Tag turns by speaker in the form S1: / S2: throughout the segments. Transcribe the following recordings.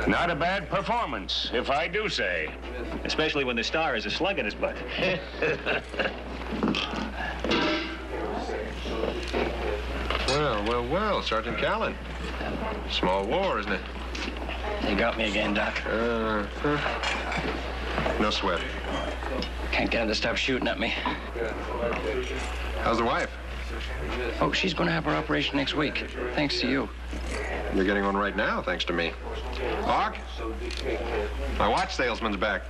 S1: Not a bad performance, if I do say.
S2: Especially when the star is a slug in his butt.
S3: Well, Sergeant Callan. Small war, isn't it?
S2: They got me again, Doc.
S3: No sweat.
S2: Can't get him to stop shooting at me.
S3: How's the wife?
S2: Oh, she's going to have her operation next week, thanks to you.
S3: You're getting one right now, thanks to me. Hawk? My watch salesman's back.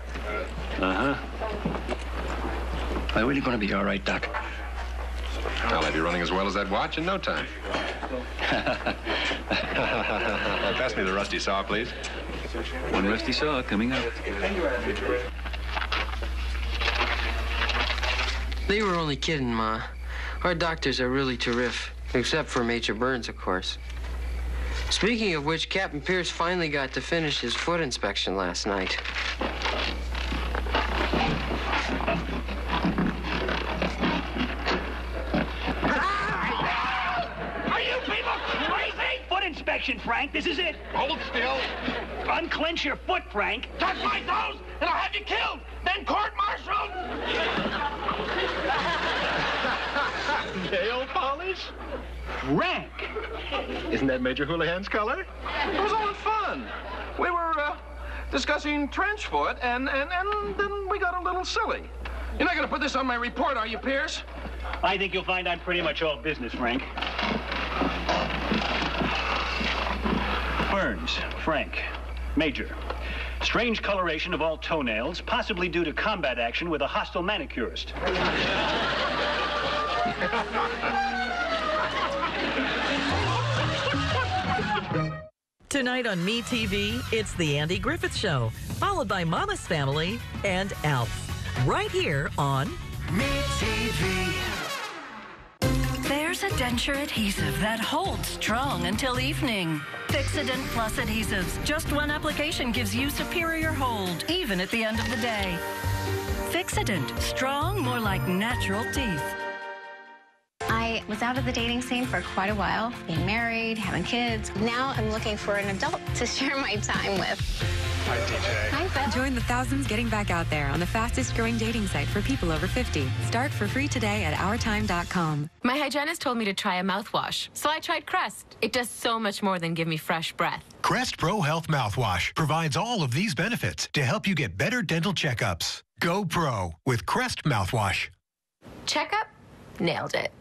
S2: Uh-huh. I'm really going to be all right, Doc.
S3: I'll have you running as well as that watch in no time. Pass me the rusty saw, please.
S2: One rusty saw coming up.
S4: They were only kidding, Ma. Our doctors are really terrific, except for Major Burns, of course. Speaking of which, Captain Pierce finally got to finish his foot inspection last night.
S5: Frank, this is it.
S6: Hold still.
S5: Unclench your foot, Frank.
S6: Touch my toes, and I'll have you killed. Then court-martialed.
S3: Nail polish?
S5: Rank.
S3: Isn't that Major Houlihan's color?
S6: It was all fun. We were discussing trench foot, and then we got a little silly. You're not going to put this on my report, are you, Pierce?
S5: I think you'll find I'm pretty much all business, Frank. Burns, Frank, Major. Strange coloration of all toenails, possibly due to combat action with a hostile manicurist.
S7: Tonight on MeTV, it's The Andy Griffith Show, followed by Mama's Family and Alf. Right here on
S8: MeTV. There's a denture adhesive that holds strong until evening. Fixodent Plus adhesives. Just one application gives you superior hold, even at the end of the day. Fixodent. Strong, more like natural teeth.
S9: I was out of the dating scene for quite a while, being married, having kids. Now I'm looking for an adult to share my time with.
S3: Hi, TJ.
S9: Hi, Beth.
S10: Join the thousands getting back out there on the fastest growing dating site for people over 50. Start for free today at OurTime.com.
S11: My hygienist told me to try a mouthwash, so I tried Crest. It does so much more than give me fresh breath.
S12: Crest Pro Health Mouthwash provides all of these benefits to help you get better dental checkups. Go Pro with Crest Mouthwash.
S11: Checkup? Nailed it.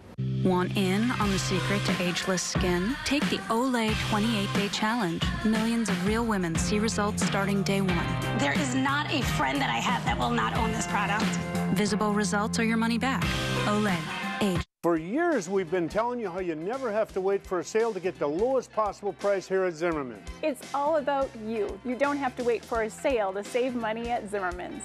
S13: Want in on the secret to ageless skin? Take the Olay 28-Day Challenge. Millions of real women see results starting day one.
S14: There is not a friend that I have that will not own this product.
S13: Visible results or your money back. Olay. Age.
S15: For years, we've been telling you how you never have to wait for a sale to get the lowest possible price here at Zimmerman's.
S16: It's all about you. You don't have to wait for a sale to save money at Zimmerman's.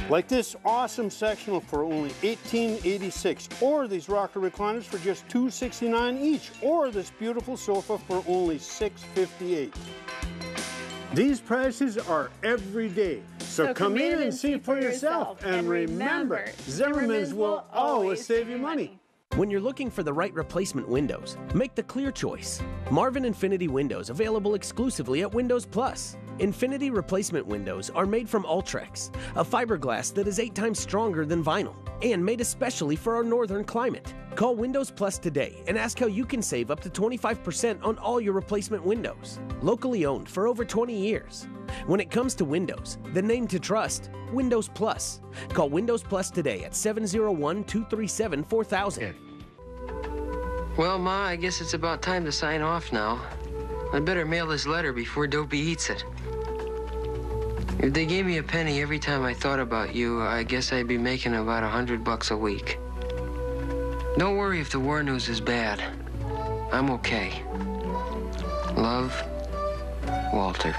S15: Like this awesome sectional for only $18.86, or these rocker recliners for just $2.69 each, or this beautiful sofa for only $6.58. These prices are every day, so come in and see for yourself. And remember, Zimmerman's will always save you money.
S17: When you're looking for the right replacement windows, make the clear choice. Marvin Infinity Windows, available exclusively at Windows Plus. Infinity replacement windows are made from Ultrex, a fiberglass that is 8 times stronger than vinyl, and made especially for our northern climate. Call Windows Plus today and ask how you can save up to 25% on all your replacement windows. Locally owned for over 20 years. When it comes to windows, the name to trust, Windows Plus. Call Windows Plus today at 701-237-4000.
S4: Well, Ma, I guess it's about time to sign off now. I better mail this letter before Dopey eats it. If they gave me a penny every time I thought about you, I guess I'd be making about $100 a week. Don't worry if the war news is bad. I'm okay. Love, Walter.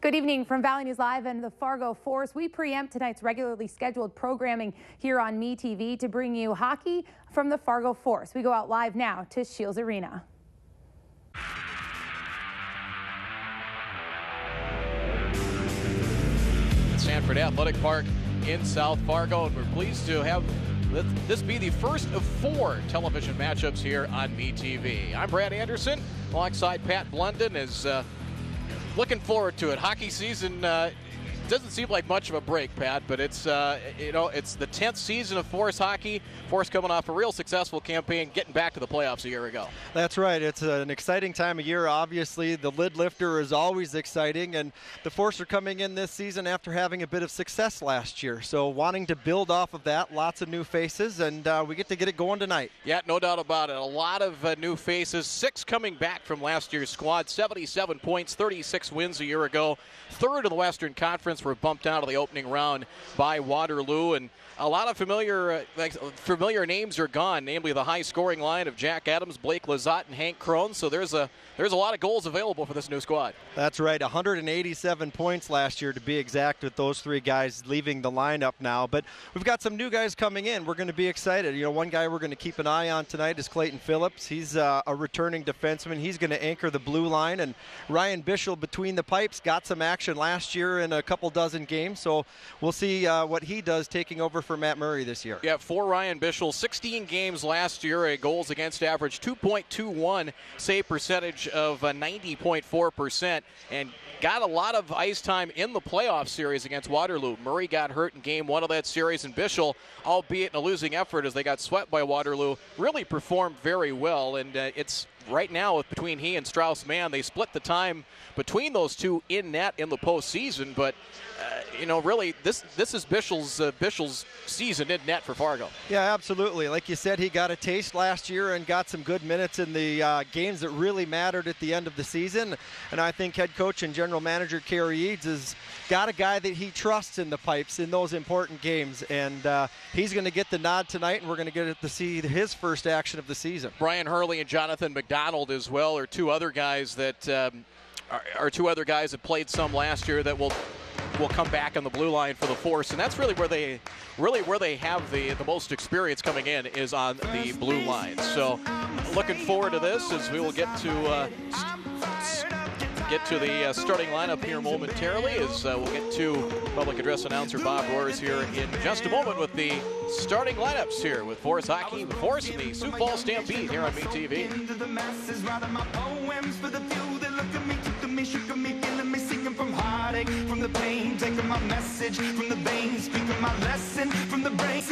S18: Good evening from Valley News Live and the Fargo Force. We preempt tonight's regularly scheduled programming here on MeTV to bring you hockey from the Fargo Force. We go out live now to Shields Arena.
S19: Sanford Athletic Park in South Fargo, and we're pleased to have this be the first of 4 television matchups here on MeTV. I'm Brad Anderson alongside Pat Blunden. Is looking forward to it. Hockey season doesn't seem like much of a break, Pat, but it's it's the 10th season of Force hockey. Force coming off a real successful campaign, getting back to the playoffs a year ago.
S20: That's right. It's an exciting time of year. Obviously, the lid lifter is always exciting, and the Force are coming in this season after having a bit of success last year. So wanting to build off of that, lots of new faces, and we get it going tonight.
S19: Yeah, no doubt about it. A lot of new faces. 6 coming back from last year's squad. 77 points, 36 wins a year ago. Third of the Western Conference. Were bumped out of the opening round by Waterloo, and a lot of familiar names are gone, namely the high-scoring line of Jack Adams, Blake Lizotte, and Hank Crone. So there's a lot of goals available for this new squad.
S20: That's right, 187 points last year to be exact, with those 3 guys leaving the lineup now. But we've got some new guys coming in. We're going to be excited. You know, one guy we're going to keep an eye on tonight is Clayton Phillips. He's a returning defenseman. He's going to anchor the blue line. And Ryan Bischel between the pipes got some action last year in a couple dozen games. So we'll see what he does taking over for Matt Murray this year.
S19: Yeah, for Ryan Bischel, 16 games last year, a goals against average 2.21, save percentage of 90.4%, and got a lot of ice time in the playoff series against Waterloo. Murray got hurt in game 1 of that series, and Bischel, albeit in a losing effort as they got swept by Waterloo, really performed very well. And it's right now between he and Strauss-Mann, they split the time between those two in net in the postseason. But really, this is Bischel's season in net for Fargo.
S20: Yeah, absolutely. Like you said, he got a taste last year and got some good minutes in the games that really mattered at the end of the season. And I think head coach and general manager Kerry Eads has got a guy that he trusts in the pipes in those important games. And he's going to get the nod tonight, and we're going to get to see his first action of the season.
S19: Brian Hurley and Jonathan McDonald as well are 2 other guys that played some last year that will come back on the blue line for the Force, and that's really where they have the most experience coming in, is on the blue line. So looking forward to this as we will get to the starting lineup here momentarily, as we'll get to public address announcer Bob Roars here in just a moment with the starting lineups here with Force Hockey, the Force and the Sioux Falls Stampede here on MeTV.
S21: From the pain, taking my message from the veins, speaking my lesson from the brain.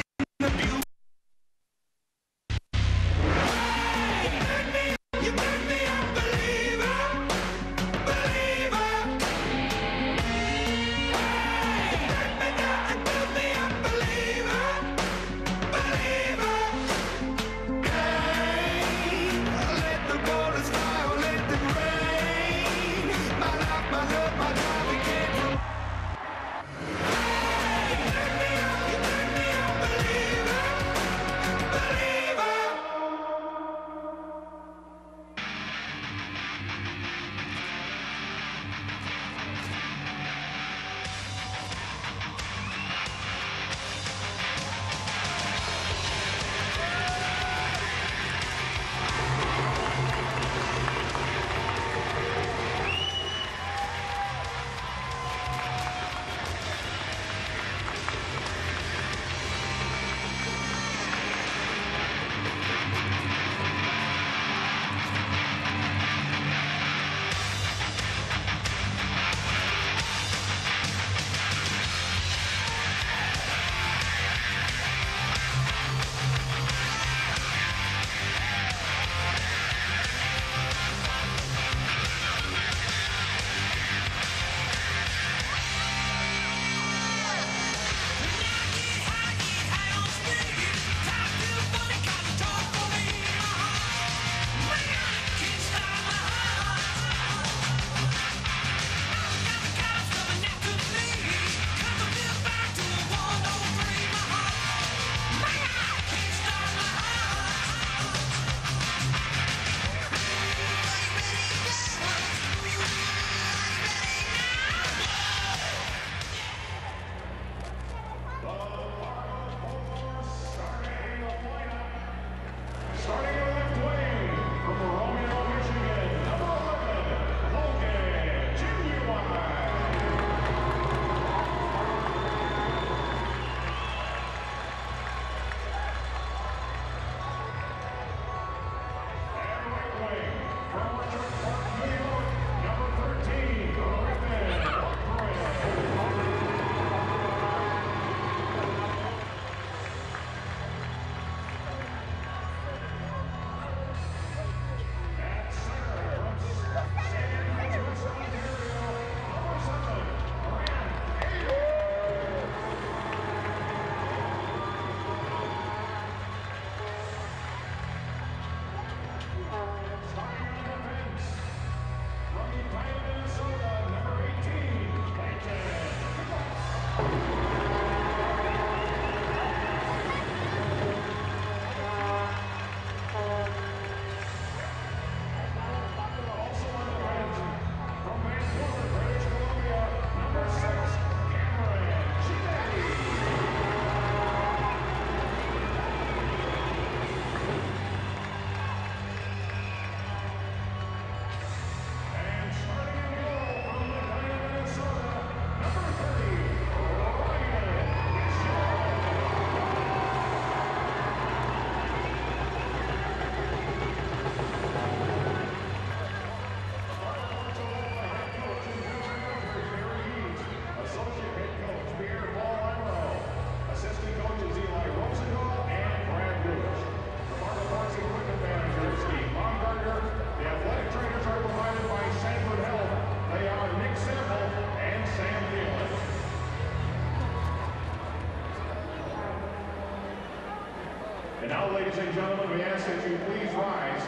S1: And now, ladies and gentlemen, we ask that you please rise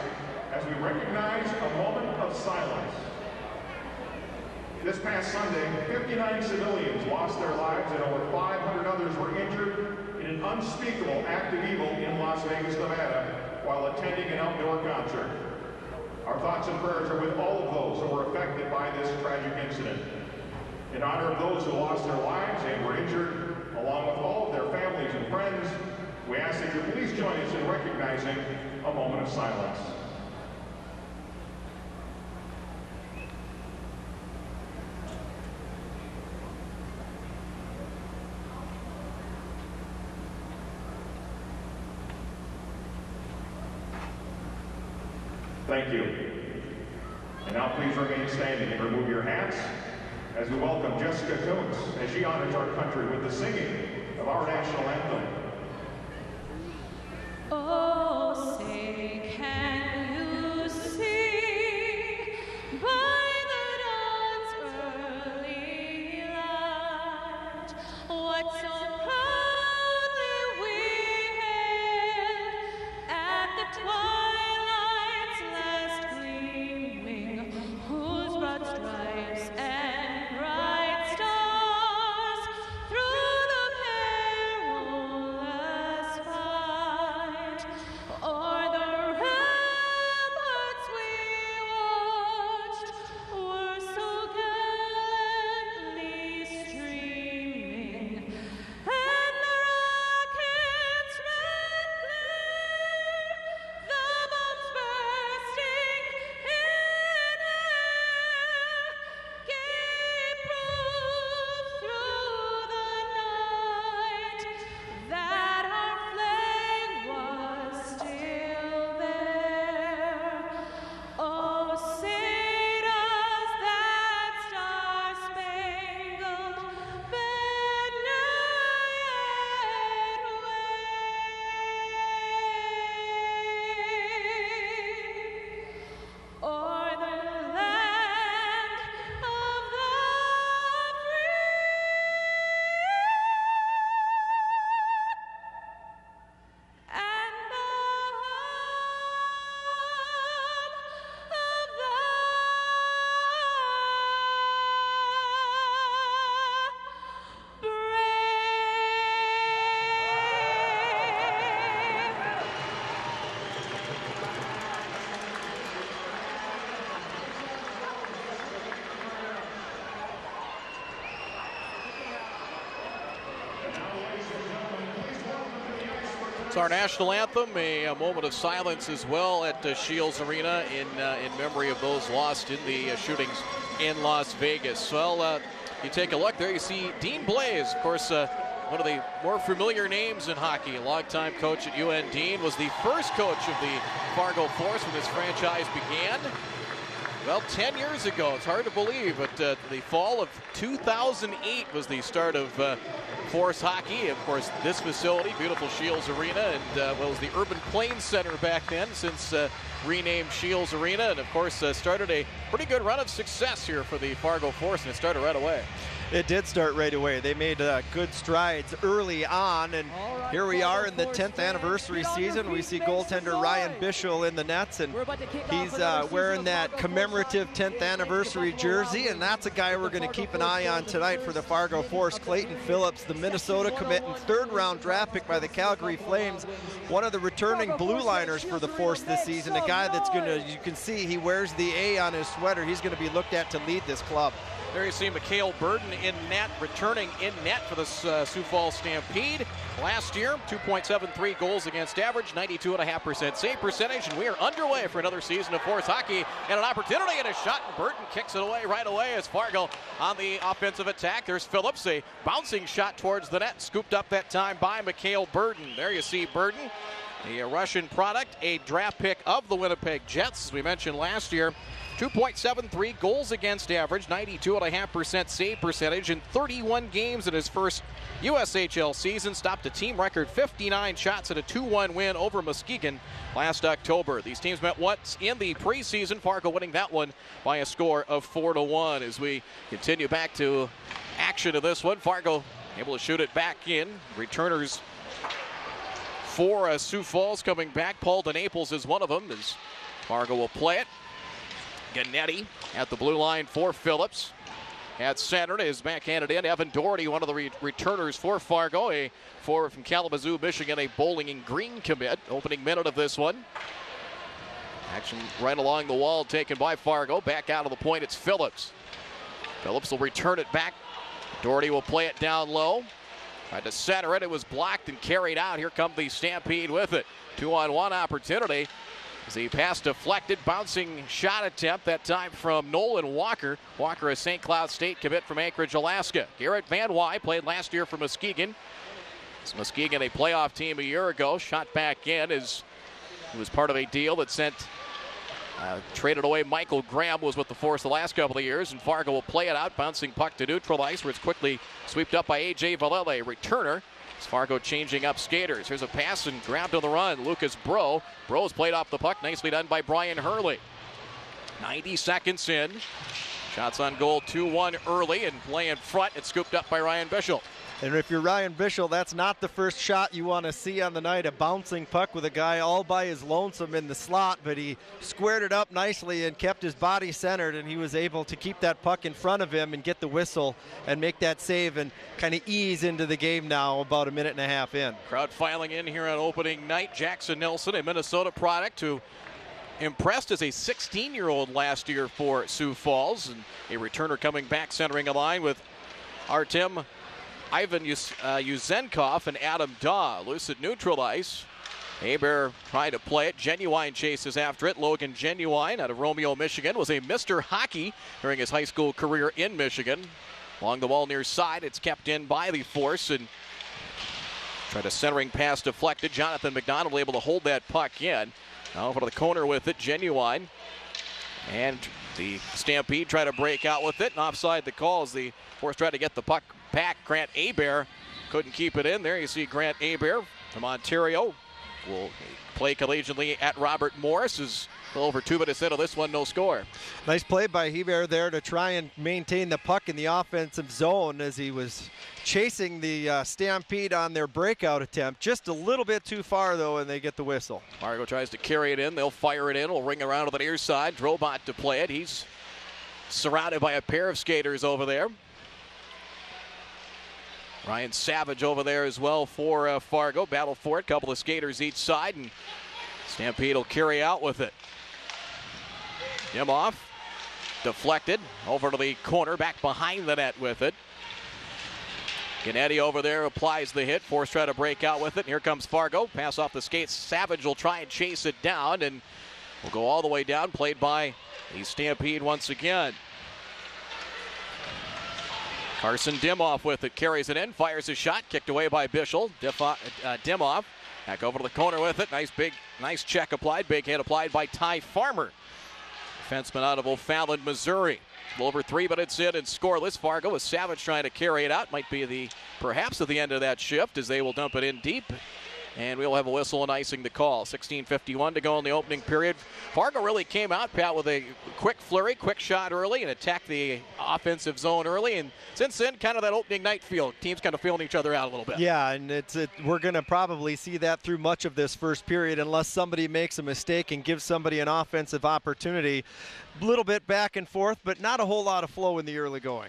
S1: as we recognize a moment of silence. This past Sunday, 59 civilians lost their lives and over 500 others were injured in an unspeakable act of evil in Las Vegas, Nevada, while attending an outdoor concert. Our thoughts and prayers are with all of those who were affected by this tragic incident. In honor of those who lost their lives and were injured, along with all of their families and friends, we ask that you please join us in recognizing a moment of silence. Thank you. And now please remain standing and remove your hats as we welcome Jessica Coates as she honors our country with the singing of our national anthem.
S22: Oh, say, can you see by the dawn's early light what so proudly we hailed at the twilight's last gleaming, whose broad stripes and bright stars through the perilous fight o'er the ramparts we watched were so gallantly streaming, and the rockets red glare, the bombs bursting in air, gave proof through the night that our flag was still there. Oh, say does that star-spangled banner yet wave o'er the land of the free and the home of the
S19: It's our national anthem, a moment of silence as well at Shields Arena in memory of those lost in the shootings in Las Vegas. Well, you take a look there, you see Dean Blaze, of course, one of the more familiar names in hockey. Longtime coach at UND, Dean was the first coach of the Fargo Force when this franchise began. Well, 10 years ago, it's hard to believe, but the fall of 2008 was the start of Force hockey. Of course, this facility, beautiful Shields Arena, and was the Urban Plains Center back then, since renamed Shields Arena, and of course started a pretty good run of success here for the Fargo Force, and it started right away.
S20: It did start right away. They made good strides early on, and here we are in the 10th anniversary season. We see goaltender Ryan Bischel in the nets, and he's wearing that commemorative 10th anniversary jersey, and that's a guy we're going to keep an eye on tonight for the Fargo Force. Clayton Phillips, the Minnesota commit and third-round draft pick by the Calgary Flames, one of the returning blue liners for the Force this season, a guy that's going to, you can see he wears the A on his sweater. He's going to be looked at to lead this club.
S19: There you see Mikhail Burden in net, returning in net for the Sioux Falls Stampede. Last year, 2.73 goals against average, 92.5% save percentage, and we are underway for another season of Force hockey. And an opportunity and a shot, and Burden kicks it away right away as Fargo on the offensive attack. There's Phillips, a bouncing shot towards the net, scooped up that time by Mikhail Burden. There you see Burden, a Russian product, a draft pick of the Winnipeg Jets, as we mentioned last year. 2.73 goals against average, 92.5% save percentage in 31 games in his first USHL season. Stopped a team record 59 shots at a 2-1 win over Muskegon last October. These teams met once in the preseason, Fargo winning that one by a score of 4-1. As we continue back to action of this one, Fargo able to shoot it back in. Returners for Sioux Falls coming back. Paul DeNaples is one of them as Fargo will play it. Gannetti at the blue line for Phillips. At center is backhanded in. Evan Doherty, one of the returners for Fargo. A forward from Kalamazoo, Michigan, a Bowling Green commit. Opening minute of this one. Action right along the wall taken by Fargo. Back out of the point, it's Phillips. Phillips will return it back. Doherty will play it down low. Tried to center it. It was blocked and carried out. Here come the Stampede with it. 2-on-1 opportunity. As the pass deflected, bouncing shot attempt, that time from Nolan Walker. Walker, a St. Cloud State commit from Anchorage, Alaska. Garrett Van Wy played last year for Muskegon. Muskegon, a playoff team a year ago, shot back in as he was part of a deal that sent traded away Michael Graham, was with the Force the last couple of years, and Fargo will play it out, bouncing puck to neutral ice, where it's quickly swept up by A.J. Valele, returner. As Fargo changing up skaters. Here's a pass and grabbed on the run. Lucas Bro. Bro's played off the puck. Nicely done by Brian Hurley. 90 seconds in. Shots on goal 2-1 early and play in front. It's scooped up by Ryan Bischel.
S20: And if you're Ryan Bischel, that's not the first shot you want to see on the night. A bouncing puck with a guy all by his lonesome in the slot, but he squared it up nicely and kept his body centered, and he was able to keep that puck in front of him and get the whistle and make that save and kind of ease into the game now about a minute and a half in.
S19: Crowd filing in here on opening night. Jackson Nelson, a Minnesota product who impressed as a 16-year-old last year for Sioux Falls, and a returner coming back centering a line with Artem Ivan Yuzenkov and Adam Daw. Loose at neutral ice. Hebert trying to play it. Genuine chases after it. Logan Genuine out of Romeo, Michigan, was a Mr. Hockey during his high school career in Michigan. Along the wall near side, it's kept in by the Force, and tried a centering pass deflected. Jonathan McDonald able to hold that puck in. Now over to the corner with it, Genuine. And the Stampede try to break out with it, and offside the call as the Force tried to get the puck back. Grant Hebert couldn't keep it in there. You see Grant Hebert from Ontario will play collegiately at Robert Morris. Is a little over 2 minutes into this one, no score.
S20: Nice play by Hebert there to try and maintain the puck in the offensive zone as he was chasing the Stampede on their breakout attempt. Just a little bit too far, though, and they get the whistle.
S19: Fargo tries to carry it in. They'll fire it in. Will ring around to the near side. Drobot to play it. He's surrounded by a pair of skaters over there. Ryan Savage over there as well for Fargo. Battle for it. Couple of skaters each side, and Stampede will carry out with it. Dimoff deflected over to the corner, back behind the net with it. Gannetti over there applies the hit. Force try to break out with it. And here comes Fargo. Pass off the skates. Savage will try and chase it down, and will go all the way down. Played by the Stampede once again. Carson Dimoff with it, carries it in, fires a shot, kicked away by Bischel. Dimoff back over to the corner with it. Nice check applied, big hit applied by Ty Farmer. Defenseman out of O'Fallon, Missouri. A little over 3 minutes in and scoreless. Fargo with Savage trying to carry it out. Might be perhaps at the end of that shift as they will dump it in deep. And we'll have a whistle and icing the call. 16:51 to go in the opening period. Fargo really came out, Pat, with a quick flurry, quick shot early, and attacked the offensive zone early. And since then, kind of that opening night feel. Teams kind of feeling each other out a little bit.
S20: Yeah, and we're going to probably see that through much of this first period unless somebody makes a mistake and gives somebody an offensive opportunity. A little bit back and forth, but not a whole lot of flow in the early going.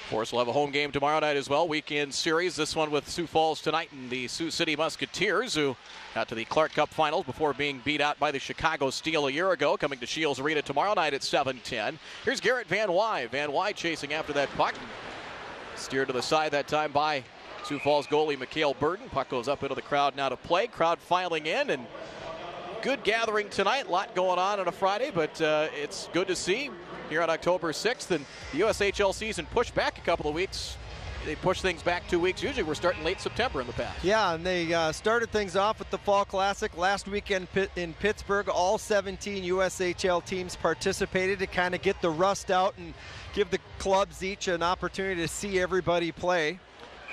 S19: Force will have a home game tomorrow night as well. Weekend series. This one with Sioux Falls tonight and the Sioux City Musketeers, who got to the Clark Cup Finals before being beat out by the Chicago Steel a year ago. Coming to Shields Arena tomorrow night at 7:10. Here's Garrett Van Wy. Van Wy chasing after that puck. Steered to the side that time by Sioux Falls goalie Mikhail Burden. Puck goes up into the crowd now to play. Crowd filing in, and good gathering tonight. A lot going on a Friday, but it's good to see here on October 6th. And the USHL season pushed back a couple of weeks. They push things back 2 weeks. Usually we're starting late September in the past.
S20: Yeah, and they started things off with the Fall Classic last weekend in Pittsburgh. All 17 USHL teams participated to kind of get the rust out and give the clubs each an opportunity to see everybody play.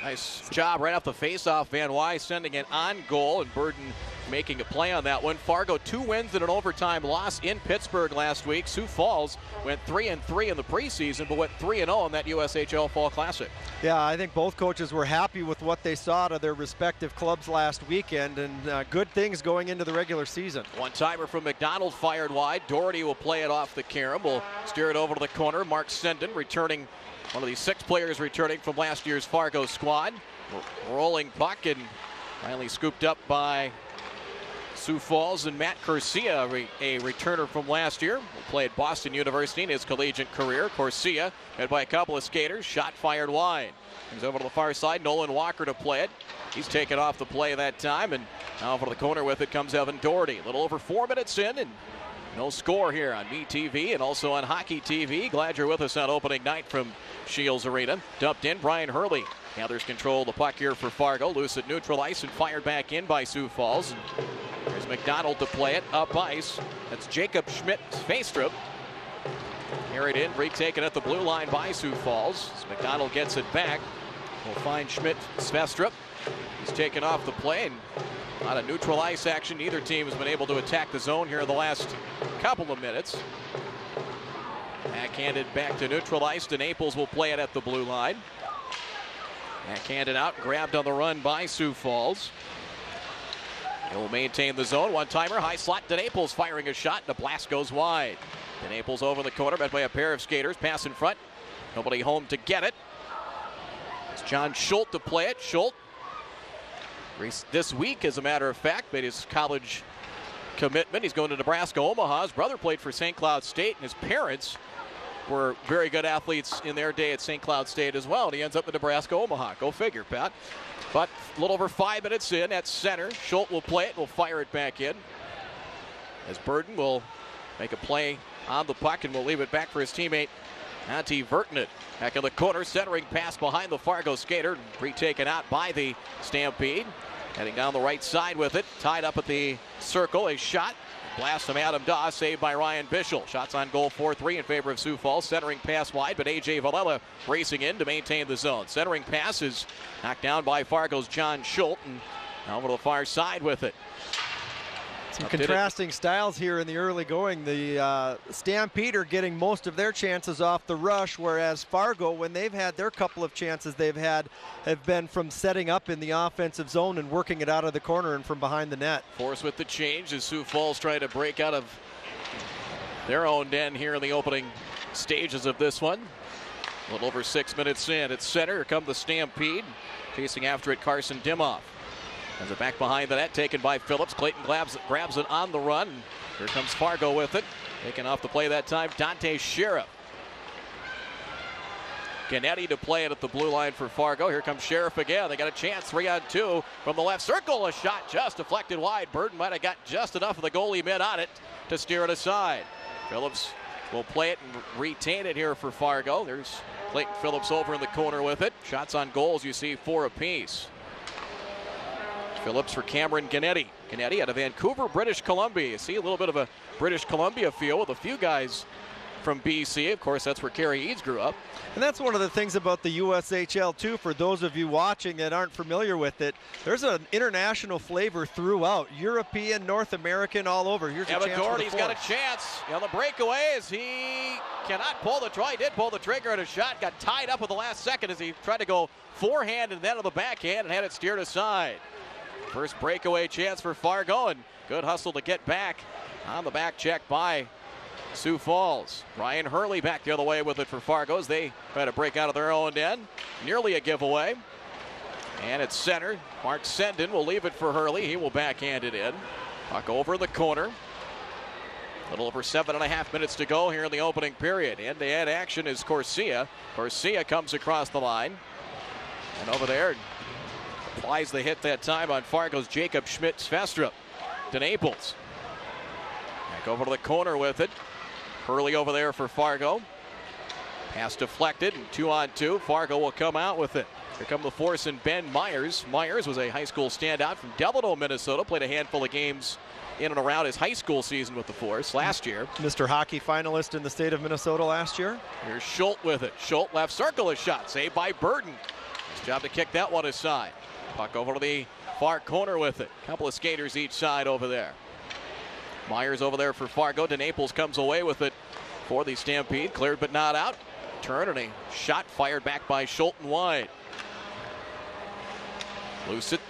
S19: Nice job right off the faceoff. Van Wy sending it on goal, and Burden making a play on that one. Fargo 2 wins and an overtime loss in Pittsburgh last week. Sioux Falls went 3-3 in the preseason, but went 3-0 in that USHL Fall Classic.
S20: Yeah, I think both coaches were happy with what they saw to their respective clubs last weekend, and good things going into the regular season.
S19: One-timer from McDonald fired wide. Doherty will play it off the carom. Will steer it over to the corner. Mark Senden returning, one of the 6 players returning from last year's Fargo squad. Rolling puck and finally scooped up by Sioux Falls, and Matt Corsia, a returner from last year, will play at Boston University in his collegiate career. Corsia, met by a couple of skaters, shot fired wide. Comes over to the far side, Nolan Walker to play it. He's taken off the play that time, and now over to the corner with it comes Evan Doherty. A little over 4 minutes in, and no score here on MeTV and also on Hockey TV. Glad you're with us on opening night from Shields Arena. Dumped in, Brian Hurley gathers control of the puck here for Fargo. Loose at neutral ice and fired back in by Sioux Falls. And there's McDonald to play it up ice. That's Jacob Schmidt-Sveistrup. Carried in, retaken at the blue line by Sioux Falls. As McDonald gets it back, we'll find Schmidt-Sveistrup. He's taken off the play, and a lot of neutral ice action. Neither team has been able to attack the zone here in the last couple of minutes. Backhanded back to neutral ice. To Naples will play it at the blue line. Backhanded out, grabbed on the run by Sioux Falls. He will maintain the zone. One-timer, high slot to Naples, firing a shot. The blast goes wide. To Naples over the corner, met by a pair of skaters. Pass in front. Nobody home to get it. It's John Schultz to play it. Schultz, this week, as a matter of fact, made his college commitment. He's going to Nebraska Omaha. His brother played for St. Cloud State, and his parents were very good athletes in their day at St. Cloud State as well. And he ends up in Nebraska Omaha. Go figure, Pat. But a little over 5 minutes in at center. Schultz will play it. Will fire it back in. As Burden will make a play on the puck and will leave it back for his teammate Antti Virtanen. Back in the corner, centering pass behind the Fargo skater. Retaken out by the Stampede. Heading down the right side with it. Tied up at the circle. A shot. Blast from Adam Daw, saved by Ryan Bischel. Shots on goal 4-3 in favor of Sioux Falls. Centering pass wide, but A.J. Valella racing in to maintain the zone. Centering pass is knocked down by Fargo's John Schultz. And now over to the far side with it.
S20: Some contrasting styles here in the early going. The Stampede are getting most of their chances off the rush, whereas Fargo, when they've had their couple of chances they've had, have been from setting up in the offensive zone and working it out of the corner and from behind the net.
S19: Force with the change as Sioux Falls try to break out of their own end here in the opening stages of this one. A little over 6 minutes in. At center, here come the Stampede. Chasing after it, Carson Dimoff. Has it back behind the net, taken by Phillips. Clayton grabs it on the run. Here comes Fargo with it. Taken off the play that time, Dante Sheriff. Gennady to play it at the blue line for Fargo. Here comes Sheriff again. They got a chance, 3-on-2 from the left circle. A shot just deflected wide. Burden might have got just enough of the goalie mid on it to steer it aside. Phillips will play it and retain it here for Fargo. There's Clayton Phillips over in the corner with it. Shots on goals, you see 4 apiece. Phillips for Cameron Gennady. Gennady out of Vancouver, British Columbia. You see a little bit of a British Columbia feel with a few guys from BC. Of course, that's where Kerry Eads grew up.
S20: And that's one of the things about the USHL, too, for those of you watching that aren't familiar with it. There's an international flavor throughout. European, North American, all over. Here's
S19: Evan
S20: a chance
S19: Doherty's got a chance. On the breakaway as he cannot pull the trigger. He did pull the trigger and a shot. Got tied up at the last second as he tried to go forehand and then on the backhand and had it steered aside. First breakaway chance for Fargo, and good hustle to get back on the back check by Sioux Falls. Ryan Hurley back the other way with it for Fargo as they try to break out of their own end. Nearly a giveaway. And it's center. Mark Senden will leave it for Hurley. He will backhand it in. Puck over the corner. A little over 7.5 minutes to go here in the opening period. End-to-end action is Corsia. Corsia comes across the line. And over there, applies the hit that time on Fargo's Jacob Schmidt-Sveistrup. To Naples. Back over to the corner with it. Hurley over there for Fargo. Pass deflected, and 2-on-2. Fargo will come out with it. Here come the force and Ben Myers. Myers was a high school standout from Delano, Minnesota. Played a handful of games in and around his high school season with the Force last year.
S20: Mr. Hockey finalist in the state of Minnesota last year.
S19: Here's Schultz with it. Schultz left circle, a shot saved by Burden. job to kick that one aside. Puck over to the far corner with it. Couple of skaters each side over there. Myers over there for Fargo. DeNaples comes away with it for the Stampede. Cleared but not out. Turn and a shot fired back by Schulten wide. Loose at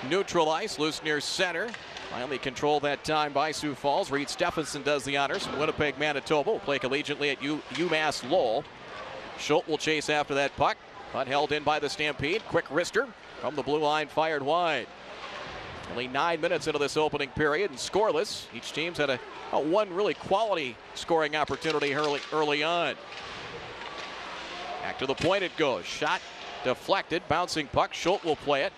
S19: neutral ice. Loose near center. Finally controlled that time by Sioux Falls. Reed Stephenson does the honors from Winnipeg, Manitoba. Will play collegiately at UMass Lowell. Schulten will chase after that puck. But held in by the Stampede. Quick wrister from the blue line, fired wide. Only 9 minutes into this opening period and scoreless. Each team's had a one really quality scoring opportunity early on. Back to the point it goes. Shot deflected. Bouncing puck. Schulten will play it.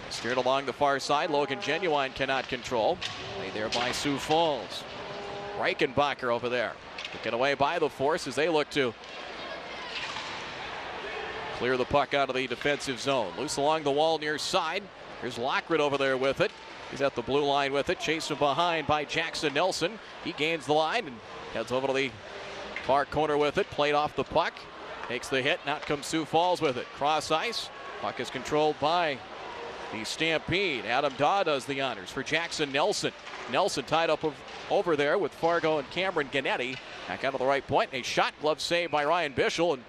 S19: Steered along the far side. Logan Genuine cannot control. Played there by Sioux Falls. Reichenbacher over there. Taken away by the Force as they look to clear the puck out of the defensive zone. Loose along the wall near side. Here's Lockrid over there with it. He's at the blue line with it. Chased from behind by Jackson Nelson. He gains the line and heads over to the far corner with it. Played off the puck. Takes the hit. And out comes Sioux Falls with it. Cross ice. Puck is controlled by the Stampede. Adam Daw does the honors for Jackson Nelson. Nelson tied up over there with Fargo and Cameron Gannetti. Back out of the right point. A shot glove save by Ryan Bischel. And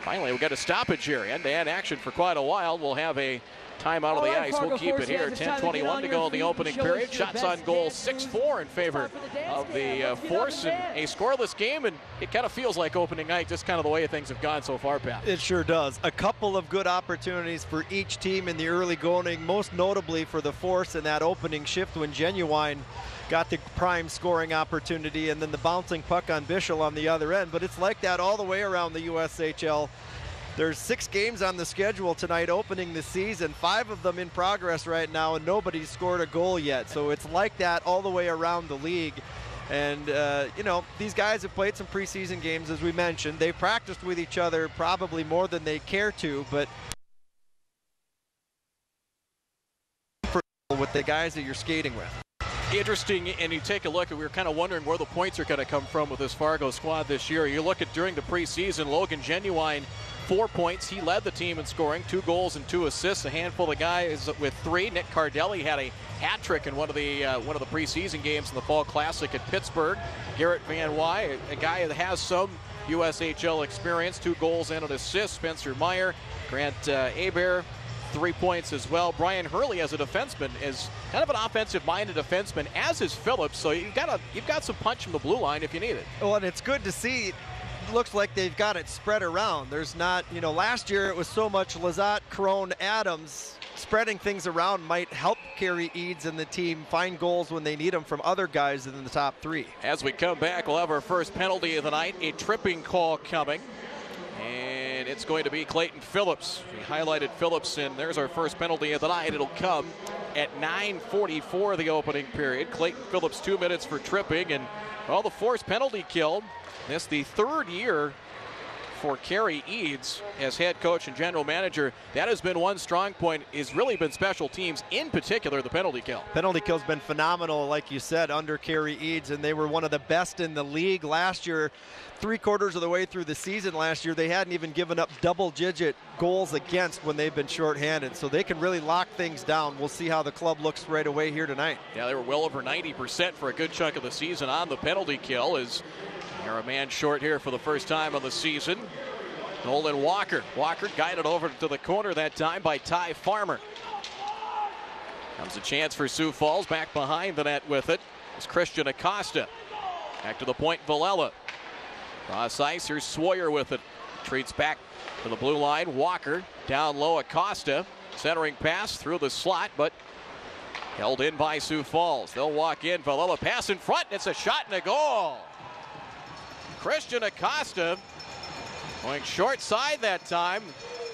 S19: finally, we've got a stoppage here. End-to-end action for quite a while. We'll have a timeout of the ice. We'll keep it here. 10:21 to go in the opening period. Shots on goal 6-4 in favor of the Force. And a scoreless game, and it kind of feels like opening night, just kind of the way things have gone so far, Pat.
S20: It sure does. A couple of good opportunities for each team in the early going, most notably for the Force in that opening shift when Genuine got the prime scoring opportunity, and then the bouncing puck on Bischel on the other end. But it's like that all the way around the USHL. There's 6 games on the schedule tonight opening the season, 5 of them in progress right now, and nobody's scored a goal yet. So it's like that all the way around the league. And, you know, these guys have played some preseason games, as we mentioned. They've practiced with each other probably more than they care to, but with the guys that you're skating with.
S19: Interesting, and you take a look, and we were kind of wondering where the points are going to come from with this Fargo squad this year. You look at during the preseason, Logan Genuine, 4 points. He led the team in scoring, 2 goals and 2 assists. A handful of guys with 3. Nick Cardelli had a hat trick in one of the preseason games in the Fall Classic at Pittsburgh. Garrett Van Wy, a guy that has some USHL experience, 2 goals and an assist. Spencer Meyer, Grant Hebert, 3 points as well. Brian Hurley as a defenseman is kind of an offensive-minded defenseman, as is Phillips. So you've got some punch from the blue line if you need it.
S20: Well, and it's good to see. Looks like they've got it spread around. There's not, you know, last year it was so much Lazat, Crone, Adams. Spreading things around might help Kerry Eads and the team find goals when they need them from other guys in the top 3.
S19: As we come back, we'll have our first penalty of the night, a tripping call coming. And it's going to be Clayton Phillips. We highlighted Phillips, and there's our first penalty of the night. It'll come at 9:44 the opening period. Clayton Phillips 2 minutes for tripping, and well, the Force penalty kill. This the 3rd year for Kerry Eads as head coach and general manager. That has been one strong point, has really been special teams, in particular the penalty kill.
S20: Penalty kill's been phenomenal, like you said, under Kerry Eads, and they were one of the best in the league last year. 3/4 of the way through the season last year, they hadn't even given up double-digit goals against when they've been shorthanded, so they can really lock things down. We'll see how the club looks right away here tonight.
S19: Yeah, they were well over 90% for a good chunk of the season on the penalty kill. As they're a man short here for the first time of the season. Nolan Walker. Walker guided over to the corner that time by Ty Farmer. Comes a chance for Sioux Falls. Back behind the net with it is Christian Acosta. Back to the point, Villela. Cross ice, here's Swoyer with it. Treats back to the blue line. Walker down low, Acosta. Centering pass through the slot, but held in by Sioux Falls. They'll walk in. Villela pass in front. It's a shot and a goal. Christian Acosta going short side that time.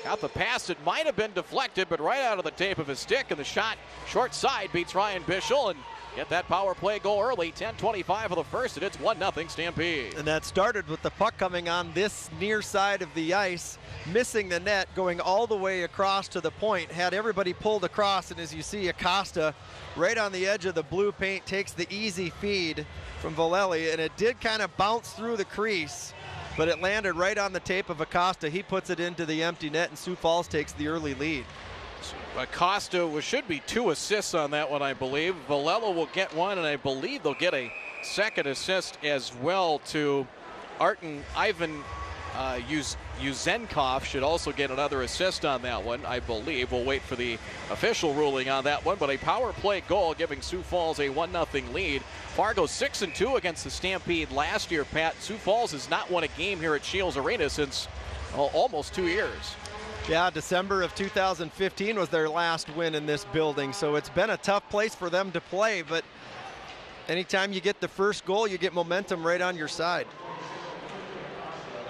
S19: Got the pass. It might have been deflected, but right out of the tape of his stick, and the shot short side beats Ryan Bischel and get that power play goal early. 10:25 of the first, and it's 1-0 Stampede.
S20: And that started with the puck coming on this near side of the ice, missing the net, going all the way across to the point. Had everybody pulled across, and as you see, Acosta right on the edge of the blue paint takes the easy feed from Vallely, and it did kind of bounce through the crease. but it landed right on the tape of Acosta. He puts it into the empty net, and Sioux Falls takes the early lead.
S19: Acosta should be 2 assists on that one, I believe. Villela will get one, and I believe they'll get a second assist as well to Arten Ivan Yuzenkov should also get another assist on that one, I believe. We'll wait for the official ruling on that one, but a power play goal giving Sioux Falls a 1-0 lead. Fargo 6-2 against the Stampede last year, Pat. Sioux Falls has not won a game here at Shields Arena since almost 2 years.
S20: Yeah, December of 2015 was their last win in this building, so it's been a tough place for them to play, but anytime you get the first goal, you get momentum right on your side.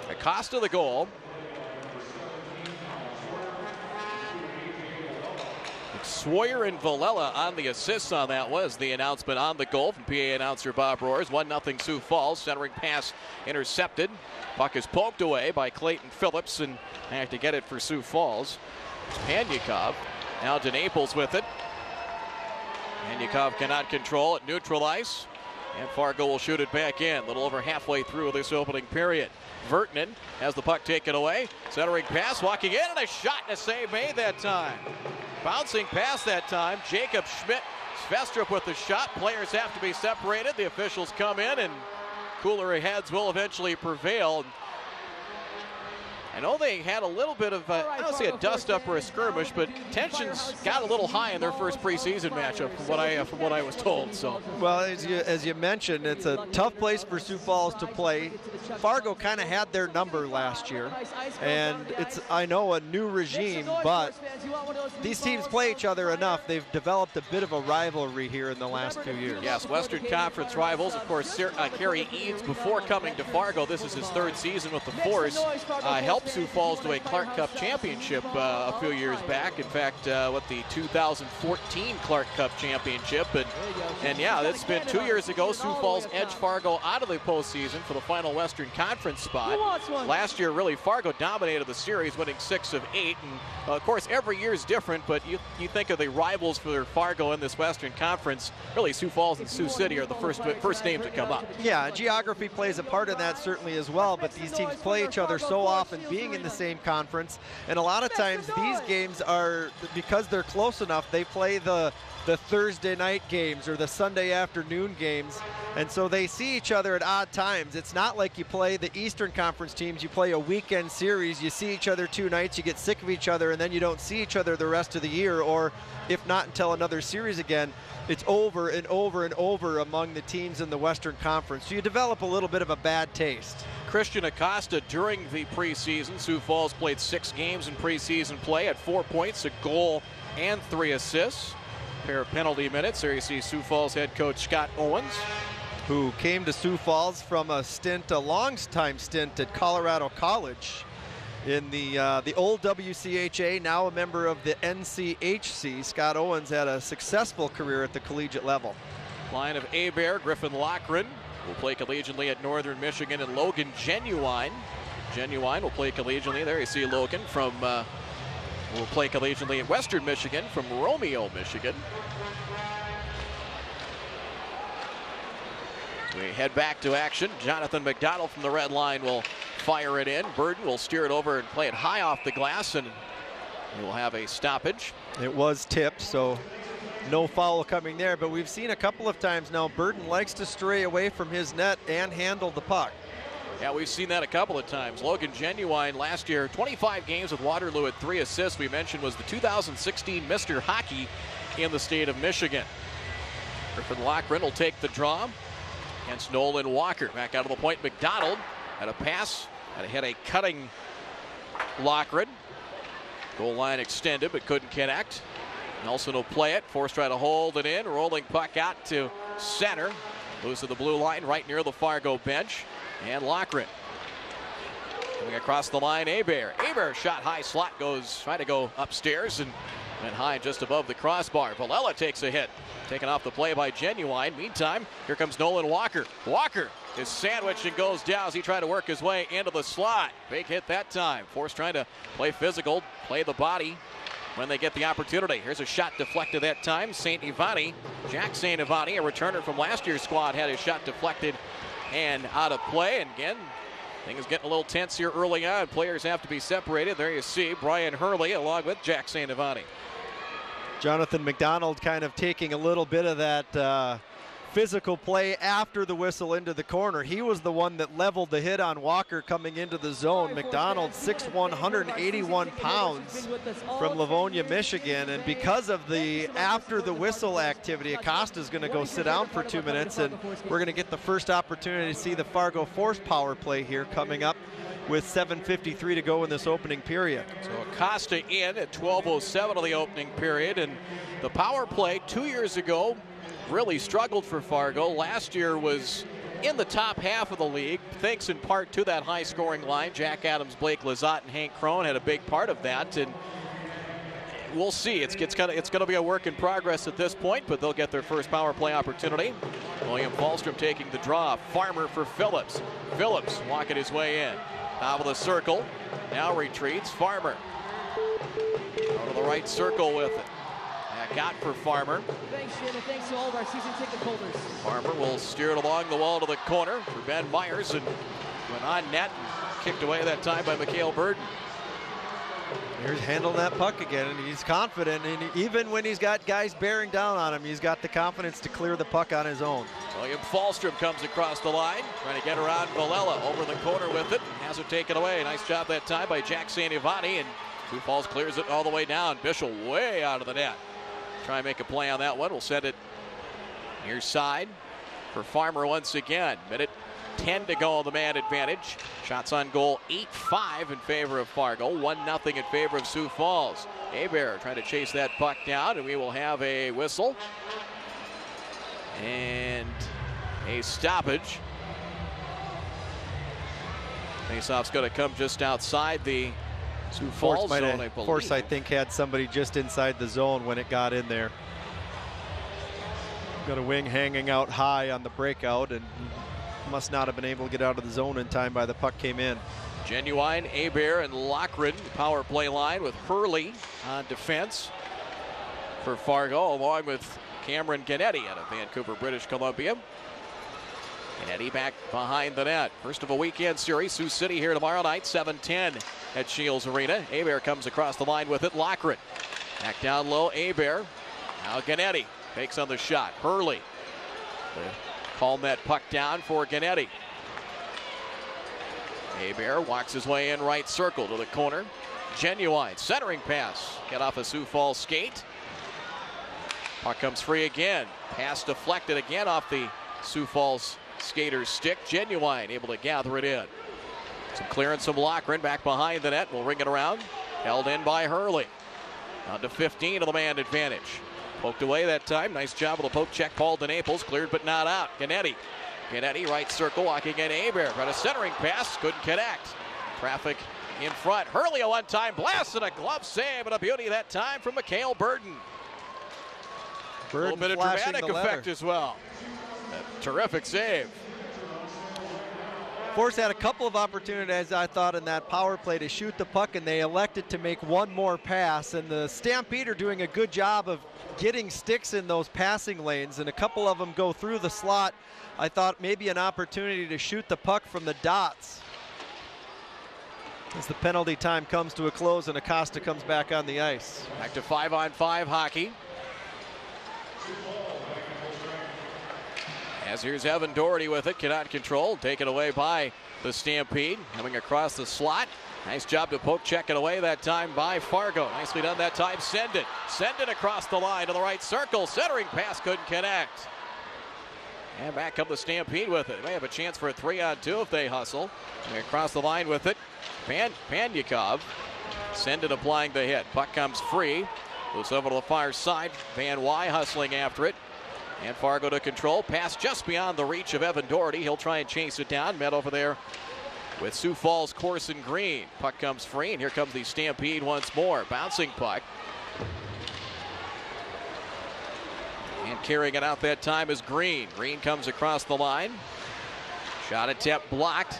S19: Acosta the goal. Sawyer and Villela on the assists on that was the announcement on the goal from PA announcer Bob Roars. 1-0 Sioux Falls. Centering pass intercepted. Puck is poked away by Clayton Phillips, and they have to get it for Sioux Falls. Panyakov now to Naples with it. Panyakov cannot control it. Neutral ice. And Fargo will shoot it back in. A little over halfway through this opening period. Vertinen has the puck taken away. Centering pass, walking in, and a shot and a save made that time. Bouncing pass that time. Jacob Schmidt, Svestrup with the shot. Players have to be separated. The officials come in, and cooler heads will eventually prevail. I know they had a little bit of, I don't say a dust-up or a skirmish, but tensions got a little high in their first preseason matchup from what I was told. So,
S20: well, as you mentioned, it's a tough place for Sioux Falls to play. Fargo kind of had their number last year, and it's, I know, a new regime, but these teams play each other enough. They've developed a bit of a rivalry here in the last few years.
S19: Yes, Western Conference rivals. Of course, Kerry Eads, before coming to Fargo, this is his 3rd season with the Force, helped Sioux Falls to a Clark Cup championship a few years back. In fact, the 2014 Clark Cup championship. And yeah, that's been 2 years ago. Sioux Falls edged Fargo out of the postseason for the final Western Conference spot. Last year, really, Fargo dominated the series, winning 6 of 8. And of course, every year is different, but you think of the rivals for Fargo in this Western Conference, really Sioux Falls and Sioux City are the first names that come up.
S20: Yeah, geography plays a part in that certainly as well, but these teams play each other so often, being in the same conference, and a lot of times these games are, because they're close enough, they play the Thursday night games or the Sunday afternoon games, and so they see each other at odd times. It's not like you play the Eastern Conference teams, you play a weekend series, you see each other 2 nights, you get sick of each other, and then you don't see each other the rest of the year, or if not until another series again. It's over and over and over among the teams in the Western Conference, so you develop a little bit of a bad taste.
S19: Christian Acosta during the preseason. Sioux Falls played 6 games in preseason play, had 4 points, a goal, and 3 assists. A pair of penalty minutes. There you see Sioux Falls head coach Scott Owens,
S20: who came to Sioux Falls from a long-time stint at Colorado College in the old WCHA, now a member of the NCHC. Scott Owens had a successful career at the collegiate level.
S19: Line of Hebert, Griffin Lochran will play collegiately at Northern Michigan, and Logan Genuine will play collegiately. There you see Logan will play collegiately at Western Michigan from Romeo, Michigan. We head back to action. Jonathan McDonald from the red line will fire it in. Burden will steer it over and play it high off the glass, and we will have a stoppage.
S20: It was tipped, so no foul coming there, but we've seen a couple of times now Burden likes to stray away from his net and handle the puck.
S19: Yeah, we've seen that a couple of times. Logan Genuine last year, 25 games with Waterloo at 3 assists. We mentioned was the 2016 Mr. Hockey in the state of Michigan. Griffin Lochran will take the draw against Nolan Walker. Back out of the point, McDonald had a pass, had a cutting Lochran. Goal line extended, but couldn't connect. Nelson will play it. Force try to hold it in. Rolling puck out to center. Loose of the blue line, right near the Fargo bench. And Lochran coming across the line. Hebert shot high slot, trying to go upstairs and went high just above the crossbar. Villela takes a hit. Taken off the play by Genuine. Meantime, here comes Nolan Walker. Walker is sandwiched and goes down as he tried to work his way into the slot. Big hit that time. Force trying to play physical, play the body when they get the opportunity. Here's a shot deflected that time. Jack St. Ivani, a returner from last year's squad, had his shot deflected and out of play. And again, Things getting a little tense here early on. Players have to be separated. There you see Brian Hurley along with Jack St. Ivani.
S20: Jonathan McDonald kind of taking a little bit of that physical play after the whistle into the corner. He was the one that leveled the hit on Walker coming into the zone. McDonald, 6'1", 181 pounds from Livonia, Michigan. And because of the after the whistle activity, Acosta's going to go sit down for 2 minutes, and we're going to get the first opportunity to see the Fargo Force power play here coming up with 7:53 to go in this opening period.
S19: So Acosta in at 12:07 of the opening period, and the power play 2 years ago really struggled for Fargo. Last year was in the top half of the league, thanks in part to that high-scoring line. Jack Adams, Blake Lizotte, and Hank Crone had a big part of that, and we'll see. It's going to be a work in progress at this point, but they'll get their first power play opportunity. William Falstrom taking the draw. Farmer for Phillips. Phillips walking his way in. Top of the circle. Now retreats. Farmer. Out of the right circle with it. Got for Farmer.
S2: Thanks, Shannon. Thanks to all of our season ticket holders.
S19: Farmer will steer it along the wall to the corner for Ben Myers, and went on net and kicked away that time by Mikhail Burden.
S20: Here's handling that puck again, and he's confident. And even when he's got guys bearing down on him, he's got the confidence to clear the puck on his own.
S19: William Falstrom comes across the line, trying to get around Villela over the corner with it. Has it taken away. Nice job that time by Jack St. Ivani, and Sioux Falls clears it all the way down. Bischel way out of the net. Try and make a play on that one. We'll send it near side for Farmer once again. Minute 10 to go on the man advantage. Shots on goal 8-5 in favor of Fargo. 1-0 in favor of Sioux Falls. Hebert trying to chase that puck down, and we will have a whistle and a stoppage. Faceoff's going to come just outside the Sioux Falls zone, I believe.
S20: Force, I think, had somebody just inside the zone when it got in there. Got a wing hanging out high on the breakout, and must not have been able to get out of the zone in time by the puck came in.
S19: Genuine, Hebert, and Lochran, power play line with Hurley on defense for Fargo, along with Cameron Gannetti out of Vancouver, British Columbia. Gannetti back behind the net. First of a weekend series. Sioux City here tomorrow night, 7:10 at Shields Arena. Hebert comes across the line with it. Lochran back down low. Hebert. Now Gannetti takes on the shot. Hurley calm that puck down for Gannetti. Hebert walks his way in right circle to the corner. Genuine centering pass. Get off a Sioux Falls skate. Puck comes free again. Pass deflected again off the Sioux Falls skater's stick. Genuine able to gather it in. Some clearance from Lochran back behind the net. We'll ring it around. Held in by Hurley. On to 15 of the man advantage. Poked away that time. Nice job of the poke check. Paul DeNaples cleared but not out. Gannetti. Gannetti right circle walking in. Hebert. Got a centering pass. Couldn't connect. Traffic in front. Hurley a one-time blast and a glove save, and a beauty that time from Mikhail Burden. A little bit of dramatic effect as well. A terrific save.
S20: Force had a couple of opportunities, I thought, in that power play to shoot the puck, and they elected to make one more pass. And the Stampede are doing a good job of getting sticks in those passing lanes, and a couple of them go through the slot. I thought maybe an opportunity to shoot the puck from the dots. As the penalty time comes to a close and Acosta comes back on the ice.
S19: Back to 5-on-5 hockey. As here's Evan Doherty with it, cannot control, taken away by the Stampede. Coming across the slot. Nice job to poke check it away that time by Fargo. Nicely done that time. Send it across the line to the right circle. Centering pass couldn't connect. And back come the Stampede with it. They may have a chance for a 3-on-2 if they hustle. And across the line with it. Panyakov. Send it applying the hit. Puck comes free. Loose over to the far side. Van Wy hustling after it. And Fargo to control. Pass just beyond the reach of Evan Doherty. He'll try and chase it down. Met over there with Sioux Falls, Corson Green. Puck comes free, and here comes the Stampede once more. Bouncing puck. And carrying it out that time is Green. Green comes across the line. Shot attempt blocked.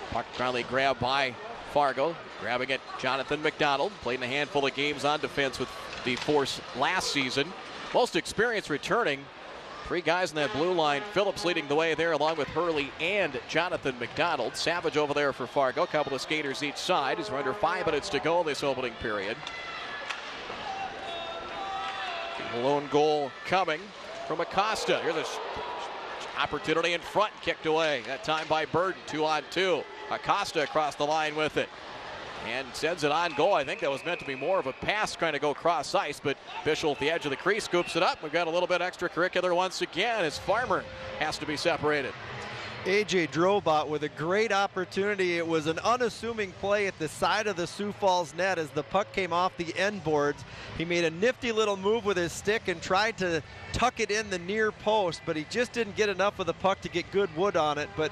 S19: Puck finally grabbed by Fargo. Grabbing it, Jonathan McDonald. Played in a handful of games on defense with the Force last season. Most experience returning Three guys in that blue line. Phillips leading the way there along with Hurley and Jonathan McDonald. Savage over there for Fargo. A couple of skaters each side as we're under 5 minutes to go in this opening period. The lone goal coming from Acosta. Here's an opportunity in front, kicked away. That time by Burden, 2-on-2. Acosta across the line with it. And sends it on goal. I think that was meant to be more of a pass trying to go cross ice, but Bischel at the edge of the crease scoops it up. We've got a little bit extracurricular once again as Farmer has to be separated.
S20: A.J. Drobot with a great opportunity. It was an unassuming play at the side of the Sioux Falls net as the puck came off the end boards. He made a nifty little move with his stick and tried to tuck it in the near post, but he just didn't get enough of the puck to get good wood on it. But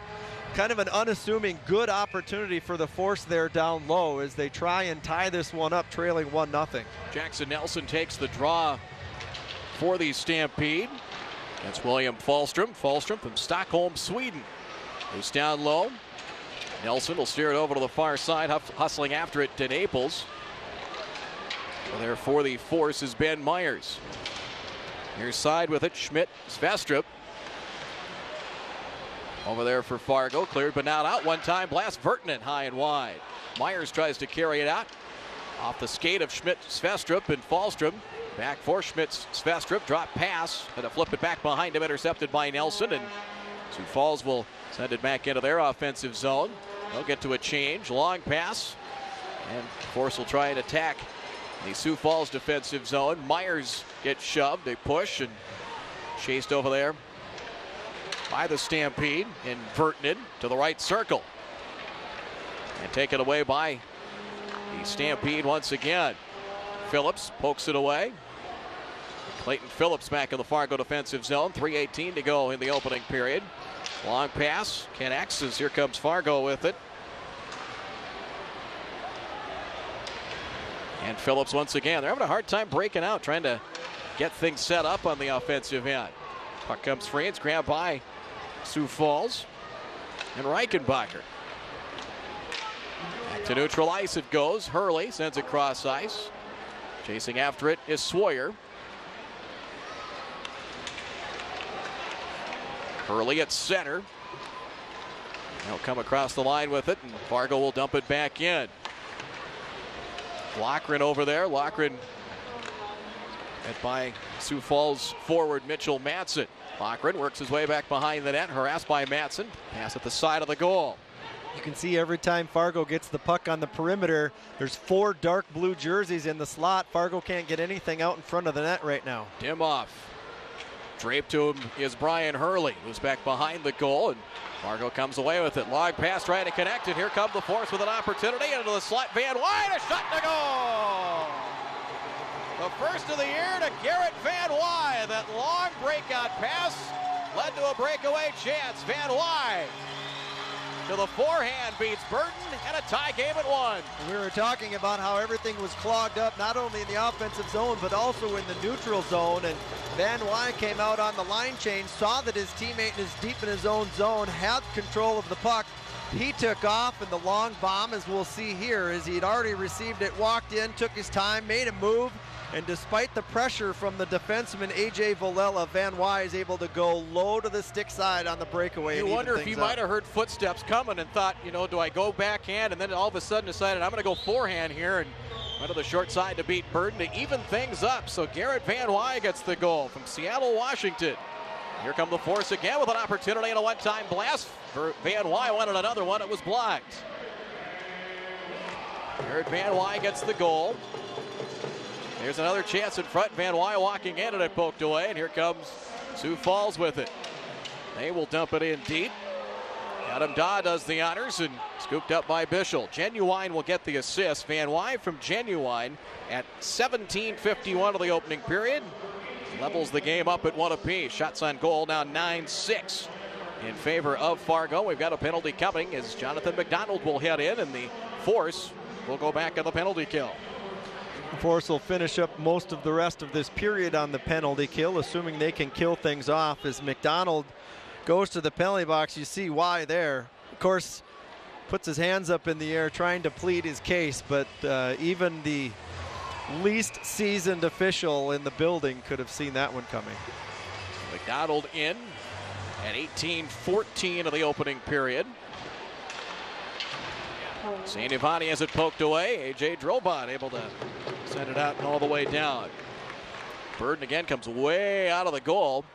S20: kind of an unassuming good opportunity for the Force there down low as they try and tie this one up, trailing 1-0.
S19: Jackson Nelson takes the draw for the Stampede. That's William Falstrom. Falstrom from Stockholm, Sweden. Who's down low. Nelson will steer it over to the far side, hustling after it to Naples. So there for the Force is Ben Myers. Near side with it, Schmidt, Svestrup. Over there for Fargo, cleared but not out. One time blast, Vertinen high and wide. Myers tries to carry it out. Off the skate of Schmidt, Svestrup, and Falstrom. Back for Schmidt, Svestrup, drop pass, and a flip it back behind him, intercepted by Nelson, and Sioux Falls will send it back into their offensive zone. They'll get to a change, long pass, and Force will try and attack the Sioux Falls defensive zone. Myers gets shoved, they push, and chased over there by the Stampede, and Vertinen to the right circle. And taken away by the Stampede once again. Phillips pokes it away. Clayton Phillips back in the Fargo defensive zone. 3:18 to go in the opening period. Long pass, connects as here comes Fargo with it. And Phillips once again. They're having a hard time breaking out, trying to get things set up on the offensive end. Puck comes free. It's grabbed by Sioux Falls and Reichenbacher. Back to neutral ice it goes. Hurley sends it cross ice. Chasing after it is Sawyer. Hurley at center. They'll come across the line with it, and Fargo will dump it back in. Lochran over there. Lochran met by Sioux Falls forward Mitchell Madsen. Lochran works his way back behind the net, harassed by Madsen. Pass at the side of the goal.
S20: You can see every time Fargo gets the puck on the perimeter, there's 4 dark blue jerseys in the slot. Fargo can't get anything out in front of the net right now.
S19: Dimoff. Draped to him is Brian Hurley, who's back behind the goal, and Fargo comes away with it. Long pass trying to connect it. Here comes the Force with an opportunity into the slot. Van Wyde, a shot to goal! The first of the year to Garrett Van Wyde. That long breakout pass led to a breakaway chance. Van Wyde to the forehand beats Burton, and a tie game at 1.
S20: We were talking about how everything was clogged up, not only in the offensive zone, but also in the neutral zone. And Van Wyde came out on the line change, saw that his teammate is deep in his own zone, had control of the puck. He took off, and the long bomb, as we'll see here, is he'd already received it, walked in, took his time, made a move. And despite the pressure from the defenseman A.J. Villela, Van Wyde is able to go low to the stick side on the breakaway.
S19: You wonder if he might have heard footsteps coming and thought, you know, do I go backhand? And then all of a sudden decided I'm going to go forehand here and went to the short side to beat Burton to even things up. So Garrett Van Wyde gets the goal from Seattle, Washington. Here come the Force again with an opportunity and a one-time blast. Van Wyde wanted another one. It was blocked. Garrett Van Wyde gets the goal. There's another chance in front. Van Wyde walking in and it poked away. And here comes Sioux Falls with it. They will dump it in deep. Adam Daw does the honors and scooped up by Bischel. Genuine will get the assist. Van Wyde from Genuine at 17:51 of the opening period. Levels the game up at 1 apiece. Shots on goal now 9-6 in favor of Fargo. We've got a penalty coming as Jonathan McDonald will head in and the Force will go back on the penalty kill.
S20: Force will finish up most of the rest of this period on the penalty kill, assuming they can kill things off. As McDonald goes to the penalty box, you see why there. Of course, puts his hands up in the air trying to plead his case, but even the least seasoned official in the building could have seen that one coming.
S19: McDonald in at 18-14 of the opening period. St. Ivani has it poked away. A.J. Drobot able to send it out and all the way down. Burden again comes way out of the goal.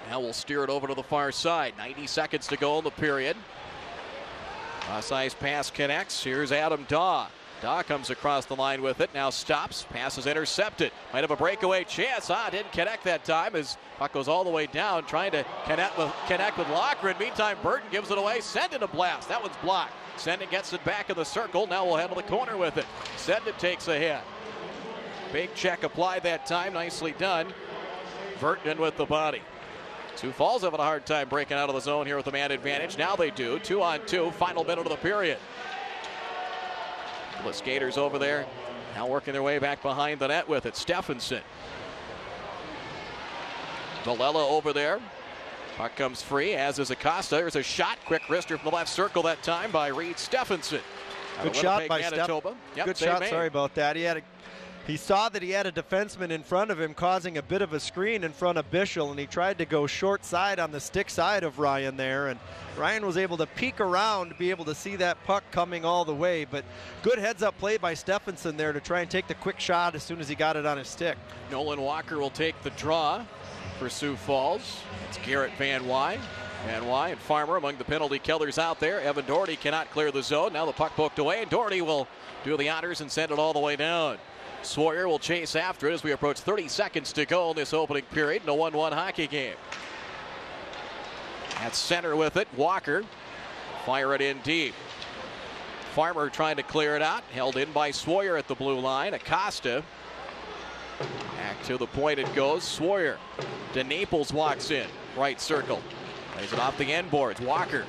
S19: Now we'll steer it over to the far side. 90 seconds to go in the period. Size pass connects. Here's Adam Daw. Daw comes across the line with it. Now stops. Pass is intercepted. Might have a breakaway chance. Didn't connect that time as puck goes all the way down. Trying to connect with Lochran. Meantime, Burton gives it away. Sendin a blast. That one's blocked. Sendin gets it back in the circle. Now we'll handle the corner with it. Sendin takes a hit. Big check applied that time. Nicely done. Burton with the body. Sioux Falls having a hard time breaking out of the zone here with the man advantage. Now they do. 2-on-2. Final minute of the period. The skaters over there now working their way back behind the net with it. Stephenson. Valella over there. Puck comes free, as is Acosta. There's a shot. Quick wrister from the left circle that time by Reed Stephenson.
S20: Good shot by Stephenson.
S19: Yep,
S20: good shot. Sorry about that. He saw that he had a defenseman in front of him causing a bit of a screen in front of Bischel, and he tried to go short side on the stick side of Ryan there, and Ryan was able to peek around to be able to see that puck coming all the way. But good heads-up play by Stephenson there to try and take the quick shot as soon as he got it on his stick.
S19: Nolan Walker will take the draw for Sioux Falls. It's Garrett Van Wy. Van Wy and Farmer among the penalty killers out there. Evan Doherty cannot clear the zone. Now the puck poked away, and Doherty will do the honors and send it all the way down. Sawyer will chase after it as we approach 30 seconds to go in this opening period in a 1-1 hockey game. At center with it, Walker. Fire it in deep. Farmer trying to clear it out. Held in by Sawyer at the blue line. Acosta. Back to the point it goes. Sawyer. DeNaples walks in. Right circle. Plays it off the end boards. Walker.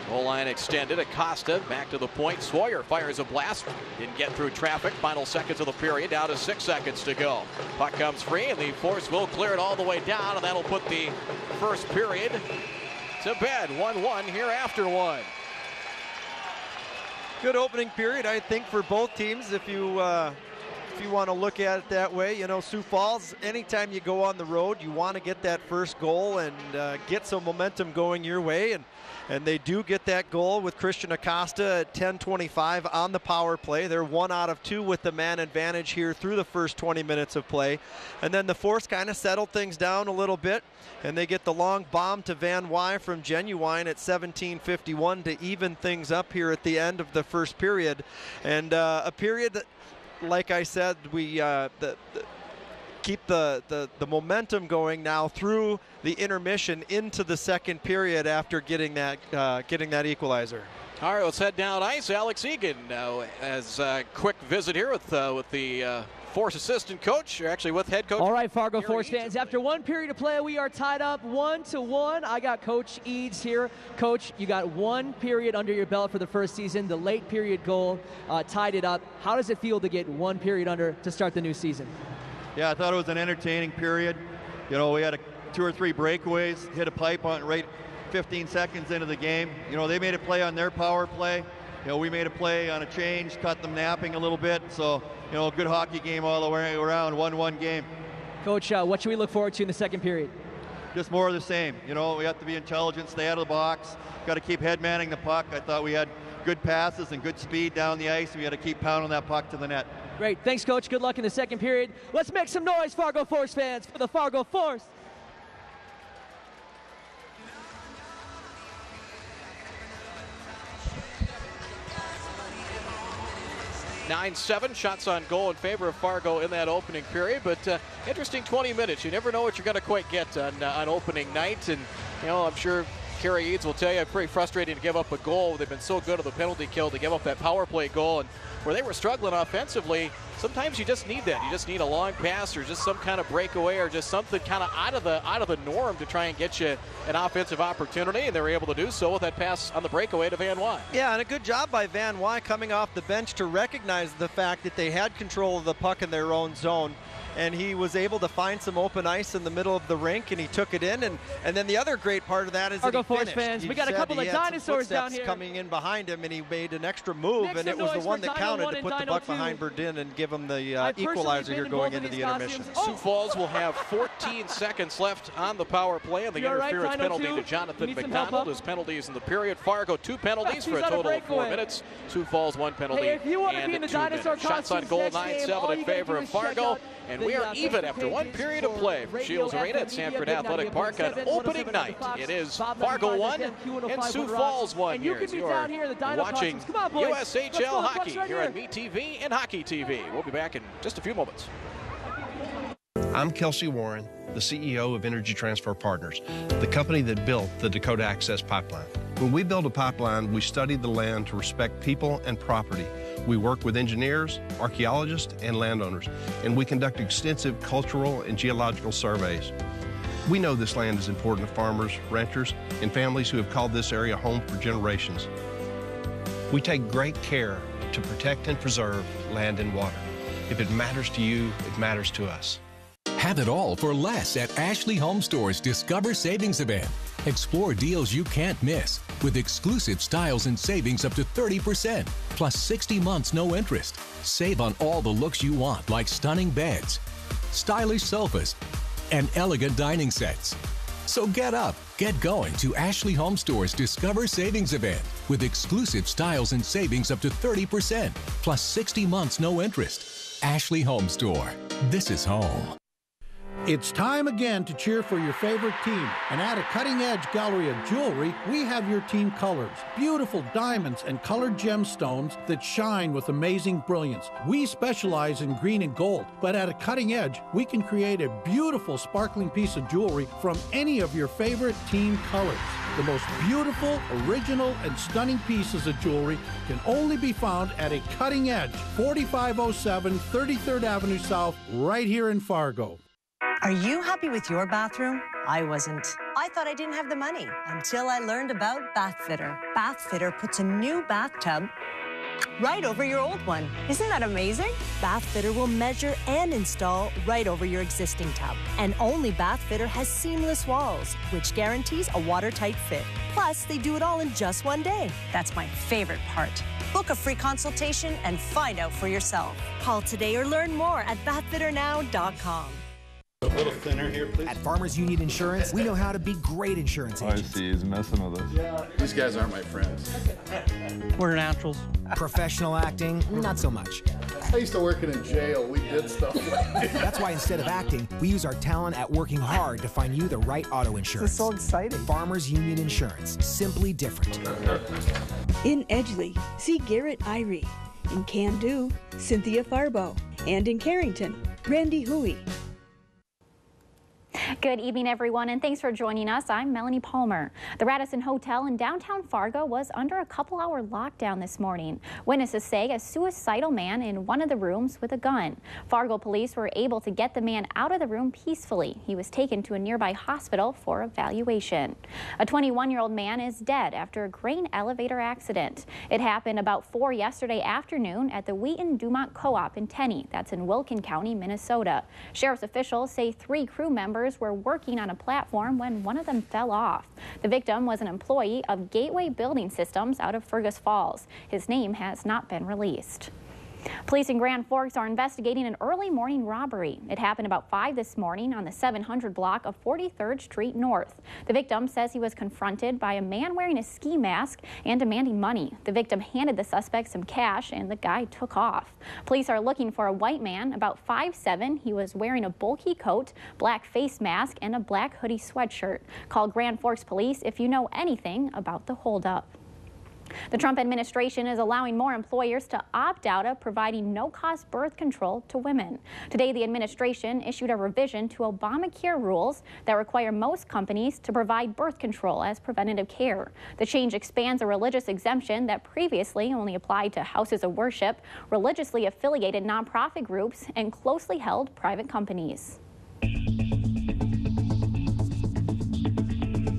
S19: Goal line extended. Acosta back to the point. Sawyer fires a blast. Didn't get through traffic. Final seconds of the period. Down to 6 seconds to go. Puck comes free, and the Force will clear it all the way down, and that'll put the first period to bed. 1-1 here after one.
S20: Good opening period, I think, for both teams. If you want to look at it that way, you know, Sioux Falls, anytime you go on the road, you want to get that first goal and get some momentum going your way. And they do get that goal with Christian Acosta at 10:25 on the power play. They're 1 out of 2 with the man advantage here through the first 20 minutes of play. And then the Force kind of settled things down a little bit, and they get the long bomb to Van Wy from Genuine at 17:51 to even things up here at the end of the first period. And a period that, like I said, we keep the momentum going now through the intermission into the second period after getting that equalizer.
S19: All right, let's head down ice. Alex Egan as a quick visit here with the Force assistant coach, or actually with head coach.
S2: All right, Fargo Force fans, after one period of play, we are tied up 1-1. I got Coach Eads here. Coach, you got one period under your belt for the first season. The late period goal tied it up. How does it feel to get one period under to start the new season?
S5: Yeah, I thought it was an entertaining period. You know, we had 2 or 3 breakaways, hit a pipe on right 15 seconds into the game. You know, they made a play on their power play. You know, we made a play on a change, caught them napping a little bit. So, you know, good hockey game all the way around, 1-1 game.
S2: Coach, what should we look forward to in the second period?
S5: Just more of the same. You know, we have to be intelligent, stay out of the box. Got to keep head manning the puck. I thought we had good passes and good speed down the ice. We got to keep pounding that puck to the net.
S2: Great. Thanks, Coach. Good luck in the second period. Let's make some noise, Fargo Force fans, for the Fargo Force.
S19: Nine-7 shots on goal in favor of Fargo in that opening period, but interesting 20 minutes. You never know what you're going to quite get on opening night, and you know, I'm sure Kerry Eads will tell you, it's pretty frustrating to give up a goal. They've been so good at the penalty kill to give up that power play goal, and where they were struggling offensively, sometimes you just need that. You just need a long pass or just some kind of breakaway or just something kind of out of the norm to try and get you an offensive opportunity, and they were able to do so with that pass on the breakaway to Van Wy.
S20: Yeah, and a good job by Van Wy coming off the bench to recognize the fact that they had control of the puck in their own zone and he was able to find some open ice in the middle of the rink, and he took it in. And then the other great part of that is
S2: Fargo
S20: that he
S2: Force
S20: finished.
S2: fans, we got a couple of dinosaurs down here
S20: coming in behind him, and he made an extra move, and it was the one that counted to put the buck behind Verdun and give him the equalizer here going into the intermission.
S19: Sioux Falls will have 14 seconds left on the power play, and the interference penalty to Jonathan McDonald. His penalties in the period. Fargo 2 penalties for a total of 4 minutes. Sioux Falls 1 penalty and 2 minutes. Shots on goal 9-7 in favor of Fargo, and we are even after 1 period of play from Shields Arena at Sanford Athletic Park on opening night. It is Fargo 1 and Sioux Falls 1 here. You are watching USHL hockey here on MeTV and Hockey TV. We'll be back in just a few moments.
S6: I'm Kelsey Warren, the CEO of Energy Transfer Partners, the company that built the Dakota Access Pipeline. When we build a pipeline, we study the land to respect people and property. We work with engineers, archaeologists, and landowners, and we conduct extensive cultural and geological surveys. We know this land is important to farmers, ranchers, and families who have called this area home for generations. We take great care to protect and preserve land and water. If it matters to you, it matters to us.
S7: Have it all for less at Ashley Home Store's Discover Savings Event. Explore deals you can't miss with exclusive styles and savings up to 30%, plus 60 months no interest. Save on all the looks you want, like stunning beds, stylish sofas, and elegant dining sets. So get up, get going to Ashley Home Store's Discover Savings Event with exclusive styles and savings up to 30%, plus 60 months no interest. Ashley Home Store. This is home.
S23: It's time again to cheer for your favorite team. And at a cutting-edge gallery of jewelry, we have your team colors. Beautiful diamonds and colored gemstones that shine with amazing brilliance. We specialize in green and gold, but at a cutting edge, we can create a beautiful sparkling piece of jewelry from any of your favorite team colors. The most beautiful, original, and stunning pieces of jewelry can only be found at a cutting edge, 4507 33rd Avenue South, right here in Fargo.
S24: Are you happy with your bathroom? I wasn't. I thought I didn't have the money until I learned about Bath Fitter. Bath Fitter puts a new bathtub right over your old one. Isn't that amazing? Bath Fitter will measure and install right over your existing tub. And only Bath Fitter has seamless walls, which guarantees a watertight fit. Plus, they do it all in just one day. That's my favorite part. Book a free consultation and find out for yourself. Call today or learn more at bathfitternow.com.
S25: A little thinner here, please. At Farmers Union Insurance, we know how to be great insurance agents.
S26: I see, he's messing with us.
S25: Yeah.
S26: These guys aren't my friends.
S25: We're naturals. Professional acting, not so much.
S26: I used to work in a jail. We did stuff like that.
S25: That's why instead of acting, we use our talent at working hard to find you the right auto insurance.
S27: This is so exciting.
S25: Farmers Union Insurance, simply different.
S28: In Edgeley, see Garrett Irie. In Can-Do, Cynthia Farbo. And in Carrington, Randy Huey.
S29: Good evening, everyone, and thanks for joining us. I'm Melanie Palmer. The Radisson Hotel in downtown Fargo was under a couple-hour lockdown this morning. Witnesses say a suicidal man in one of the rooms with a gun. Fargo police were able to get the man out of the room peacefully. He was taken to a nearby hospital for evaluation. A 21-year-old man is dead after a grain elevator accident. It happened about 4 yesterday afternoon at the Wheaton-Dumont Co-op in Tenney. That's in Wilkin County, Minnesota. Sheriff's officials say 3 crew members were working on a platform when one of them fell off. The victim was an employee of Gateway Building Systems out of Fergus Falls. His name has not been released. Police in Grand Forks are investigating an early morning robbery. It happened about 5 this morning on the 700 block of 43rd Street North. The victim says he was confronted by a man wearing a ski mask and demanding money. The victim handed the suspect some cash and the guy took off. Police are looking for a white man, about 5'7". He was wearing a bulky coat, black face mask, and a black hoodie sweatshirt. Call Grand Forks Police if you know anything about the holdup. The Trump administration is allowing more employers to opt out of providing no-cost birth control to women. Today, the administration issued a revision to Obamacare rules that require most companies to provide birth control as preventative care. The change expands a religious exemption that previously only applied to houses of worship, religiously affiliated nonprofit groups, and closely held private companies.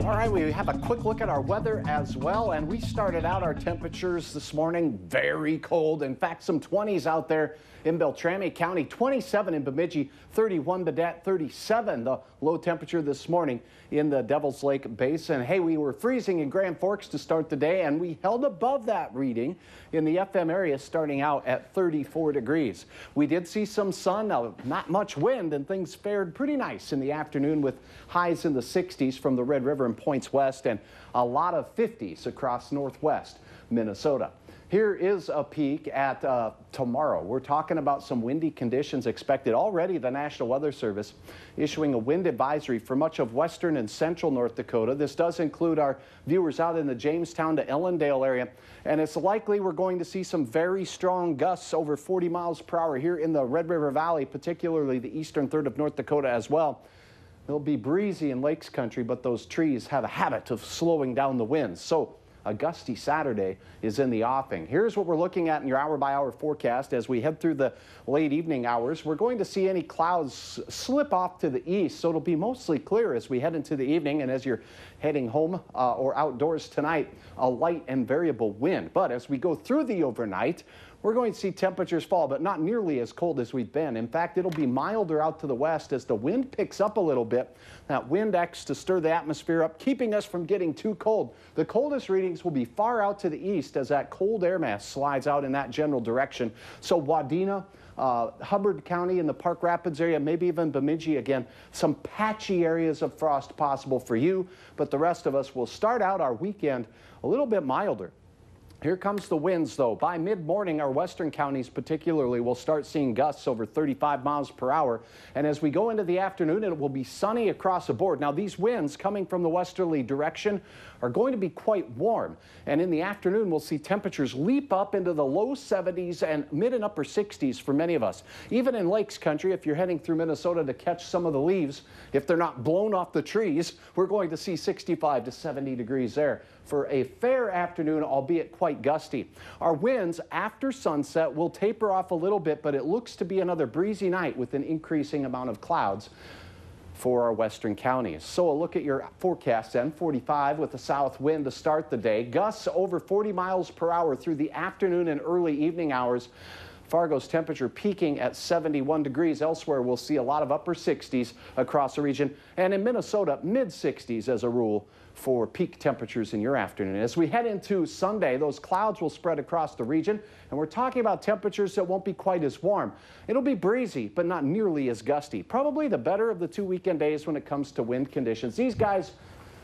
S3: All right, we have a quick look at our weather as well, and we started out our temperatures this morning very cold. In fact, some 20s out there in Beltrami County, 27 in Bemidji, 31 Baudette, 37 the low temperature this morning in the Devil's Lake Basin. Hey, we were freezing in Grand Forks to start the day, and we held above that reading in the FM area, starting out at 34 degrees. We did see some sun, not much wind, and things fared pretty nice in the afternoon with highs in the 60s from the Red River and points west, and a lot of 50s across northwest Minnesota. Here is a peek at tomorrow. We're talking about some windy conditions expected. Already the National Weather Service issuing a wind advisory for much of western and central North Dakota. This does include our viewers out in the Jamestown to Ellendale area. And it's likely we're going to see some very strong gusts over 40 miles per hour here in the Red River Valley, particularly the eastern third of North Dakota as well. It'll be breezy in Lakes Country, but those trees have a habit of slowing down the winds. So a gusty Saturday is in the offing. Here's what we're looking at in your hour-by-hour forecast as we head through the late evening hours. We're going to see any clouds slip off to the east, so it'll be mostly clear as we head into the evening. And as you're heading home or outdoors tonight, a light and variable wind. But as we go through the overnight, we're going to see temperatures fall, but not nearly as cold as we've been. In fact, it'll be milder out to the west as the wind picks up a little bit. That wind acts to stir the atmosphere up, keeping us from getting too cold. The coldest readings will be far out to the east as that cold air mass slides out in that general direction. So Wadena, Hubbard County in the Park Rapids area, maybe even Bemidji again, some patchy areas of frost possible for you, but the rest of us will start out our weekend a little bit milder. Here comes the winds, though. By mid-morning, our western counties particularly will start seeing gusts over 35 miles per hour. And as we go into the afternoon, it will be sunny across the board. Now, these winds coming from the westerly direction are going to be quite warm. And in the afternoon, we'll see temperatures leap up into the low 70s and mid and upper 60s for many of us. Even in Lakes Country, if you're heading through Minnesota to catch some of the leaves, if they're not blown off the trees, we're going to see 65 to 70 degrees there for a fair afternoon, albeit quite gusty. Our winds after sunset will taper off a little bit, but it looks to be another breezy night with an increasing amount of clouds for our western counties. So a look at your forecast then. 45 with a south wind to start the day. Gusts over 40 miles per hour through the afternoon and early evening hours. Fargo's temperature peaking at 71 degrees. Elsewhere, we'll see a lot of upper 60s across the region. And in Minnesota, mid 60s as a rule for peak temperatures in your afternoon. As we head into Sunday, those clouds will spread across the region, and we're talking about temperatures that won't be quite as warm. It'll be breezy, but not nearly as gusty. Probably the better of the two weekend days when it comes to wind conditions. These guys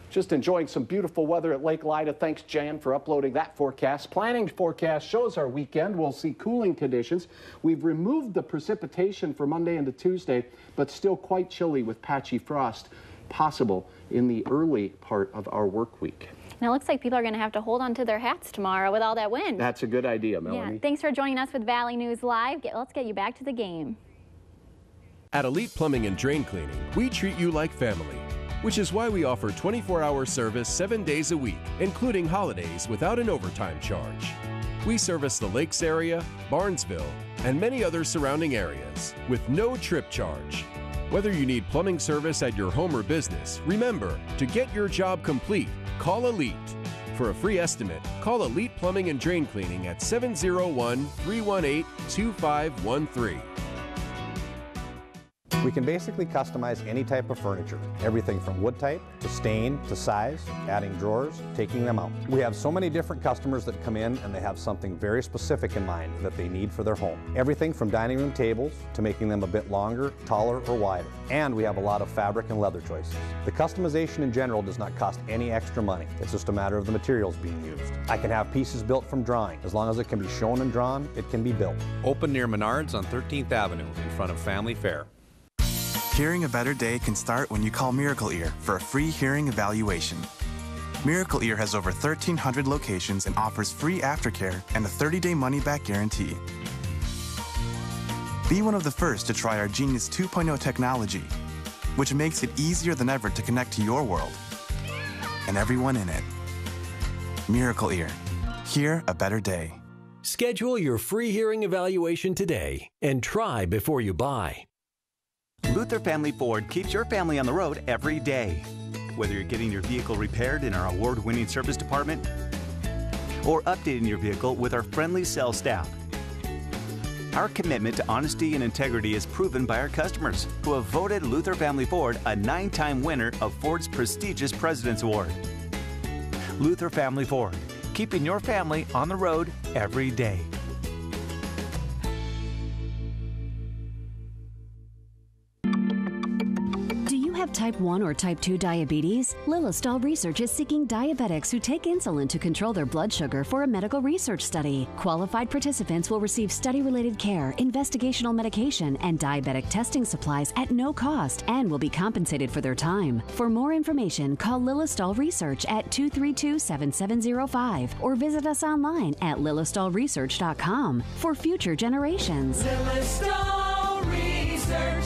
S3: just enjoying some beautiful weather at Lake Lida. Thanks, Jan, for uploading that forecast. Planning forecast shows our weekend. We'll see cooling conditions. We've removed the precipitation for Monday into Tuesday, but still quite chilly with patchy frost possible in the early part of our work week.
S29: Now it looks like people are going to have to hold on to their hats tomorrow with all that wind.
S3: That's a good idea, Melanie.
S29: Yeah, thanks for joining us with Valley News Live. Let's get you back to the game.
S8: At Elite Plumbing and Drain Cleaning, we treat you like family, which is why we offer 24-hour service 7 days a week, including holidays without an overtime charge. We service the Lakes area, Barnesville, and many other surrounding areas with no trip charge. Whether you need plumbing service at your home or business, remember, to get your job complete, call Elite. For a free estimate, call Elite Plumbing and Drain Cleaning at 701-318-2513.
S9: We can basically customize any type of furniture, everything from wood type to stain to size, adding drawers, taking them out. We have so many different customers that come in and they have something very specific in mind that they need for their home. Everything from dining room tables to making them a bit longer, taller, or wider. And we have a lot of fabric and leather choices. The customization in general does not cost any extra money. It's just a matter of the materials being used. I can have pieces built from drawing. As long as it can be shown and drawn, it can be built.
S10: Open near Menards on 13th Avenue in front of Family Fair.
S11: Hearing a better day can start when you call Miracle Ear for a free hearing evaluation. Miracle Ear has over 1,300 locations and offers free aftercare and a 30-day money-back guarantee. Be one of the first to try our Genius 2.0 technology, which makes it easier than ever to connect to your world and everyone in it. Miracle Ear. Hear a better day.
S12: Schedule your free hearing evaluation today and try before you buy.
S13: Luther Family Ford keeps your family on the road every day.
S4: Whether you're getting your vehicle repaired in our award-winning service department or updating your vehicle with our friendly sales staff. Our commitment to honesty and integrity is proven by our customers, who have voted Luther Family Ford a 9-time winner of Ford's prestigious President's Award. Luther Family Ford, keeping your family on the road every day.
S13: Type 1 or type 2 diabetes? Lilistol Research is seeking diabetics who take insulin to control their blood sugar for a medical research study. Qualified participants will receive study-related care, investigational medication, and diabetic testing supplies at no cost and will be compensated for their time. For more information, call Lilistol Research at 232-7705 or visit us online at lilistolresearch.com for future generations.
S22: Lilistol Research.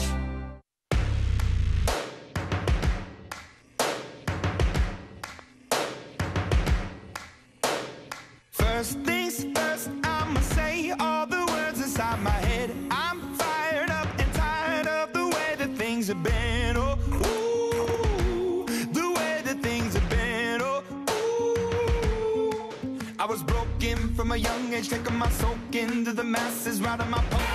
S14: First things first, I'ma say all the words inside my head. I'm fired up and tired of the way that things have been. Oh, ooh, the way that things have been. Oh, ooh. I was broken from a young age, taking my soak into the masses, riding my pony.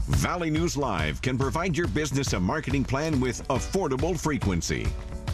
S15: Valley News Live can provide your business a marketing plan with affordable frequency.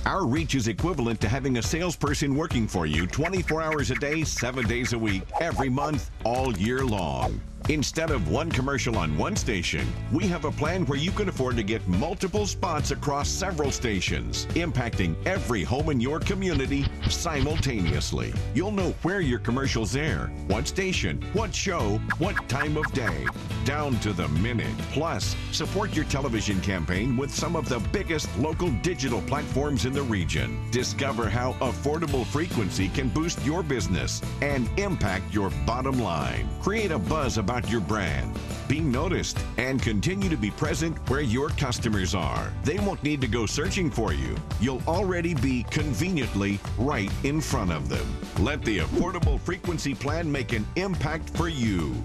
S15: Our reach is equivalent to having a salesperson working for you 24 hours a day, 7 days a week, every month, all year long. Instead of one commercial on one station, we have a plan where you can afford to get multiple spots across several stations, impacting every home in your community simultaneously. You'll know where your commercials air, what station, what show, what time of day, down to the minute. Plus, support your television campaign with some of the biggest local digital platforms in the region. Discover how affordable frequency can boost your business and impact your bottom line. Create a buzz about your brand. Be noticed and continue to be present where your customers are. They won't need to go searching for you. You'll already be conveniently right in front of them. Let the affordable frequency plan make an impact for you.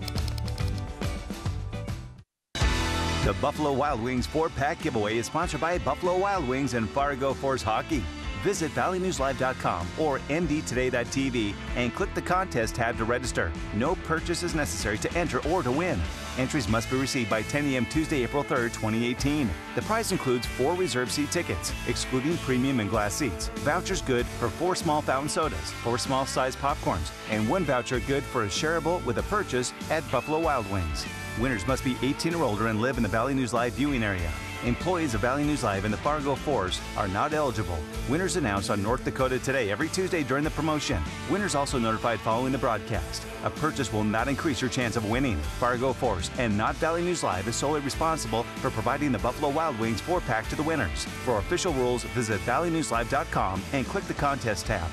S4: The Buffalo Wild Wings 4-pack giveaway is sponsored by Buffalo Wild Wings and Fargo Force Hockey. Visit valleynewslive.com or ndtoday.tv and click the contest tab to register. No purchase is necessary to enter or to win. Entries must be received by 10 a.m. Tuesday, April 3rd, 2018. The prize includes 4 reserved seat tickets, excluding premium and glass seats, vouchers good for 4 small fountain sodas, 4 small size popcorns, and 1 voucher good for a shareable with a purchase at Buffalo Wild Wings. Winners must be 18 or older and live in the Valley News Live viewing area. Employees of Valley News Live and the Fargo Force are not eligible. Winners announced on North Dakota Today every Tuesday during the promotion. Winners also notified following the broadcast. A purchase will not increase your chance of winning. Fargo Force and not Valley News Live is solely responsible for providing the Buffalo Wild Wings 4-pack to the winners. For official rules, visit valleynewslive.com and click the contest tab.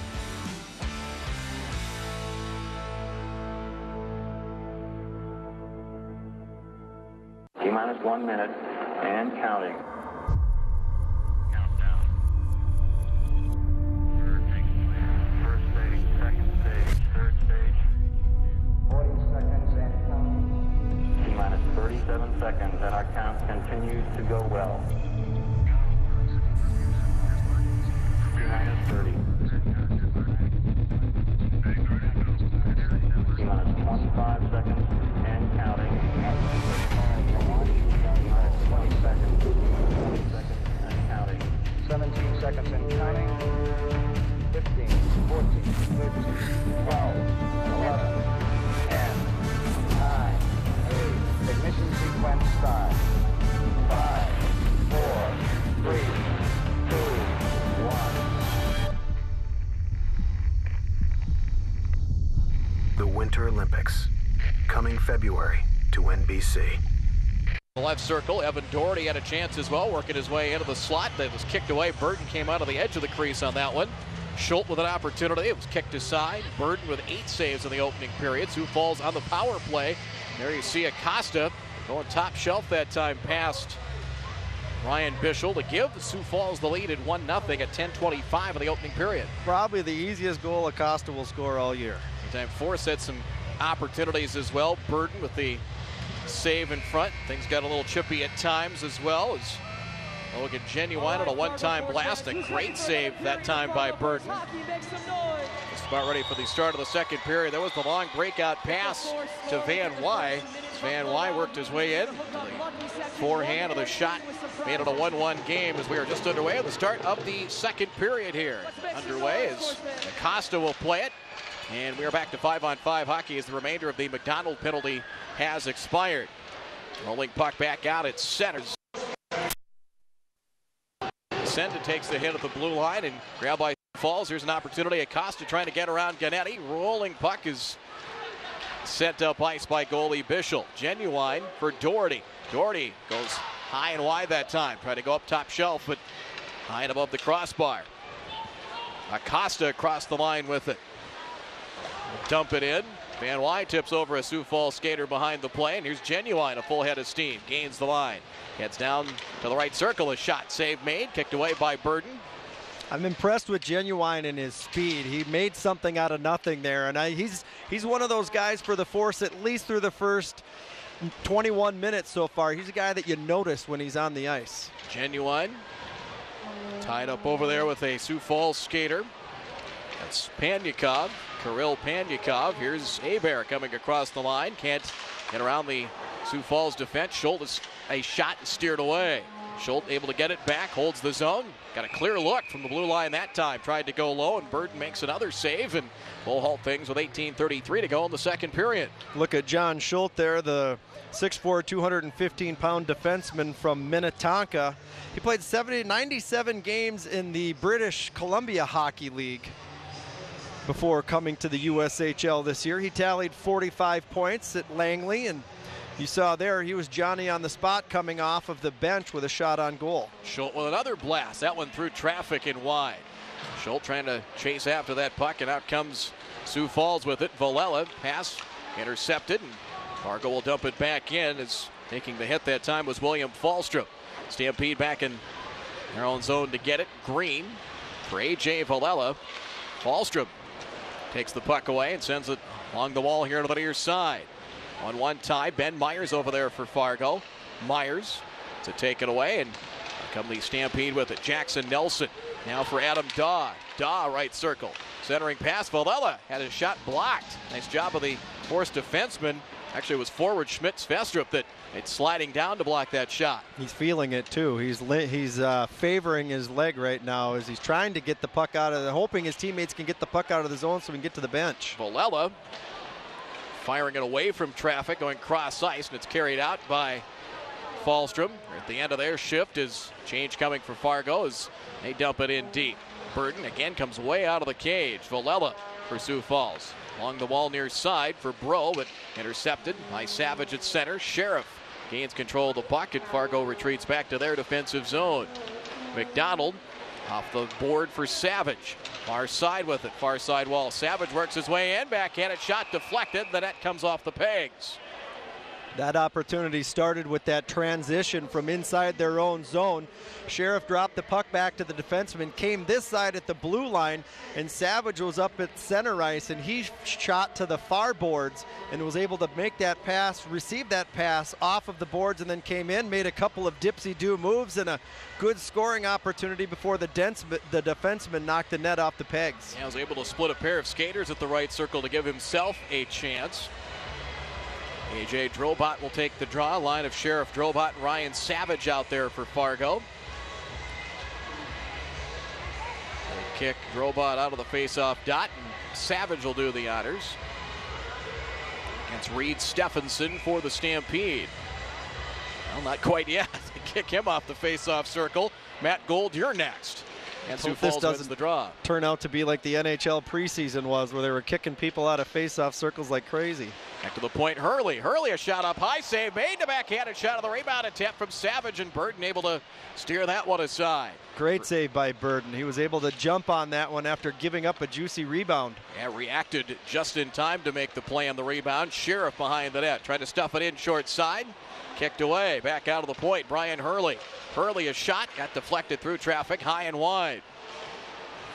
S16: T-minus 1 minute and counting.
S22: Countdown. First stage, second stage, third stage.
S16: 40 seconds and counting. T-minus 37 seconds and our count continues to go well. T-minus 30. T-minus 25 seconds and counting. 20 seconds. 20 seconds and counting. 17 seconds and counting. 15, 14, 13, 12, 11, 10, 9, 8. Ignition sequence start. 5, 4, 3, 2, 1.
S17: The Winter Olympics, coming February to NBC.
S1: The left circle, Evan Doherty had a chance as well, working his way into the slot. That was kicked away. Burton came out of the edge of the crease on that one. Schultz with an opportunity. It was kicked aside. Burton with 8 saves in the opening period. Sioux Falls on the power play. There you see Acosta going top shelf that time past Ryan Bischel to give the Sioux Falls the lead at 1-0 at 10:25 in the opening period.
S2: Probably the easiest goal Acosta will score all year.
S1: Anytime Force had some opportunities as well. Burton with the save in front. Things got a little chippy at times as well as Logan Genuine on a one-time blast. A great save that time by Burton. Just about ready for the start of the second period. There was the long breakout pass to Van Wy. Van Wy worked his way in. Forehand of the shot made it a 1-1 game as we are just underway at the start of the second period here. Underway as Acosta will play it. And we are back to 5-on-5 hockey as the remainder of the McDonald penalty has expired. Rolling puck back out at center. Senda takes the hit at the blue line and grabbed by Falls. Here's an opportunity. Acosta trying to get around Ganetti. Rolling puck is sent up ice by goalie Bischel. Genuine for Doherty. Doherty goes high and wide that time. Trying to go up top shelf, but high and above the crossbar. Acosta across the line with it. Dump it in. Van Wy tips over a Sioux Falls skater behind the play, and here's Genuine, a full head of steam. Gains the line. Heads down to the right circle. A shot save made. Kicked away by Burton.
S2: I'm impressed with Genuine and his speed. He made something out of nothing there, and he's one of those guys for the Force at least through the first 21 minutes so far. He's a guy that you notice when he's on the ice.
S1: Genuine tied up over there with a Sioux Falls skater. That's Panyakov, Kirill Panyakov. Here's Hebert coming across the line. Can't get around the Sioux Falls defense. Schultz, a shot steered away. Schultz able to get it back, holds the zone. Got a clear look from the blue line that time. Tried to go low, and Burton makes another save, and we'll halt things with 18:33 to go in the second period.
S2: Look at John Schultz there, the 6'4", 215-pound defenseman from Minnetonka. He played 97 games in the British Columbia Hockey League before coming to the USHL this year. He tallied 45 points at Langley, and you saw there he was Johnny on the spot coming off of the bench with a shot on goal.
S1: Schultz with another blast. That one through traffic and wide. Schultz trying to chase after that puck, and out comes Sioux Falls with it. Villela pass intercepted, and Fargo will dump it back in. As taking the hit that time was William Falstrom. Stampede back in their own zone to get it. Green for A.J. Villela. Falstrom takes the puck away and sends it along the wall here to the near side. 1-1 tie. Ben Myers over there for Fargo. Myers to take it away, and come the Stampede with it. Jackson Nelson now for Adam Daw. Daw right circle. Centering pass. Villela had his shot blocked. Nice job of the Force defenseman. Actually, it was forward Schmitz Festrup that it's sliding down to block that shot.
S2: He's feeling it too. He's favoring his leg right now as he's trying to get the puck out of the, hoping his teammates can get the puck out of the zone so we can get to the bench.
S1: Villela firing it away from traffic, going cross ice, and it's carried out by Falstrom. At the end of their shift is change coming for Fargo as they dump it in deep. Burton again comes way out of the cage. Villela for Sioux Falls. Along the wall near side for Bro, but intercepted by Savage at center. Sheriff gains control of the puck, and Fargo retreats back to their defensive zone. McDonald off the board for Savage. Far side with it, far side wall. Savage works his way in, backhanded shot deflected. The net comes off the pegs.
S2: That opportunity started with that transition from inside their own zone. Sheriff dropped the puck back to the defenseman, came this side at the blue line, and Savage was up at center ice, and he shot to the far boards and was able to make that pass, receive that pass off of the boards, and then came in, made a couple of dipsy-do moves and a good scoring opportunity before the defenseman knocked the net off the pegs.
S1: He was able to split a pair of skaters at the right circle to give himself a chance. A.J. Drobot will take the draw. Line of Sheriff Drobot and Ryan Savage out there for Fargo. They kick Drobot out of the face-off dot, and Savage will do the honors. Against Reed Stephenson for the Stampede. Well, not quite yet. They kick him off the face-off circle. Matt Gold, you're next. And Sioux Falls wins the draw.
S2: Turn out to be like the NHL preseason was, where they were kicking people out of face-off circles like crazy.
S1: Back to the point, Hurley. Hurley, a shot up high, save made. The backhanded shot of the rebound attempt from Savage, and Burden able to steer that one aside.
S2: Great save by Burden. He was able to jump on that one after giving up a juicy rebound.
S1: Yeah, reacted just in time to make the play on the rebound. Sheriff behind the net. Tried to stuff it in short side. Kicked away. Back out of the point, Brian Hurley. Hurley, a shot. Got deflected through traffic, high and wide.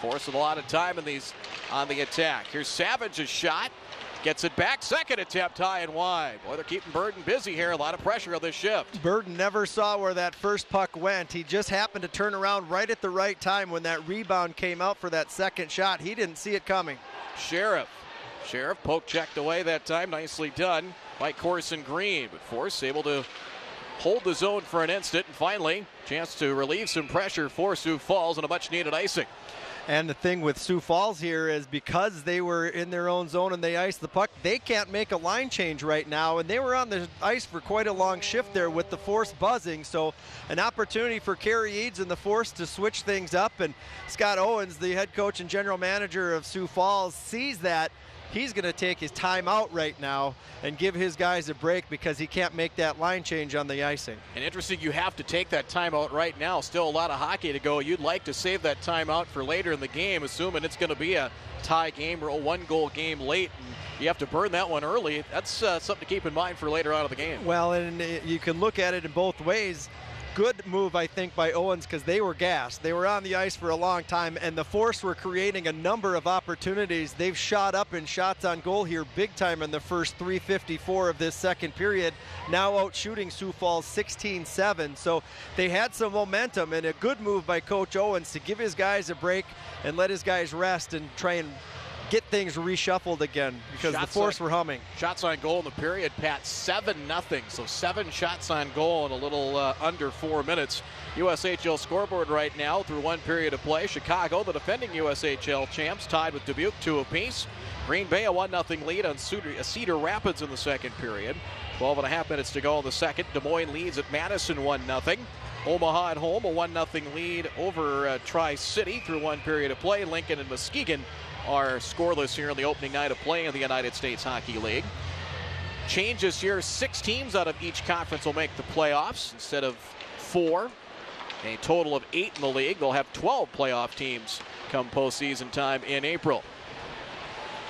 S1: Forcing a lot of time in these on the attack. Here's Savage's shot. Gets it back, second attempt, high and wide. Boy, they're keeping Burden busy here. A lot of pressure on this shift.
S2: Burden never saw where that first puck went. He just happened to turn around right at the right time when that rebound came out for that second shot. He didn't see it coming.
S1: Sheriff poke checked away that time. Nicely done by Corson Green. But Force able to hold the zone for an instant. And finally, chance to relieve some pressure for Sioux Falls and a much-needed icing.
S2: And the thing with Sioux Falls here is because they were in their own zone and they iced the puck, they can't make a line change right now. And they were on the ice for quite a long shift there with the Force buzzing. So an opportunity for Kerry Eads and the Force to switch things up. And Scott Owens, the head coach and general manager of Sioux Falls, sees that. He's going to take his time out right now and give his guys a break because he can't make that line change on the icing.
S1: And interesting, you have to take that timeout right now. Still a lot of hockey to go. You'd like to save that timeout for later in the game, assuming it's going to be a tie game or a one-goal game late. And you have to burn that one early. That's something to keep in mind for later on in the game.
S2: Well, and you can look at it in both ways. Good move, I think, by Owens because they were gassed. They were on the ice for a long time, and the Force were creating a number of opportunities. They've shot up in shots on goal here big time in the first 3:54 of this second period, now out shooting Sioux Falls 16-7. So they had some momentum, and a good move by Coach Owens to give his guys a break and let his guys rest and try and get things reshuffled again because the Force were humming.
S1: Shots on goal in the period, Pat, 7-0. So 7 shots on goal in a little under 4 minutes. USHL scoreboard right now through one period of play. Chicago, the defending USHL champs, tied with Dubuque 2 apiece. Green Bay a 1-0 lead on Cedar Rapids in the second period. 12.5 minutes to go in the second. Des Moines leads at Madison 1-0. Omaha at home, a 1-0 lead over Tri-City through one period of play. Lincoln and Muskegon are scoreless here in the opening night of play in the United States Hockey League. Change this year, 6 teams out of each conference will make the playoffs instead of 4. A total of 8 in the league. They'll have 12 playoff teams come postseason time in April.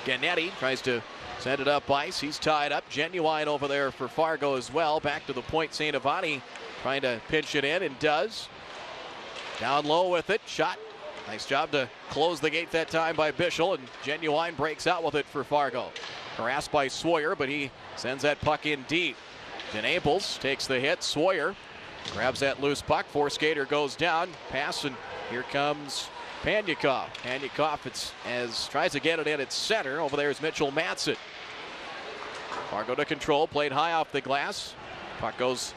S1: Gannetti tries to send it up ice. He's tied up. Genuine over there for Fargo as well. Back to the point, St. Avani trying to pinch it in and does. Down low with it. Shot. Nice job to close the gate that time by Bischel, and Genuine breaks out with it for Fargo. Harassed by Sawyer, but he sends that puck in deep. Naples takes the hit. Sawyer grabs that loose puck. Force skater goes down. Pass, and here comes Panyakov. Panyakov tries to get it in at center. Over there is Mitchell Madsen. Fargo to control. Played high off the glass. Puck goes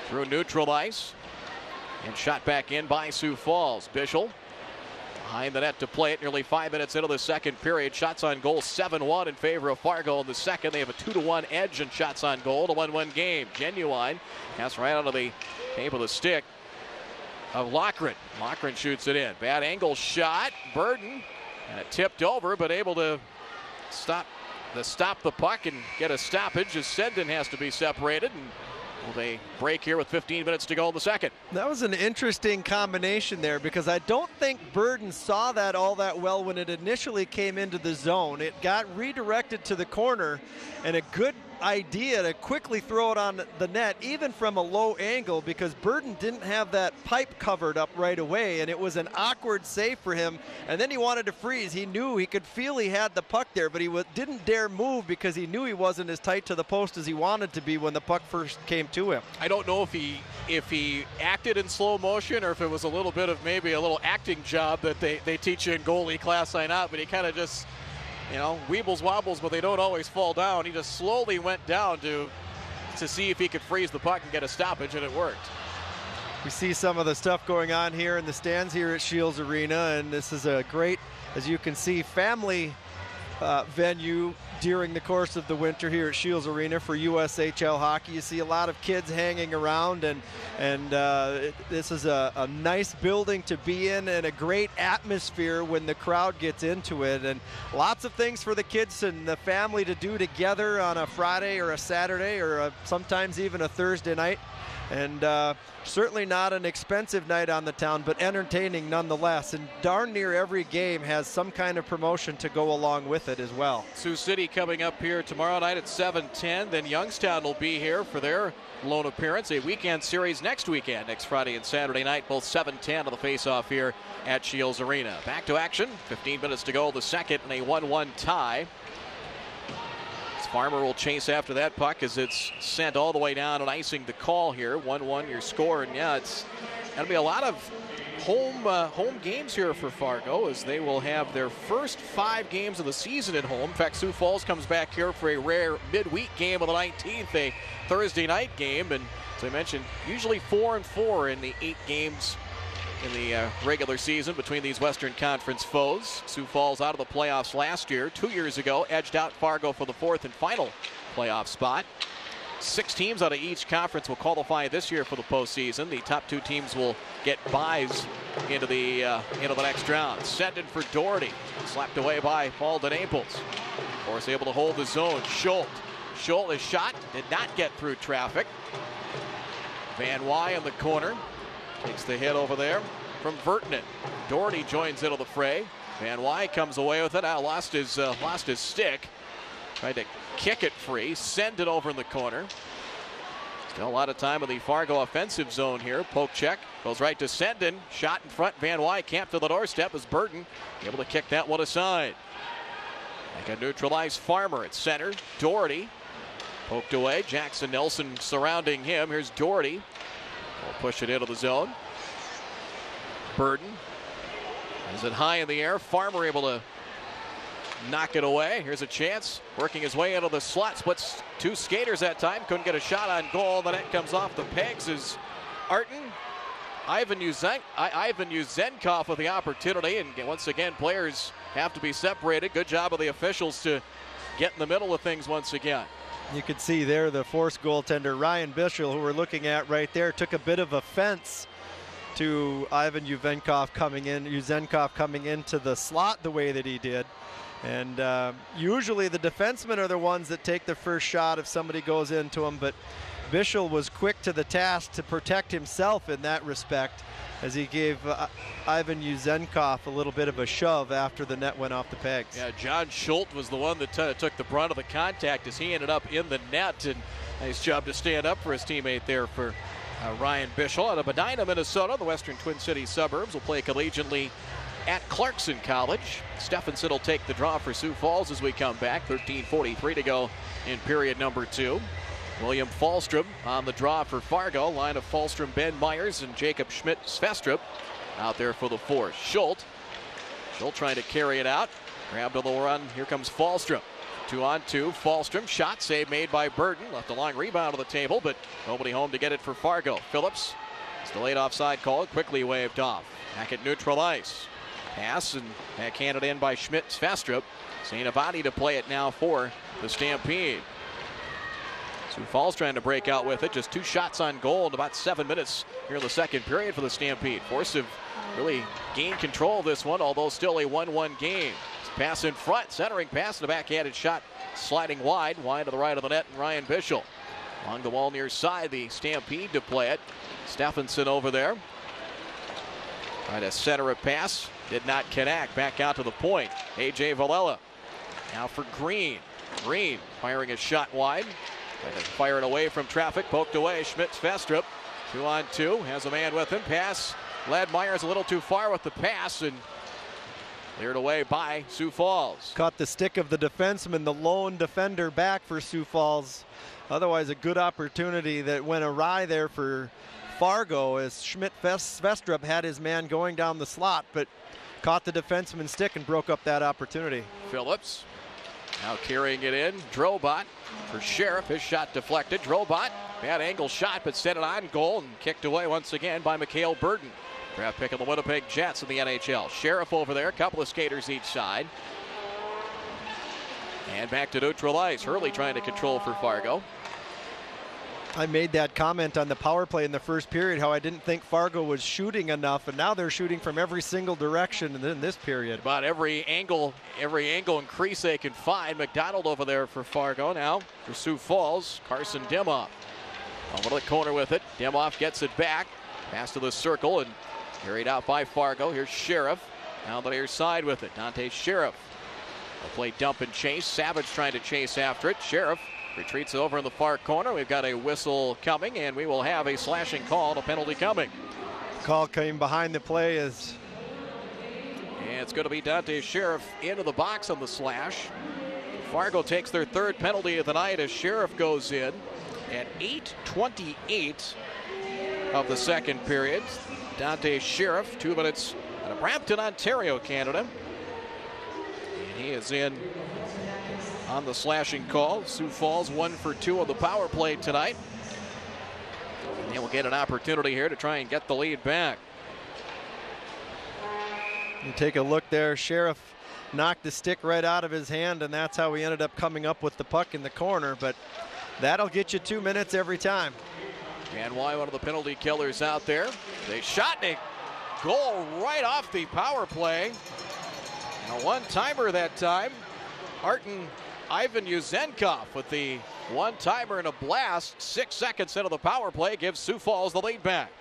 S1: through neutral ice. And shot back in by Sioux Falls. Bischel behind the net to play it nearly 5 minutes into the second period. Shots on goal 7-1 in favor of Fargo in the second. They have a 2-1 edge in shots on goal. A 1-1 game. Genuine pass right out of the tape of the stick of Loughran. Loughran shoots it in. Bad angle shot. Burden. And it tipped over, but able to stop the puck and get a stoppage as Sendon has to be separated. And they break here with 15 minutes to go in the second.
S2: That was an interesting combination there because I don't think Burden saw that all that well when it initially came into the zone. It got redirected to the corner, and a good idea to quickly throw it on the net, even from a low angle, because Burden didn't have that pipe covered up right away, and it was an awkward save for him. And then he wanted to freeze. He knew, he could feel he had the puck there, but he didn't dare move because he knew he wasn't as tight to the post as he wanted to be when the puck first came to him.
S1: I don't know if he acted in slow motion or if it was a little bit of maybe a little acting job that they teach you in goalie class, I know, but he kind of just, weebles wobbles, but they don't always fall down. He just slowly went down to see if he could freeze the puck and get a stoppage, and it worked.
S2: We see some of the stuff going on here in the stands here at Shields Arena, and this is a great, as you can see, family venue during the course of the winter here at Shields Arena for USHL hockey. You see a lot of kids hanging around, and this is a nice building to be in and a great atmosphere when the crowd gets into it, and lots of things for the kids and the family to do together on a Friday or a Saturday or sometimes even a Thursday night. And certainly not an expensive night on the town, but entertaining nonetheless. And darn near every game has some kind of promotion to go along with it as well.
S1: Sioux City coming up here tomorrow night at 7:10. Then Youngstown will be here for their lone appearance. A weekend series next weekend, next Friday and Saturday night, both 7:10 on the face-off here at Shields Arena. Back to action. 15 minutes to go the second in a 1-1 tie. Farmer will chase after that puck as it's sent all the way down and icing the call here. 1-1 your score, and yeah, it's going to be a lot of home games here for Fargo as they will have their first 5 games of the season at home. In fact, Sioux Falls comes back here for a rare midweek game on the 19th, a Thursday night game, and as I mentioned, usually 4-4 in the 8 games in the regular season between these Western Conference foes. Sioux Falls out of the playoffs last year. 2 years ago, edged out Fargo for the 4th and final playoff spot. 6 teams out of each conference will qualify this year for the postseason. The top 2 teams will get buys into the next round. Sent in for Doherty. Slapped away by Paul DeNaples. Of course, able to hold the zone. Schultz. Schultz is shot. Did not get through traffic. Van Wy in the corner. Takes the hit over there from Vertinen. Doherty joins into the fray. Van Wy comes away with it. Now lost his stick. Tried to kick it free. Send it over in the corner. Still a lot of time in the Fargo offensive zone here. Poke check. Goes right to Sendin. Shot in front. Van Wy camped to the doorstep as Burton able to kick that one aside. They can neutralize Farmer at center. Doherty poked away. Jackson Nelson surrounding him. Here's Doherty. We'll push it into the zone. Burden has it high in the air. Farmer able to knock it away. Here's a chance. Working his way into the slot. Splits 2 skaters that time. Couldn't get a shot on goal. The net comes off the pegs as Arton. Ivan Uzenkov with the opportunity. And once again, players have to be separated. Good job of the officials to get in the middle of things once again.
S2: You can see there the forced goaltender Ryan Bischel, who we're looking at right there, took a bit of offense to Ivan Uzenkov coming into the slot the way that he did. And usually the defensemen are the ones that take the first shot if somebody goes into them, but Bischel was quick to the task to protect himself in that respect as he gave Ivan Uzenkov a little bit of a shove after the net went off the pegs.
S1: Yeah, John Schultz was the one that took the brunt of the contact as he ended up in the net, and nice job to stand up for his teammate there for Ryan Bischel. Out of Medina, Minnesota, the western Twin Cities suburbs will play collegiately at Clarkson College. Stephenson will take the draw for Sioux Falls as we come back. 13:43 to go in period number 2. William Falstrom on the draw for Fargo. Line of Falstrom, Ben Myers, and Jacob Schmidt-Svestrup out there for the force. Schultz trying to carry it out. Grabbed on the run. Here comes Falstrom. 2-on-2. Falstrom. Shot save made by Burton. Left a long rebound on the table, but nobody home to get it for Fargo. Phillips. It's delayed offside call. Quickly waved off. Back at neutral ice. Pass and handed in by Schmidt-Svestrup. St. Avati to play it now for the Stampede. Sioux Falls trying to break out with it. Just 2 shots on goal in about 7 minutes here in the second period for the Stampede. Force have really gained control of this one, although still a 1-1 game. Pass in front, centering pass, and a backhanded shot sliding wide to the right of the net, and Ryan Bischel. Along the wall near side, the Stampede to play it. Stephenson over there. Trying to center a pass, did not connect. Back out to the point. A.J. Valella. Now for Green. Green firing a shot wide. Trying to fire it away from traffic. Poked away. Schmidt-Svestrup. 2-on-2. Has a man with him. Pass. Led Myers a little too far with the pass and cleared away by Sioux Falls.
S2: Caught the stick of the defenseman, the lone defender back for Sioux Falls. Otherwise, a good opportunity that went awry there for Fargo as Schmidt-Svestrup had his man going down the slot, but caught the defenseman's stick and broke up that opportunity.
S1: Phillips now carrying it in. Drobot for Sheriff. His shot deflected. Drobot, bad angle shot, but set it on goal and kicked away once again by Mikhail Burton. Draft pick of the Winnipeg Jets in the NHL. Sheriff over there, a couple of skaters each side. And back to neutral ice. Hurley trying to control for Fargo.
S2: I made that comment on the power play in the first period, how I didn't think Fargo was shooting enough, and now they're shooting from every single direction in this period.
S1: About every angle and crease they can find. McDonald over there for Fargo now. For Sioux Falls, Carson Dimoff. Over the corner with it. Dimoff gets it back. Pass to the circle and carried out by Fargo. Here's Sheriff. Down the near side with it. Dante Sheriff. They'll play dump and chase. Savage trying to chase after it. Sheriff retreats over in the far corner. We've got a whistle coming, and we will have a slashing call and a penalty coming.
S2: Call came behind the play as...
S1: And it's going to be Dante Sheriff into the box on the slash. Fargo takes their third penalty of the night as Sheriff goes in at 8:28 of the second period. Dante Sheriff, 2 minutes out of Brampton, Ontario, Canada. And he is in on the slashing call. Sioux Falls 1 for 2 on the power play tonight. And they will get an opportunity here to try and get the lead back.
S2: You take a look there. Sheriff knocked the stick right out of his hand, and that's how he ended up coming up with the puck in the corner. But that'll get you 2 minutes every time.
S1: And why one of the penalty killers out there. They shot and a goal right off the power play. And a one-timer that time. Ivan Yuzenkov with the one-timer and a blast. 6 seconds into the power play gives Sioux Falls the lead back.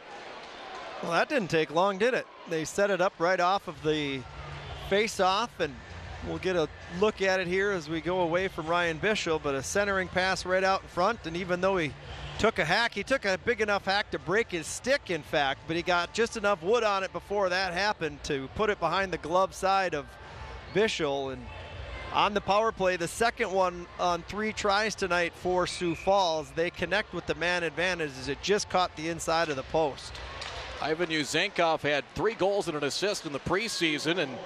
S2: Well, that didn't take long, did it? They set it up right off of the face-off, and we'll get a look at it here as we go away from Ryan Bischel, but a centering pass right out in front, and even though he took a hack, he took a big enough hack to break his stick, in fact, but he got just enough wood on it before that happened to put it behind the glove side of Bischel. And on the power play, the second one on 3 tries tonight for Sioux Falls, they connect with the man advantage as it just caught the inside of the post.
S1: Ivan Yuzenkov had 3 goals and an assist in the preseason, and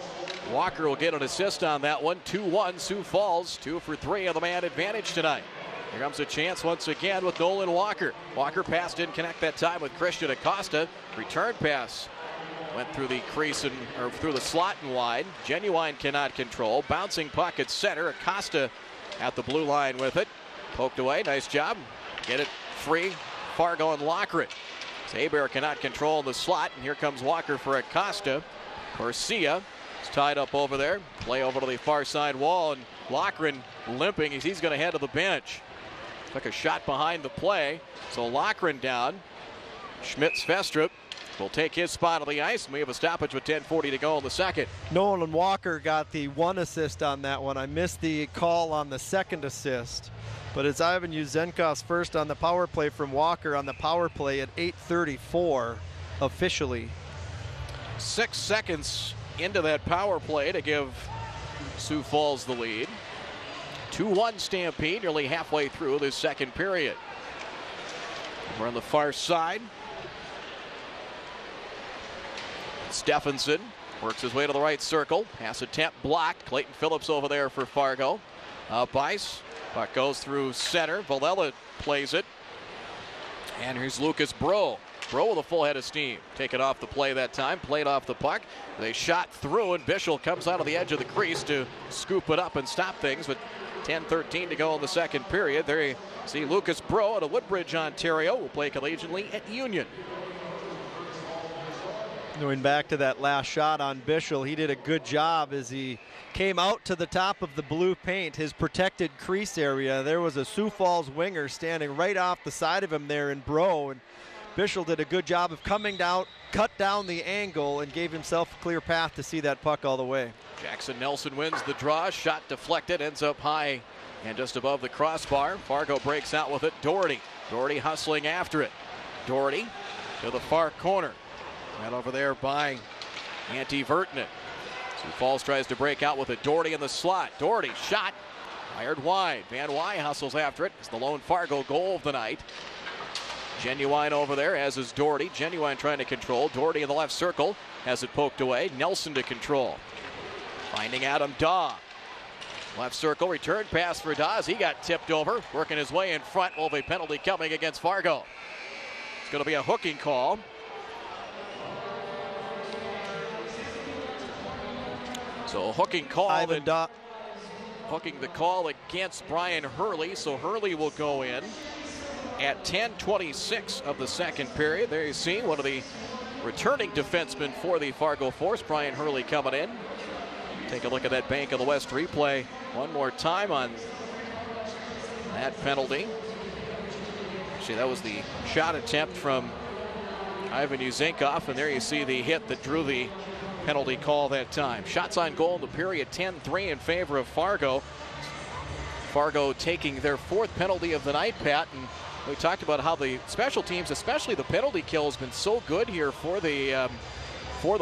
S1: Walker will get an assist on that one. 2-1 Sioux Falls, 2 for 3 on the man advantage tonight. Here comes a chance once again with Nolan Walker. Walker pass didn't connect that time with Christian Acosta. Return pass went through the crease or through the slot and wide. Genuine cannot control. Bouncing puck at center. Acosta at the blue line with it. Poked away. Nice job. Get it free. Fargo and locker it. Zaber cannot control the slot, and here comes Walker for Acosta. Garcia is tied up over there. Play over to the far side wall, and Loughran limping as he's going to head to the bench. Took a shot behind the play, so Loughran down. Schmitz-Festrup will take his spot on the ice, and we have a stoppage with 10:40 to go in the second.
S2: Nolan Walker got the 1 assist on that one. I missed the call on the second assist. But it's Ivan Yuzenkov's first on the power play from Walker on the power play at 8:34 officially.
S1: 6 seconds into that power play to give Sioux Falls the lead. 2-1 Stampede, nearly halfway through this second period. We're on the far side. Stephenson works his way to the right circle. Pass attempt blocked. Clayton Phillips over there for Fargo. Up ice. Puck goes through center. Valella plays it. And here's Lucas Bro. Bro with a full head of steam. Taken off the play that time. Played off the puck. They shot through, and Bischel comes out of the edge of the crease to scoop it up and stop things. With 10:13 to go in the second period. There you see Lucas Bro out of Woodbridge, Ontario. Will play collegiately at Union.
S2: Going back to that last shot on Bischel, he did a good job as he came out to the top of the blue paint, his protected crease area. There was a Sioux Falls winger standing right off the side of him there in Bro, and Bischel did a good job of coming down, cut down the angle, and gave himself a clear path to see that puck all the way.
S1: Jackson Nelson wins the draw. Shot deflected, ends up high and just above the crossbar. Fargo breaks out with it. Doherty hustling after it. Doherty to the far corner. Right over there by Antti Virtanen. Sioux Falls tries to break out with it. Doherty in the slot. Doherty shot. Fired wide. Van Wy hustles after it. It's the lone Fargo goal of the night. Genuine over there, as is Doherty. Genuine trying to control. Doherty in the left circle. Has it poked away. Nelson to control. Finding Adam Daw. Left circle. Return pass for Dawes. He got tipped over. Working his way in front. Will be penalty coming against Fargo. It's going to be a hooking call. So a hooking call. hooking the call against Brian Hurley, so Hurley will go in at 10:26 of the second period. There you see one of the returning defensemen for the Fargo Force, Brian Hurley, coming in. Take a look at that Bank of the West replay one more time on that penalty. See, that was the shot attempt from Ivan Uzinkov, and there you see the hit that drew the penalty call that time. Shots on goal in the period, 10-3 in favor of Fargo. Fargo taking their 4th penalty of the night, Pat, and we talked about how the special teams, especially the penalty kill, has been so good here for the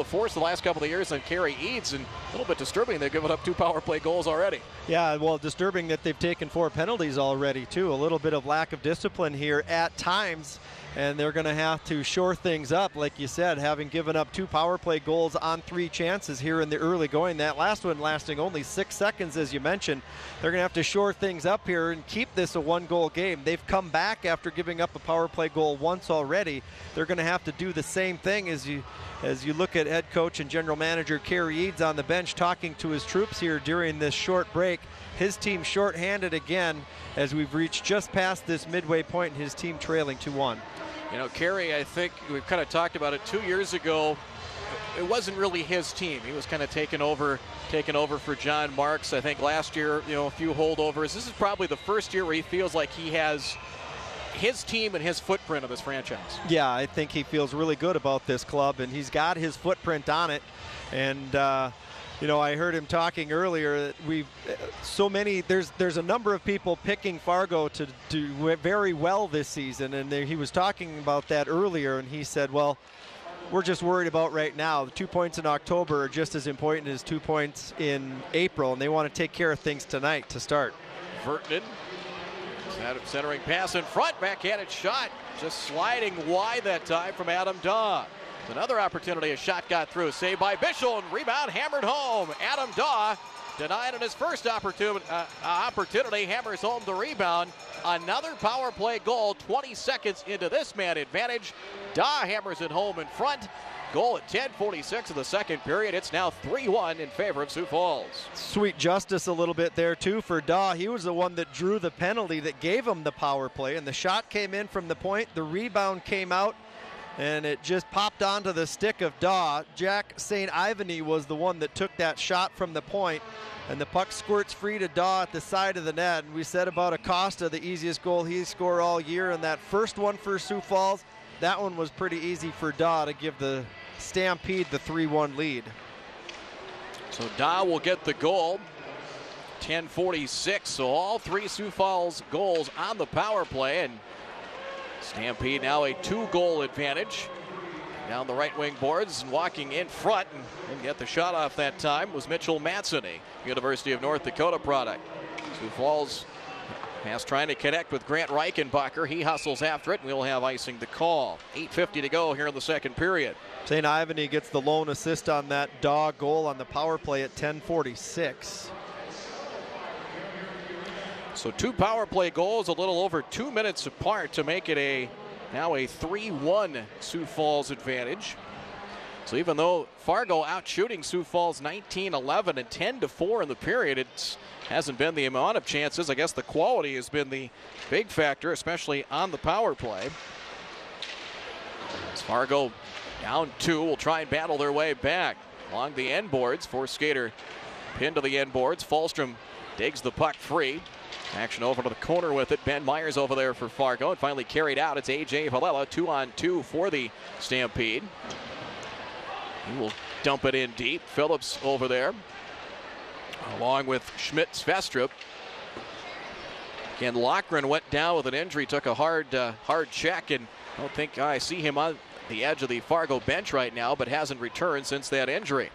S1: Force the last couple of years on Kerry Eads, and a little bit disturbing they've given up 2 power play goals already.
S2: Yeah, well, disturbing that they've taken 4 penalties already, too. A little bit of lack of discipline here at times, and they're going to have to shore things up, like you said, having given up 2 power play goals on 3 chances here in the early going. That last one lasting only 6 seconds, as you mentioned. They're going to have to shore things up here and keep this a 1-goal game. They've come back after giving up a power play goal once already. They're going to have to do the same thing as you look at head coach and general manager Kerry Eads on the bench talking to his troops here during this short break. His team shorthanded again as we've reached just past this midway point, and his team trailing 2-1.
S1: You know, Kerry, I think we've kind of talked about it 2 years ago. It wasn't really his team. He was kind of taken over for John Marks. I think last year, a few holdovers. This is probably the first year where he feels like he has his team and his footprint of this franchise. Yeah,
S2: I think he feels really good about this club, and he's got his footprint on it. And I heard him talking earlier that there's a number of people picking Fargo to do very well this season, and he was talking about that earlier, and he said, well, we're just worried about right now. The 2 points in October are just as important as 2 points in April, and they want to take care of things tonight to start.
S1: Vertinen, centering pass in front, backhanded shot, just sliding wide that time from Adam Daw. Another opportunity, a shot got through, saved by Bischel, and rebound hammered home. Adam Daw denied in his first opportunity, hammers home the rebound. Another power play goal 20 seconds into this man advantage. Daw hammers it home in front. Goal at 10:46 of the second period. It's now 3-1 in favor of Sioux Falls.
S2: Sweet justice a little bit there too for Daw. He was the one that drew the penalty that gave him the power play, and the shot came in from the point. The rebound came out, and it just popped onto the stick of Daw. Jack St. Ivany was the one that took that shot from the point, and the puck squirts free to Daw at the side of the net. And we said about Acosta, the easiest goal he scored all year, and that first one for Sioux Falls, that one was pretty easy for Daw to give the Stampede the 3-1 lead.
S1: So Daw will get the goal. 10:46, so all 3 Sioux Falls goals on the power play, and Stampede now a 2-goal advantage. Down the right wing boards and walking in front and didn't get the shot off that time was Mitchell Matson, a University of North Dakota product. Sioux Falls pass trying to connect with Grant Reichenbacher. He hustles after it, and we'll have icing to call. 8:50 to go here in the second period.
S2: St. Ivany gets the lone assist on that Daw goal on the power play at 10:46.
S1: So 2 power play goals a little over 2 minutes apart to make it now a 3-1 Sioux Falls advantage. So even though Fargo out shooting Sioux Falls 19-11 and 10-4 in the period, it hasn't been the amount of chances. I guess the quality has been the big factor, especially on the power play. As Fargo down 2 will try and battle their way back along the end boards. Force skater pinned to the end boards. Falstrom digs the puck free. Action over to the corner with it. Ben Myers over there for Fargo, and finally carried out. It's A.J. Villela, 2-on-2 for the Stampede. He will dump it in deep. Phillips over there, along with Schmidt-Svestrup. Again, Loughran went down with an injury, took a hard check, and I don't think I see him on the edge of the Fargo bench right now, but hasn't returned since that injury.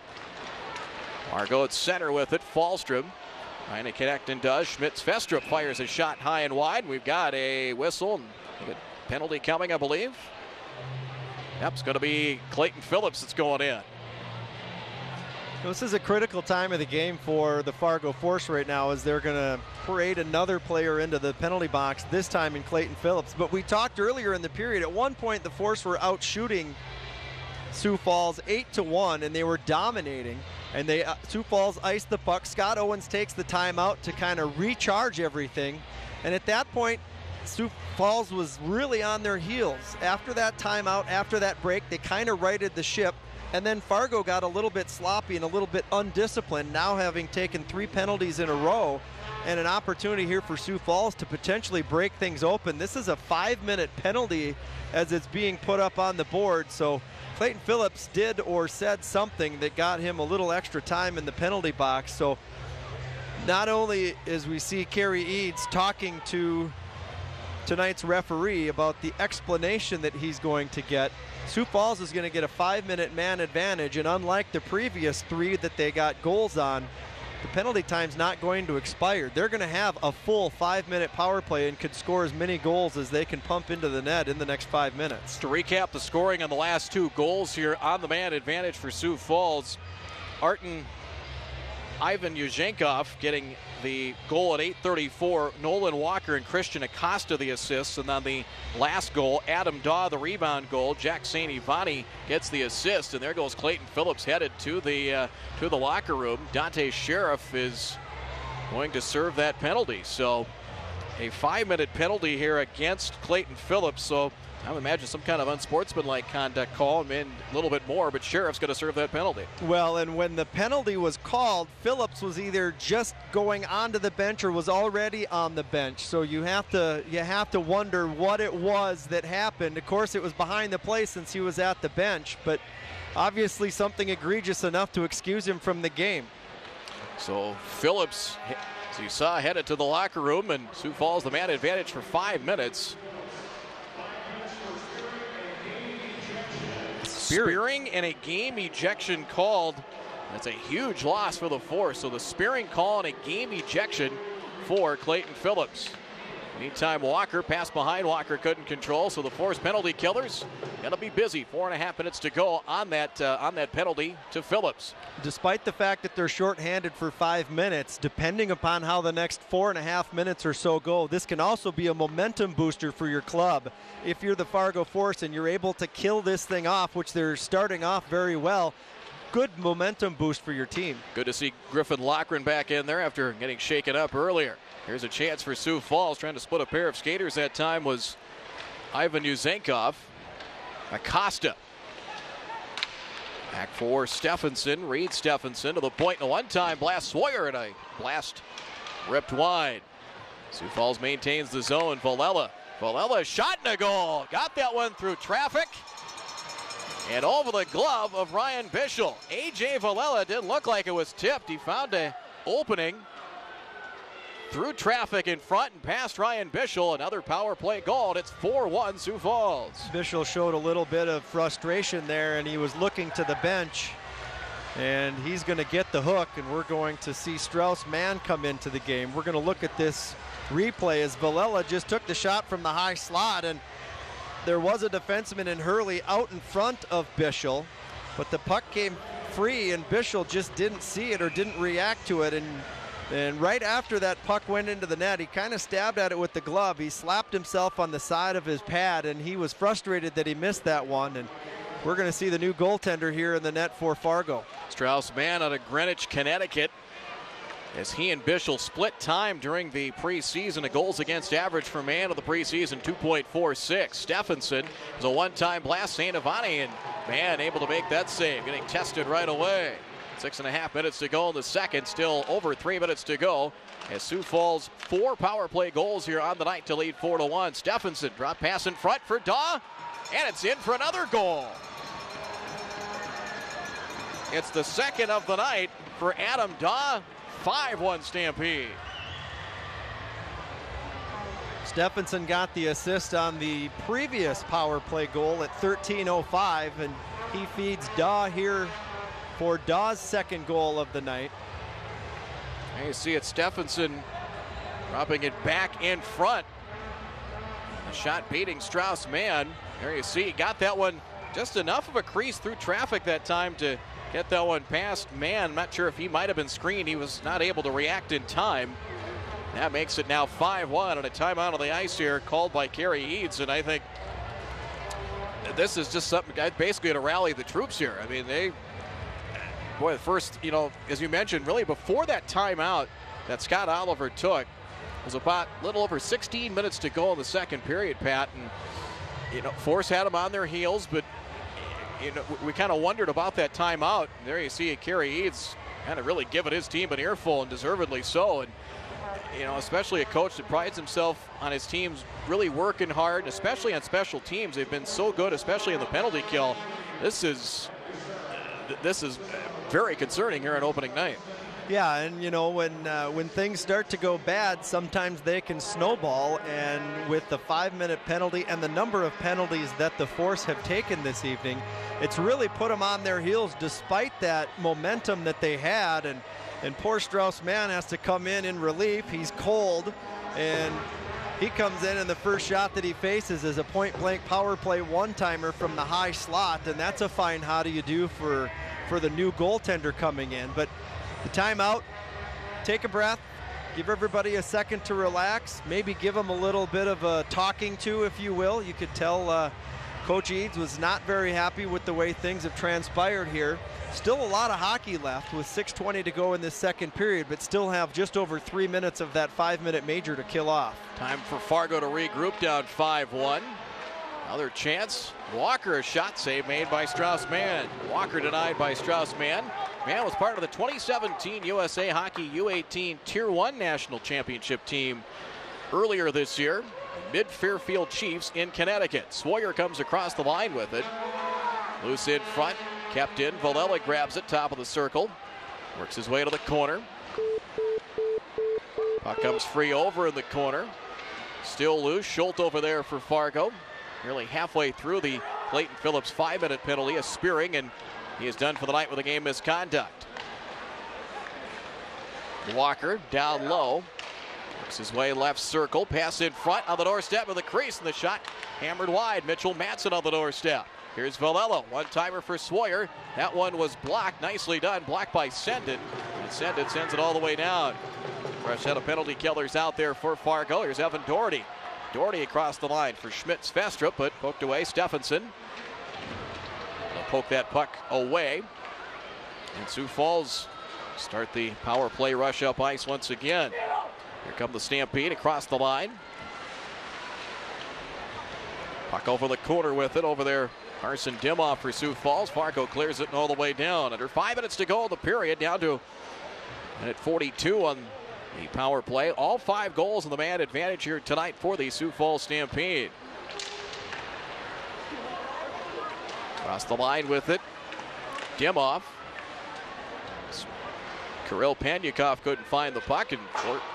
S1: Fargo at center with it. Falstrom trying to connect and does. Schmidt-Svestrup fires a shot high and wide. We've got a whistle and a penalty coming, I believe. Yep, it's going to be Clayton Phillips that's going in.
S2: This is a critical time of the game for the Fargo Force right now, as they're going to parade another player into the penalty box, this time in Clayton Phillips. But we talked earlier in the period, at one point the Force were out shooting Sioux Falls 8-1, and they were dominating. and Sioux Falls ice the puck. Scott Owens takes the timeout to kind of recharge everything, and at that point, Sioux Falls was really on their heels. After that timeout, after that break, they kind of righted the ship, and then Fargo got a little bit sloppy and a little bit undisciplined, now having taken 3 penalties in a row, and an opportunity here for Sioux Falls to potentially break things open. This is a 5-minute penalty as it's being put up on the board, so Clayton Phillips did or said something that got him a little extra time in the penalty box. So not only as we see Kerry Eads talking to tonight's referee about the explanation that he's going to get, Sioux Falls is going to get a 5-minute man advantage, and unlike the previous 3 that they got goals on, the penalty time's not going to expire. They're going to have a full 5-minute power play and could score as many goals as they can pump into the net in the next 5 minutes.
S1: To recap the scoring on the last 2 goals here on the man advantage for Sioux Falls, Ivan Yuzhenkov getting the goal at 8:34. Nolan Walker and Christian Acosta the assists. And on the last goal, Adam Daw the rebound goal. Jack St. Ivani gets the assist. And there goes Clayton Phillips headed to the locker room. Dante Sheriff is going to serve that penalty. So a 5-minute penalty here against Clayton Phillips. So I would imagine some kind of unsportsmanlike conduct call, and a little bit more, but Sheriff's going to serve that penalty.
S2: Well, and when the penalty was called, Phillips was either just going onto the bench or was already on the bench. So you have to wonder what it was that happened. Of course, it was behind the play since he was at the bench, but obviously something egregious enough to excuse him from the game.
S1: So Phillips, as you saw, headed to the locker room, and Sioux Falls the man advantage for 5 minutes. Spearing and a game ejection called. That's a huge loss for the Force. So the spearing call and a game ejection for Clayton Phillips. Meantime, Walker passed behind. Walker couldn't control. So the Force penalty killers going to be busy. 4.5 minutes to go on that penalty to Phillips.
S2: Despite the fact that they're shorthanded for 5 minutes, depending upon how the next 4.5 minutes or so go, this can also be a momentum booster for your club. If you're the Fargo Force and you're able to kill this thing off, which they're starting off very well, good momentum boost for your team.
S1: Good to see Griffin Loughran back in there after getting shaken up earlier. Here's a chance for Sioux Falls. Trying to split a pair of skaters that time was Ivan Yuzhenkov. Acosta. Back for Stephenson. Reed Stephenson to the point. And a one-time blast. Sawyer, and a blast ripped wide. Sioux Falls maintains the zone. Villela shot and a goal. Got that one through traffic. And over the glove of Ryan Bischel. A.J. Villela didn't look like it was tipped. He found an opening through traffic in front and past Ryan Bischel. Another power play goal, and it's 4-1 Sioux Falls.
S2: Bischel showed a little bit of frustration there, and he was looking to the bench. And he's going to get the hook, and we're going to see Strauss Mann come into the game. We're going to look at this replay as Villela just took the shot from the high slot, and there was a defenseman in Hurley out in front of Bischel, but the puck came free, and Bischel just didn't see it or didn't react to it. And right after that puck went into the net, he kind of stabbed at it with the glove. He slapped himself on the side of his pad, and he was frustrated that he missed that one. And we're going to see the new goaltender here in the net for Fargo.
S1: Strauss Mann out of Greenwich, Connecticut, as he and Bischel split time during the preseason. A goals against average for Mann of the preseason, 2.46. Stephenson was a one-time blast. St. Ivani, and Mann able to make that save, getting tested right away. 6.5 minutes to go in the second. Still over 3 minutes to go as Sioux Falls 4 power play goals here on the night to lead 4-1. Stephenson drop pass in front for Daw, and it's in for another goal. It's the second of the night for Adam Daw. 5-1 Stampede.
S2: Stephenson got the assist on the previous power play goal at 13:05, and he feeds Daw here for Daw's second goal of the night.
S1: And you see it, Stephenson dropping it back in front. A shot beating Strauss Mann. There you see, he got that one just enough of a crease through traffic that time to get that one past Mann. I'm not sure if he might have been screened. He was not able to react in time. That makes it now 5-1, and a timeout on the ice here called by Kerry Eads. And I think this is just something basically to rally the troops here. I mean, Boy, the first, as you mentioned, really before that timeout that Scott Oliver took, was about a little over 16 minutes to go in the second period, Pat. And, Force had them on their heels, but, we kind of wondered about that timeout. And there you see Kerry Eads kind of really giving his team an earful, and deservedly so. And, especially a coach that prides himself on his teams really working hard, especially on special teams. They've been so good, especially in the penalty kill. This is very concerning here on opening night.
S2: Yeah, and when things start to go bad, sometimes they can snowball, and with the 5-minute penalty and the number of penalties that the Force have taken this evening, it's really put them on their heels despite that momentum that they had. And poor Strauss-Mann has to come in relief. He's cold, and he comes in, and the first shot that he faces is a point-blank power play one-timer from the high slot, and that's a fine how do you do for the new goaltender coming in. But the timeout, take a breath, give everybody a second to relax, maybe give them a little bit of a talking to, if you will. You could tell Coach Eads was not very happy with the way things have transpired here. Still a lot of hockey left with 6:20 to go in this second period, but still have just over 3 minutes of that 5-minute major to kill off.
S1: Time for Fargo to regroup, down 5-1. Another chance. Walker, a shot save made by Strauss-Mann. Walker denied by Strauss-Mann. Mann was part of the 2017 USA Hockey U18 Tier 1 National Championship team earlier this year. Mid-Fairfield Chiefs in Connecticut. Swoyer comes across the line with it. Loose in front, kept in. Valella grabs it, top of the circle. Works his way to the corner. Puck comes free over in the corner. Still loose. Schultz over there for Fargo. Nearly halfway through the Clayton Phillips 5-minute penalty, a spearing, and he is done for the night with a game misconduct. Walker down low. Works his way left circle. Pass in front on the doorstep with a crease, and the shot hammered wide. Mitchell Matson on the doorstep. Here's Valella. One-timer for Swoyer. That one was blocked. Nicely done. Blocked by Sendin. And Sendin sends it all the way down. Fresh set of penalty killers out there for Fargo. Here's Evan Doherty. Doherty across the line for Schmidt-Svestrup, but poked away. Stephenson will poke that puck away. And Sioux Falls start the power play rush up ice once again. Here come the Stampede across the line. Puck over the corner with it. Over there, Carson Dimoff for Sioux Falls. Fargo clears it all the way down. Under 5 minutes to go in the period, down to minute 42 on the power play. All 5 goals in the man advantage here tonight for the Sioux Falls Stampede. Across the line with it, Dimoff. Kirill Panyakov couldn't find the puck, and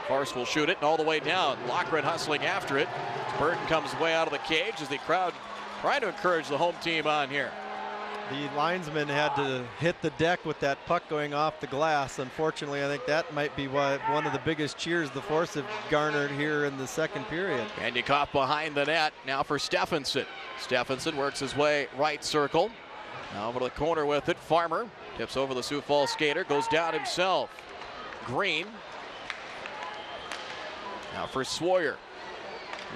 S1: Farce will shoot it and all the way down. Lochran hustling after it. Burton comes way out of the cage as the crowd trying to encourage the home team on here.
S2: The linesman had to hit the deck with that puck going off the glass. Unfortunately, I think that might be one of the biggest cheers the Force have garnered here in the second period.
S1: Panyakov behind the net now for Stephenson. Stephenson works his way right circle. Now over to the corner with it. Farmer tips over the Sioux Falls skater, goes down himself. Green. Now for Swoyer.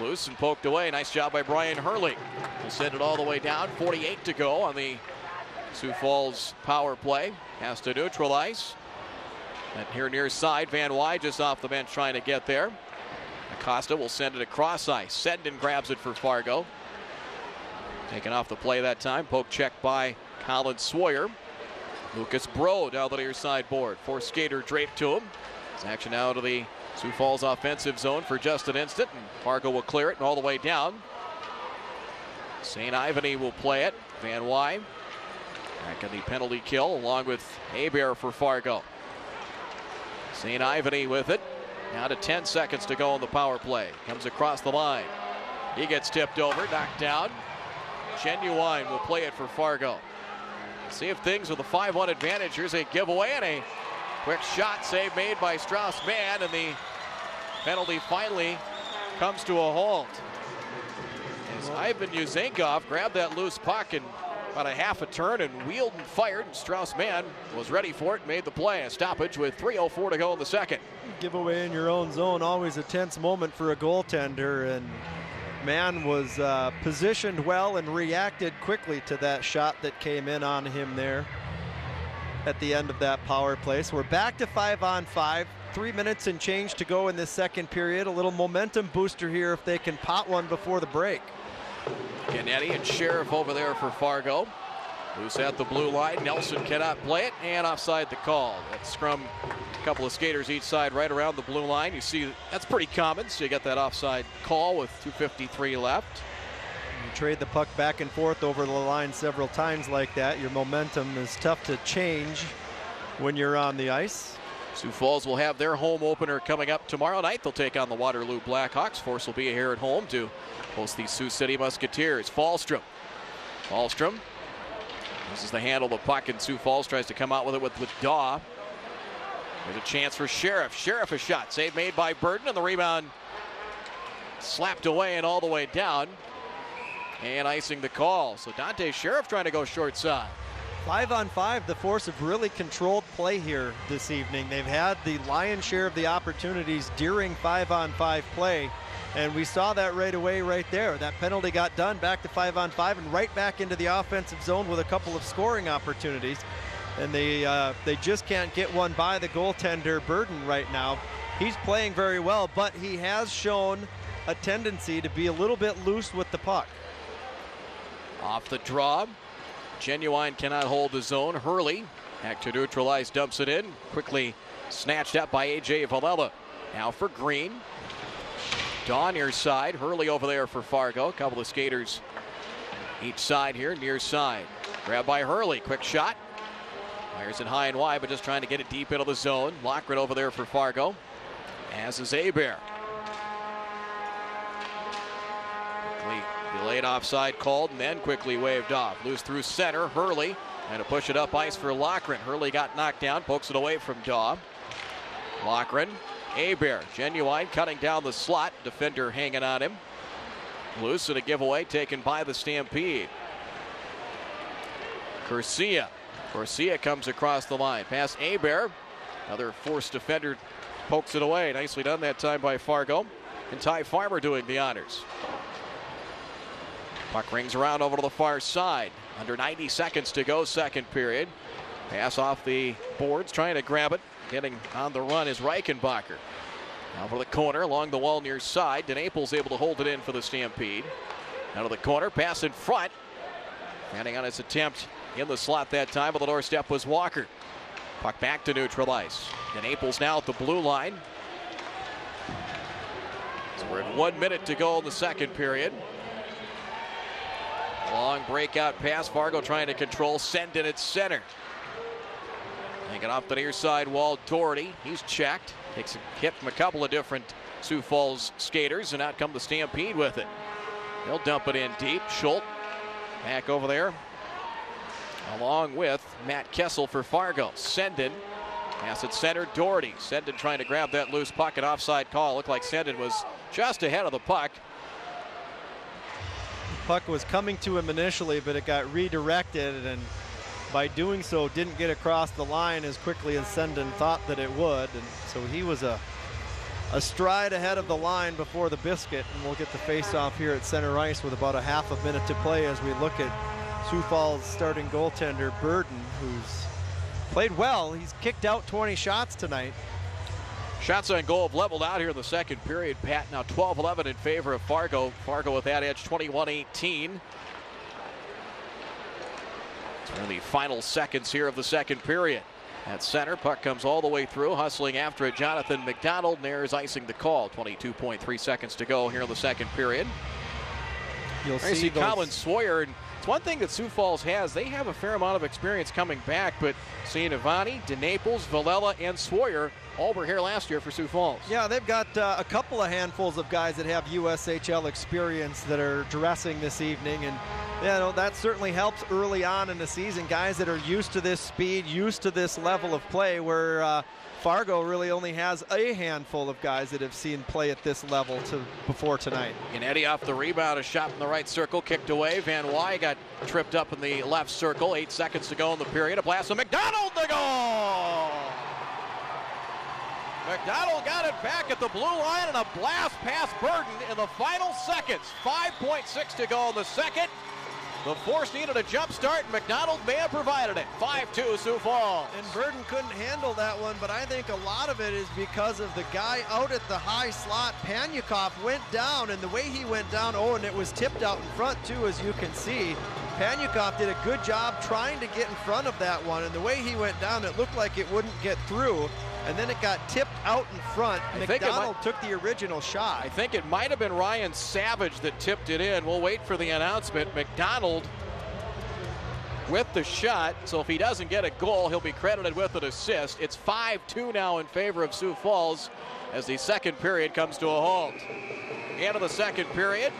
S1: Loose and poked away. Nice job by Brian Hurley. He'll send it all the way down. 48 to go on the Sioux Falls power play. Has to neutralize. And here near side, Van Wy just off the bench trying to get there. Acosta will send it across ice. Sendin grabs it for Fargo. Taken off the play that time. Poke check by Colin Swoyer. Lucas Bro down the near side board. Force skater draped to him. It's action now to the Sioux Falls offensive zone for just an instant. And Fargo will clear it and all the way down. St. Ivany will play it. Van Wy back in the penalty kill along with Hebert for Fargo. St. Ivany with it. Now to 10 seconds to go on the power play. Comes across the line. He gets tipped over, knocked down. Genuine will play it for Fargo. See if things with a 5-1 advantage. Here's a giveaway and a quick shot save made by Strauss-Mann, and the penalty finally comes to a halt. As Ivan Yuzenkov grabbed that loose puck and about a half a turn and wheeled and fired, and Strauss-Mann was ready for it and made the play. A stoppage with 3:04 to go in the second.
S2: Giveaway in your own zone, always a tense moment for a goaltender, and Mann was positioned well and reacted quickly to that shot that came in on him there. at the end of that power play. So we're back to 5-on-5. 3 minutes and change to go in this second period. A little momentum booster here if they can pot one before the break.
S1: Kennedy and Sheriff over there for Fargo. Loose at the blue line. Nelson cannot play it, and offside the call. That scrum, a couple of skaters each side right around the blue line. You see that's pretty common, so you get that offside call with 2:53 left.
S2: You trade the puck back and forth over the line several times like that. Your momentum is tough to change when you're on the ice.
S1: Sioux Falls will have their home opener coming up tomorrow night. They'll take on the Waterloo Blackhawks. Force will be here at home to host the Sioux City Musketeers. Falstrom. This is the handle of the puck, and Sioux Falls tries to come out with it with Daw. There's a chance for Sheriff. Sheriff a shot. Save made by Burden, and the rebound slapped away and all the way down. And icing the call. So Dante Sheriff trying to go short side.
S2: 5-on-5, the Force have really controlled play here this evening. They've had the lion's share of the opportunities during 5-on-5 play, and we saw that right away right there. That penalty got done, back to 5-on-5, and right back into the offensive zone with a couple of scoring opportunities. And they just can't get one by the goaltender, Burden, right now. He's playing very well, but he has shown a tendency to be a little bit loose with the puck.
S1: Off the draw. Genuine cannot hold the zone. Hurley, back to neutralize, dumps it in. Quickly snatched up by A.J. Valella. Now for Green. Daw near side. Hurley over there for Fargo. A couple of skaters each side here, near side. Grabbed by Hurley. Quick shot. Fires it high and wide, but just trying to get it deep into the zone. Lockred over there for Fargo. As is Hebert. Delayed offside called and then quickly waved off. Loose through center. Hurley and to push it up ice for Lochran. Hurley got knocked down, pokes it away from Daw. Lochran, Hebert, Genuine cutting down the slot. Defender hanging on him. Loose and a giveaway taken by the Stampede. Garcia comes across the line. Past Hebert. Another Force defender pokes it away. Nicely done that time by Fargo. And Ty Farmer doing the honors. Puck rings around over to the far side. Under 90 seconds to go, second period. Pass off the boards, trying to grab it. Getting on the run is Reichenbacher. Now for the corner, along the wall near side. DeNaples able to hold it in for the Stampede. Out of the corner, pass in front. Standing on his attempt in the slot that time, but the doorstep was Walker. Puck back to neutral ice. DeNaples now at the blue line. So we're at 1 minute to go in the second period. Long breakout pass. Fargo trying to control. Send in at center. Taking off the near side wall. Doherty. He's checked. Takes a hit from a couple of different Sioux Falls skaters, and out come the Stampede with it. They'll dump it in deep. Schultz back over there, along with Matt Kessel for Fargo. Sendin. Pass at center. Doherty. Sendin trying to grab that loose puck. An offside call. Looked like Sendin was just ahead of the puck.
S2: Puck was coming to him initially, but it got redirected, and by doing so didn't get across the line as quickly as Sendin thought that it would, and so he was a stride ahead of the line before the biscuit. And we'll get the face-off here at center ice with about a half a minute to play as we look at Sioux Falls starting goaltender Burden, who's played well. He's kicked out 20 shots tonight.
S1: Shots on goal have leveled out here in the second period, Pat. Now 12-11 in favor of Fargo. Fargo with that edge, 21-18. It's in the final seconds here of the second period. At center, puck comes all the way through, hustling after it. Jonathan McDonald, and there's icing the call. 22.3 seconds to go here in the second period.
S2: You'll see
S1: Colin Sawyer, and it's one thing that Sioux Falls has. They have a fair amount of experience coming back, but seeing Ivani, DeNaples, Valella, and Sawyer all were here last year for Sioux Falls.
S2: Yeah, they've got a couple of handfuls of guys that have USHL experience that are dressing this evening, and that certainly helps early on in the season. Guys that are used to this speed, used to this level of play, where Fargo really only has a handful of guys that have seen play at this level before tonight.
S1: And Eddie off the rebound, a shot in the right circle, kicked away. Van Wy got tripped up in the left circle. 8 seconds to go in the period. A blast of McDonald, the goal! McDonald got it back at the blue line, and a blast past Burden in the final seconds. 5.6 to go in the second. The force needed a jump start, and McDonald may have provided it. 5-2 Sioux Falls.
S2: And Burden couldn't handle that one, but I think a lot of it is because of the guy out at the high slot. Panyakov went down, and the way he went down, and it was tipped out in front too, as you can see. Panyakov did a good job trying to get in front of that one, and the way he went down, it looked like it wouldn't get through, and then it got tipped out in front. McDonald took the original shot.
S1: I think it might have been Ryan Savage that tipped it in. We'll wait for the announcement. McDonald with the shot, so if he doesn't get a goal, he'll be credited with an assist. It's 5-2 now in favor of Sioux Falls as the second period comes to a halt. End of the second period.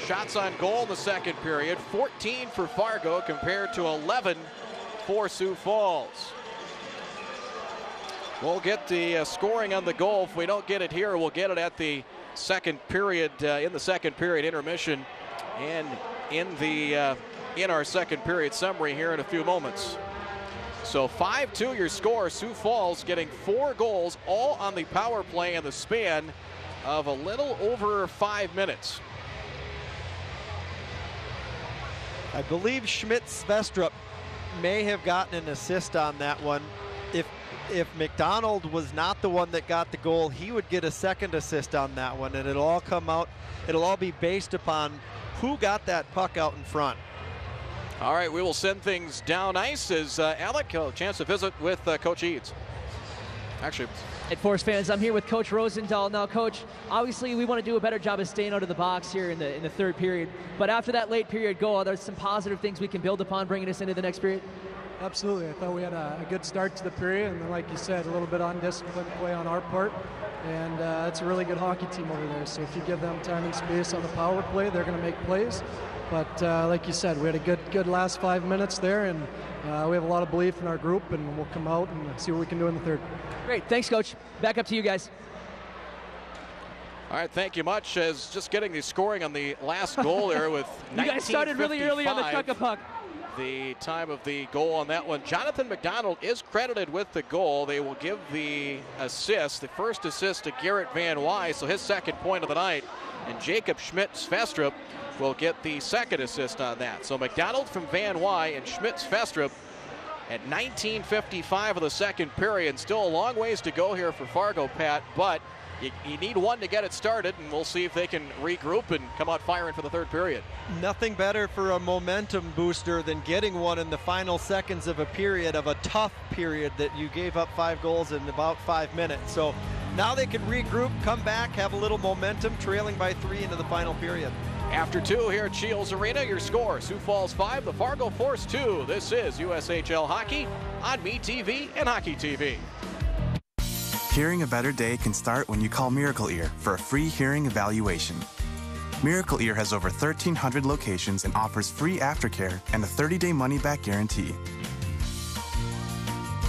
S1: Shots on goal in the second period, 14 for Fargo compared to 11 for Sioux Falls. We'll get the scoring on the goal. If we don't get it here, we'll get it at the second period, in the second period intermission, and in our second period summary here in a few moments. So 5-2 your score. Sioux Falls getting 4 goals, all on the power play in the span of a little over 5 minutes.
S2: I believe Schmidt-Svestrup may have gotten an assist on that one. If McDonald was not the one that got the goal, he would get a second assist on that one, and it'll all come out. It'll all be based upon who got that puck out in front.
S1: All right, we will send things down ice as Alec, a chance to visit with Coach Eads. Actually,
S5: at Force fans, I'm here with Coach Rosendahl. Now, Coach, obviously we want to do a better job of staying out of the box here in the third period. But after that late period goal, are there some positive things we can build upon bringing us into the next period?
S6: Absolutely. I thought we had a good start to the period, and then, like you said, a little bit undisciplined play on our part. And it's a really good hockey team over there. So if you give them time and space on the power play, they're going to make plays. But like you said, we had a good last 5 minutes there, and we have a lot of belief in our group, and we'll come out and see what we can do in the third.
S5: Great. Thanks, Coach. Back up to you guys.
S1: All right, thank you much. As just getting the scoring on the last goal there with
S5: you guys started really early on the chuck puck.
S1: The time of the goal on that one. Jonathan McDonald is credited with the goal. They will give the assist, the first assist to Garrett Van Wy, so his second point of the night. And Jacob Schmidt-Svestrup will get the second assist on that. So McDonald from Van Wy and Schmidt-Svestrup at 19:55 of the second period. Still a long ways to go here for Fargo, Pat, but you need one to get it started, and we'll see if they can regroup and come out firing for the third period.
S2: Nothing better for a momentum booster than getting one in the final seconds of a period, of a tough period that you gave up 5 goals in about 5 minutes. So now they can regroup, come back, have a little momentum, trailing by 3 into the final period.
S1: After 2 here at Shields Arena, your score, Sioux Falls 5, the Fargo Force 2. This is USHL Hockey on MeTV and Hockey TV.
S11: Hearing a better day can start when you call Miracle Ear for a free hearing evaluation. Miracle Ear has over 1,300 locations and offers free aftercare and a 30-day money-back guarantee.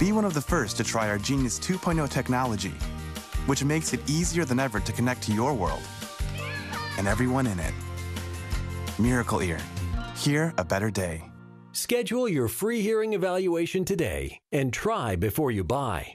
S11: Be one of the first to try our Genius 2.0 technology, which makes it easier than ever to connect to your world and everyone in it. Miracle Ear. Hear a better day.
S12: Schedule your free hearing evaluation today and try before you buy.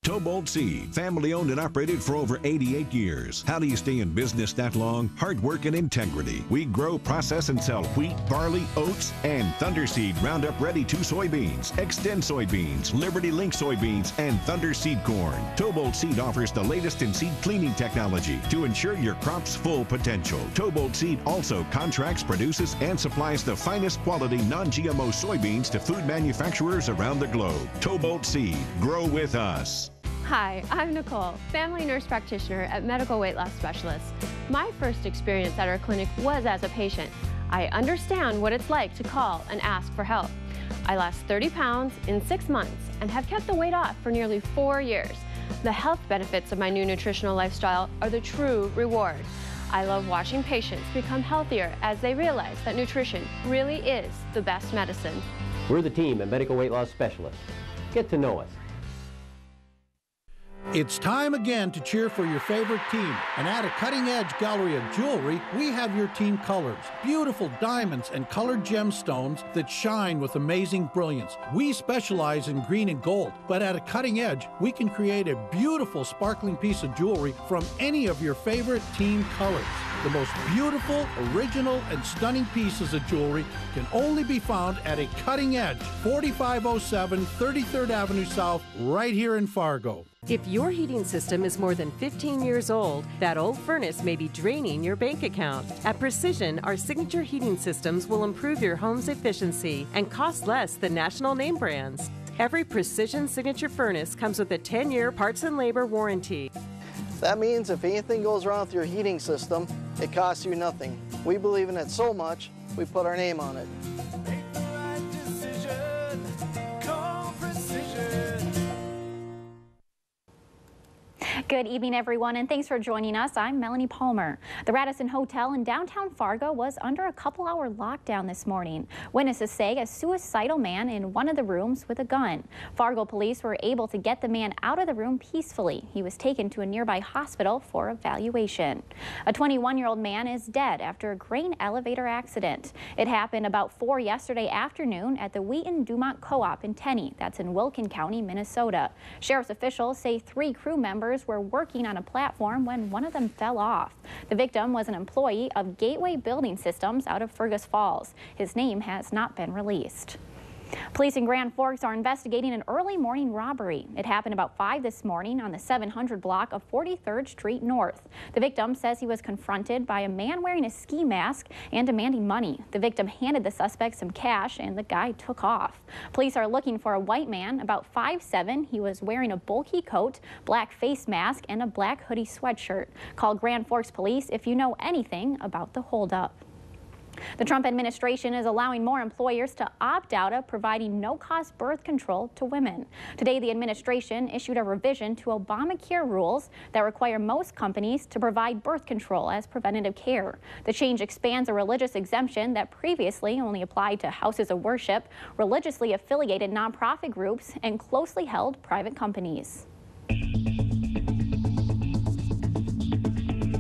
S15: Tobolt Seed, family owned and operated for over 88 years. How do you stay in business that long? Hard work and integrity. We grow, process, and sell wheat, barley, oats, and Thunder Seed Roundup Ready 2 soybeans, Extend soybeans, Liberty Link soybeans, and Thunder Seed corn. Tobolt Seed offers the latest in seed cleaning technology to ensure your crop's full potential. Tobolt Seed also contracts, produces, and supplies the finest quality non-GMO soybeans to food manufacturers around the globe. Tobolt Seed. Grow with us.
S7: Hi, I'm Nicole, family nurse practitioner at Medical Weight Loss Specialist. My first experience at our clinic was as a patient. I understand what it's like to call and ask for help. I lost 30 pounds in 6 months and have kept the weight off for nearly 4 years. The health benefits of my new nutritional lifestyle are the true reward. I love watching patients become healthier as they realize that nutrition really is the best medicine.
S17: We're the team at Medical Weight Loss Specialist. Get to know us.
S23: It's time again to cheer for your favorite team. And at a cutting-edge gallery of jewelry, we have your team colors. Beautiful diamonds and colored gemstones that shine with amazing brilliance. We specialize in green and gold, but at a cutting edge, we can create a beautiful sparkling piece of jewelry from any of your favorite team colors. The most beautiful, original, and stunning pieces of jewelry can only be found at a cutting edge 4507 33rd Avenue South right here in Fargo.
S18: If your heating system is more than 15 years old, that old furnace may be draining your bank account. At Precision, our signature heating systems will improve your home's efficiency and cost less than national name brands. Every Precision signature furnace comes with a 10-year parts and labor warranty.
S19: That means if anything goes wrong with your heating system, it costs you nothing. We believe in it so much, we put our name on it.
S14: Make the right decision. Call Precision.
S29: Good evening, everyone, and thanks for joining us. I'm Melanie Palmer. The Radisson Hotel in downtown Fargo was under a couple-hour lockdown this morning. Witnesses say a suicidal man in one of the rooms with a gun. Fargo police were able to get the man out of the room peacefully. He was taken to a nearby hospital for evaluation. A 21-year-old man is dead after a grain elevator accident. It happened about 4 yesterday afternoon at the Wheaton-Dumont Co-op in Tenney. That's in Wilkin County, Minnesota. Sheriff's officials say 3 crew members were working on a platform when one of them fell off. The victim was an employee of Gateway Building Systems out of Fergus Falls. His name has not been released. Police in Grand Forks are investigating an early morning robbery. It happened about 5 this morning on the 700 block of 43rd Street North. The victim says he was confronted by a man wearing a ski mask and demanding money. The victim handed the suspect some cash and the guy took off. Police are looking for a white man about 5'7". He was wearing a bulky coat, black face mask, and a black hoodie sweatshirt. Call Grand Forks Police if you know anything about the holdup. The Trump administration is allowing more employers to opt out of providing no-cost birth control to women. Today, the administration issued a revision to Obamacare rules that require most companies to provide birth control as preventative care. The change expands a religious exemption that previously only applied to houses of worship, religiously affiliated nonprofit groups, and closely held private companies.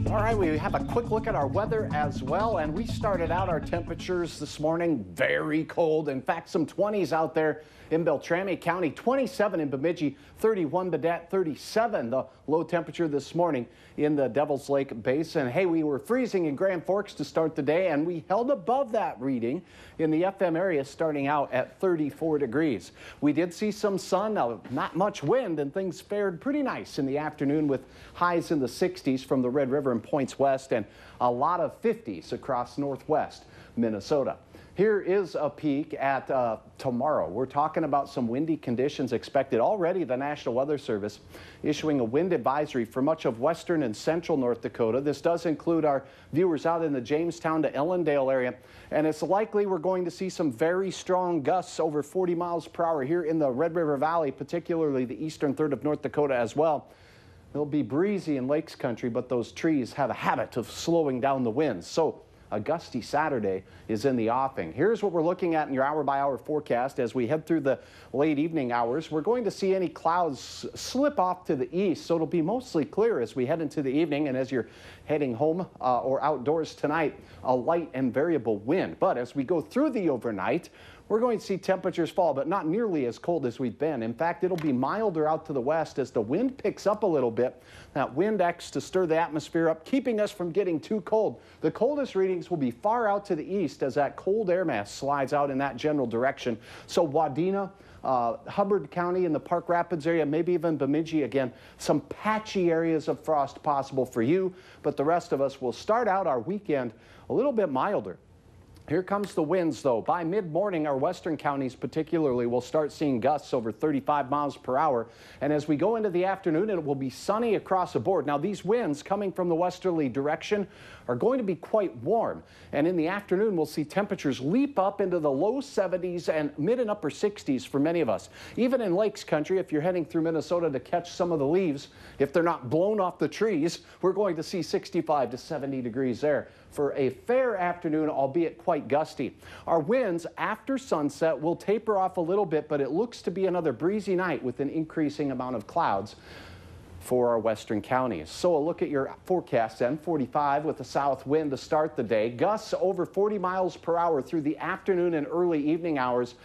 S3: All right, we have a quick look at our weather as well, and we started out our temperatures this morning very cold. In fact, some 20s out there in Beltrami County, 27 in Bemidji, 31 Baudette, 37 the low temperature this morning in the Devil's Lake Basin. Hey, we were freezing in Grand Forks to start the day, and we held above that reading in the FM area starting out at 34 degrees. We did see some sun, not much wind, and things fared pretty nice in the afternoon with highs in the 60s from the Red River and points west and a lot of 50s across northwest Minnesota. Here is a peek at tomorrow. We're talking about some windy conditions expected. Already the National Weather Service issuing a wind advisory for much of western and central North Dakota. This does include our viewers out in the Jamestown to Ellendale area. And it's likely we're going to see some very strong gusts over 40 miles per hour here in the Red River Valley, particularly the eastern third of North Dakota as well. It'll be breezy in Lakes Country, but those trees have a habit of slowing down the winds. So a gusty Saturday is in the offing. Here's what we're looking at in your hour-by-hour forecast as we head through the late evening hours. We're going to see any clouds slip off to the east, so it'll be mostly clear as we head into the evening. And as you're heading home or outdoors tonight, a light and variable wind. But as we go through the overnight, we're going to see temperatures fall, but not nearly as cold as we've been. In fact, it'll be milder out to the west as the wind picks up a little bit. That wind acts to stir the atmosphere up, keeping us from getting too cold. The coldest readings will be far out to the east as that cold air mass slides out in that general direction. So Wadena, Hubbard County in the Park Rapids area, maybe even Bemidji again, some patchy areas of frost possible for you, but the rest of us will start out our weekend a little bit milder. Here comes the winds, though. By mid-morning, our western counties particularly will start seeing gusts over 35 miles per hour. And as we go into the afternoon, it will be sunny across the board. Now, these winds coming from the westerly direction are going to be quite warm. And in the afternoon, we'll see temperatures leap up into the low 70s and mid and upper 60s for many of us. Even in Lakes Country, if you're heading through Minnesota to catch some of the leaves, if they're not blown off the trees, we're going to see 65 to 70 degrees there for a fair afternoon, albeit quite gusty. Our winds after sunset will taper off a little bit, but it looks to be another breezy night with an increasing amount of clouds for our western counties. So a look at your forecast then. 45 with a south wind to start the day. Gusts over 40 miles per hour through the afternoon and early evening hours.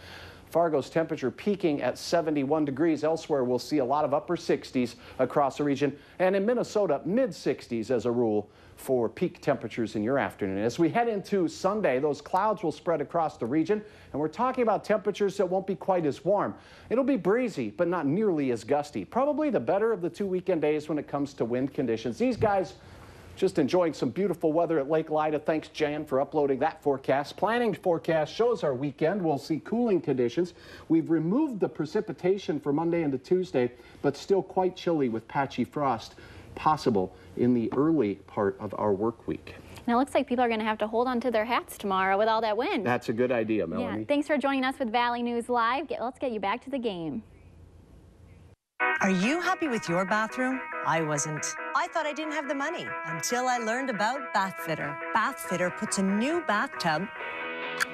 S3: Fargo's temperature peaking at 71 degrees. Elsewhere, we'll see a lot of upper 60s across the region. And in Minnesota, mid-60s as a rule for peak temperatures in your afternoon. As we head into Sunday, those clouds will spread across the region, and we're talking about temperatures that won't be quite as warm. It'll be breezy, but not nearly as gusty. Probably the better of the 2 weekend days when it comes to wind conditions. These guys just enjoying some beautiful weather at Lake Lida. Thanks, Jan, for uploading that forecast. Planning forecast shows our weekend. We'll see cooling conditions. We've removed the precipitation for Monday into Tuesday, but still quite chilly with patchy frost possible in the early part of our work week.
S29: And it looks like people are going to have to hold on to their hats tomorrow with all that wind.
S3: That's a good idea, Melanie.
S29: Yeah, thanks for joining us with Valley News Live. Let's get you back to the game.
S8: Are you happy with your bathroom? I wasn't. I thought I didn't have the money until I learned about Bath Fitter. Bath Fitter puts a new bathtub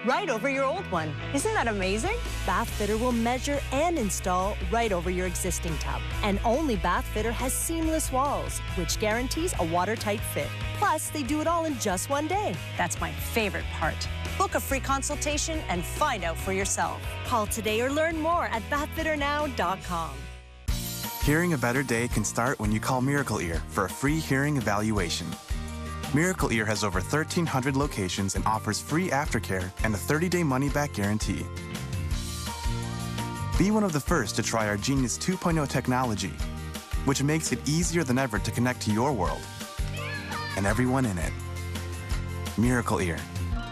S8: right over your old one. Isn't that amazing? Bath Fitter will measure and install right over your existing tub. And only Bath Fitter has seamless walls, which guarantees a watertight fit. Plus, they do it all in just one day. That's my favorite part. Book a free consultation and find out for yourself. Call today or learn more at bathfitternow.com.
S11: Hearing a better day can start when you call Miracle Ear for a free hearing evaluation. Miracle Ear has over 1,300 locations and offers free aftercare and a 30-day money-back guarantee. Be one of the first to try our Genius 2.0 technology, which makes it easier than ever to connect to your world and everyone in it. Miracle Ear.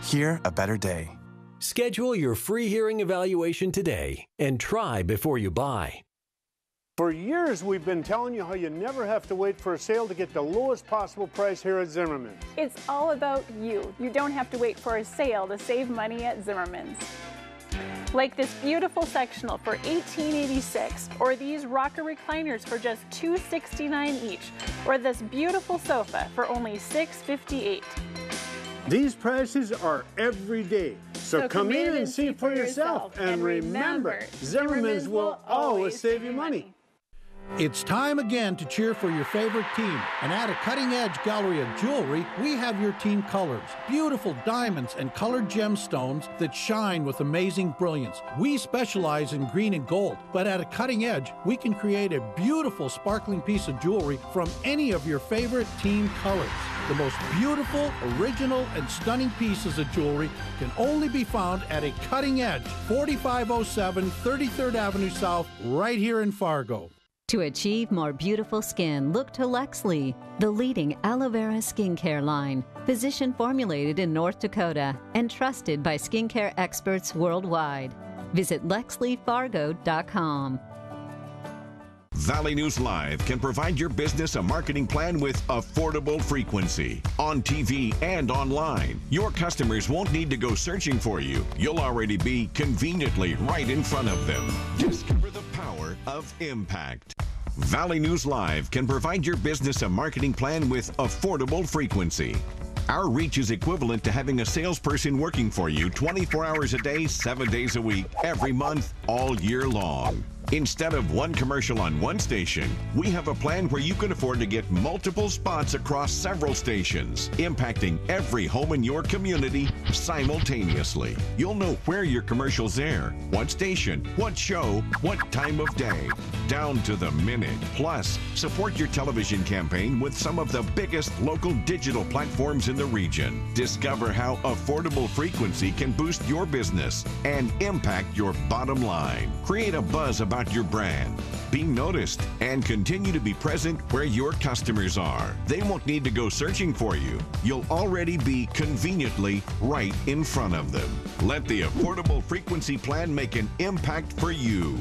S11: Hear a better day.
S12: Schedule your free hearing evaluation today and try before you buy.
S9: For years, we've been telling you how you never have to wait for a sale to get the lowest possible price here at Zimmerman's.
S20: It's all about you. You don't have to wait for a sale to save money at Zimmerman's. Like this beautiful sectional for $18.86, or these rocker recliners for just $2.69 each, or this beautiful sofa for only $6.58.
S9: These prices are every day. So come in and see for yourself. And remember, Zimmerman's will always save you money.
S23: It's time again to cheer for your favorite team. And at a cutting-edge gallery of jewelry, we have your team colors. Beautiful diamonds and colored gemstones that shine with amazing brilliance. We specialize in green and gold, but at a cutting edge, we can create a beautiful sparkling piece of jewelry from any of your favorite team colors. The most beautiful, original, and stunning pieces of jewelry can only be found at a cutting edge, 4507 33rd Avenue South, right here in Fargo.
S21: To achieve more beautiful skin, look to Lexley, the leading aloe vera skincare line, physician formulated in North Dakota and trusted by skincare experts worldwide. Visit LexleyFargo.com.
S15: Valley News Live can provide your business a marketing plan with affordable frequency. On TV and online, your customers won't need to go searching for you. You'll already be conveniently right in front of them. Discover the power of impact. Valley News Live can provide your business a marketing plan with affordable frequency. Our reach is equivalent to having a salesperson working for you 24 hours a day, 7 days a week, every month, all year long. Instead of one commercial on one station, we have a plan where you can afford to get multiple spots across several stations, impacting every home in your community simultaneously. You'll know where your commercials air, what station, what show, what time of day, down to the minute. Plus, support your television campaign with some of the biggest local digital platforms in the region. Discover how affordable frequency can boost your business and impact your bottom line. Create a buzz about your brand. Be noticed and continue to be present where your customers are. They won't need to go searching for you. You'll already be conveniently right in front of them. Let the affordable frequency plan make an impact for you.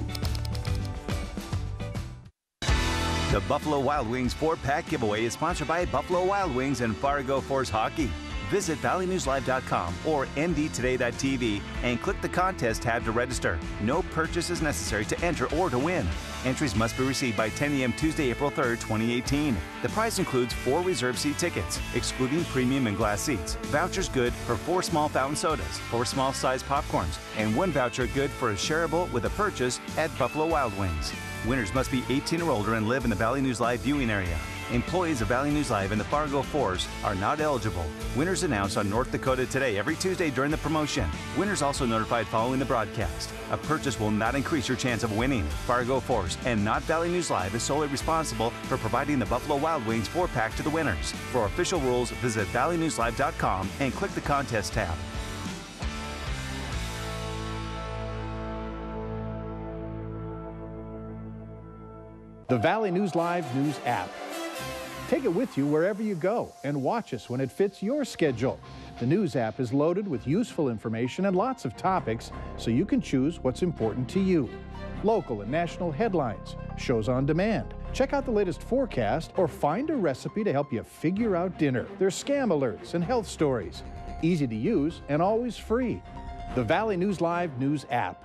S4: The Buffalo Wild Wings 4-pack giveaway is sponsored by Buffalo Wild Wings and Fargo Force Hockey. Visit valleynewslive.com or ndtoday.tv and click the contest tab to register. No purchase is necessary to enter or to win. Entries must be received by 10 a.m. Tuesday, April 3rd, 2018. The prize includes 4 reserved seat tickets, excluding premium and glass seats. Vouchers good for 4 small fountain sodas, 4 small-sized popcorns, and 1 voucher good for a shareable with a purchase at Buffalo Wild Wings. Winners must be 18 or older and live in the Valley News Live viewing area. Employees of Valley News Live and the Fargo Force are not eligible. Winners announced on North Dakota Today every Tuesday during the promotion. Winners also notified following the broadcast. A purchase will not increase your chance of winning. Fargo Force and not Valley News Live is solely responsible for providing the Buffalo Wild Wings 4-pack to the winners. For official rules, visit valleynewslive.com and click the contest tab.
S3: The Valley News Live News app. Take it with you wherever you go and watch us when it fits your schedule. The news app is loaded with useful information and lots of topics so you can choose what's important to you. Local and national headlines, shows on demand. Check out the latest forecast or find a recipe to help you figure out dinner. There's scam alerts and health stories. Easy to use and always free. The Valley News Live News app.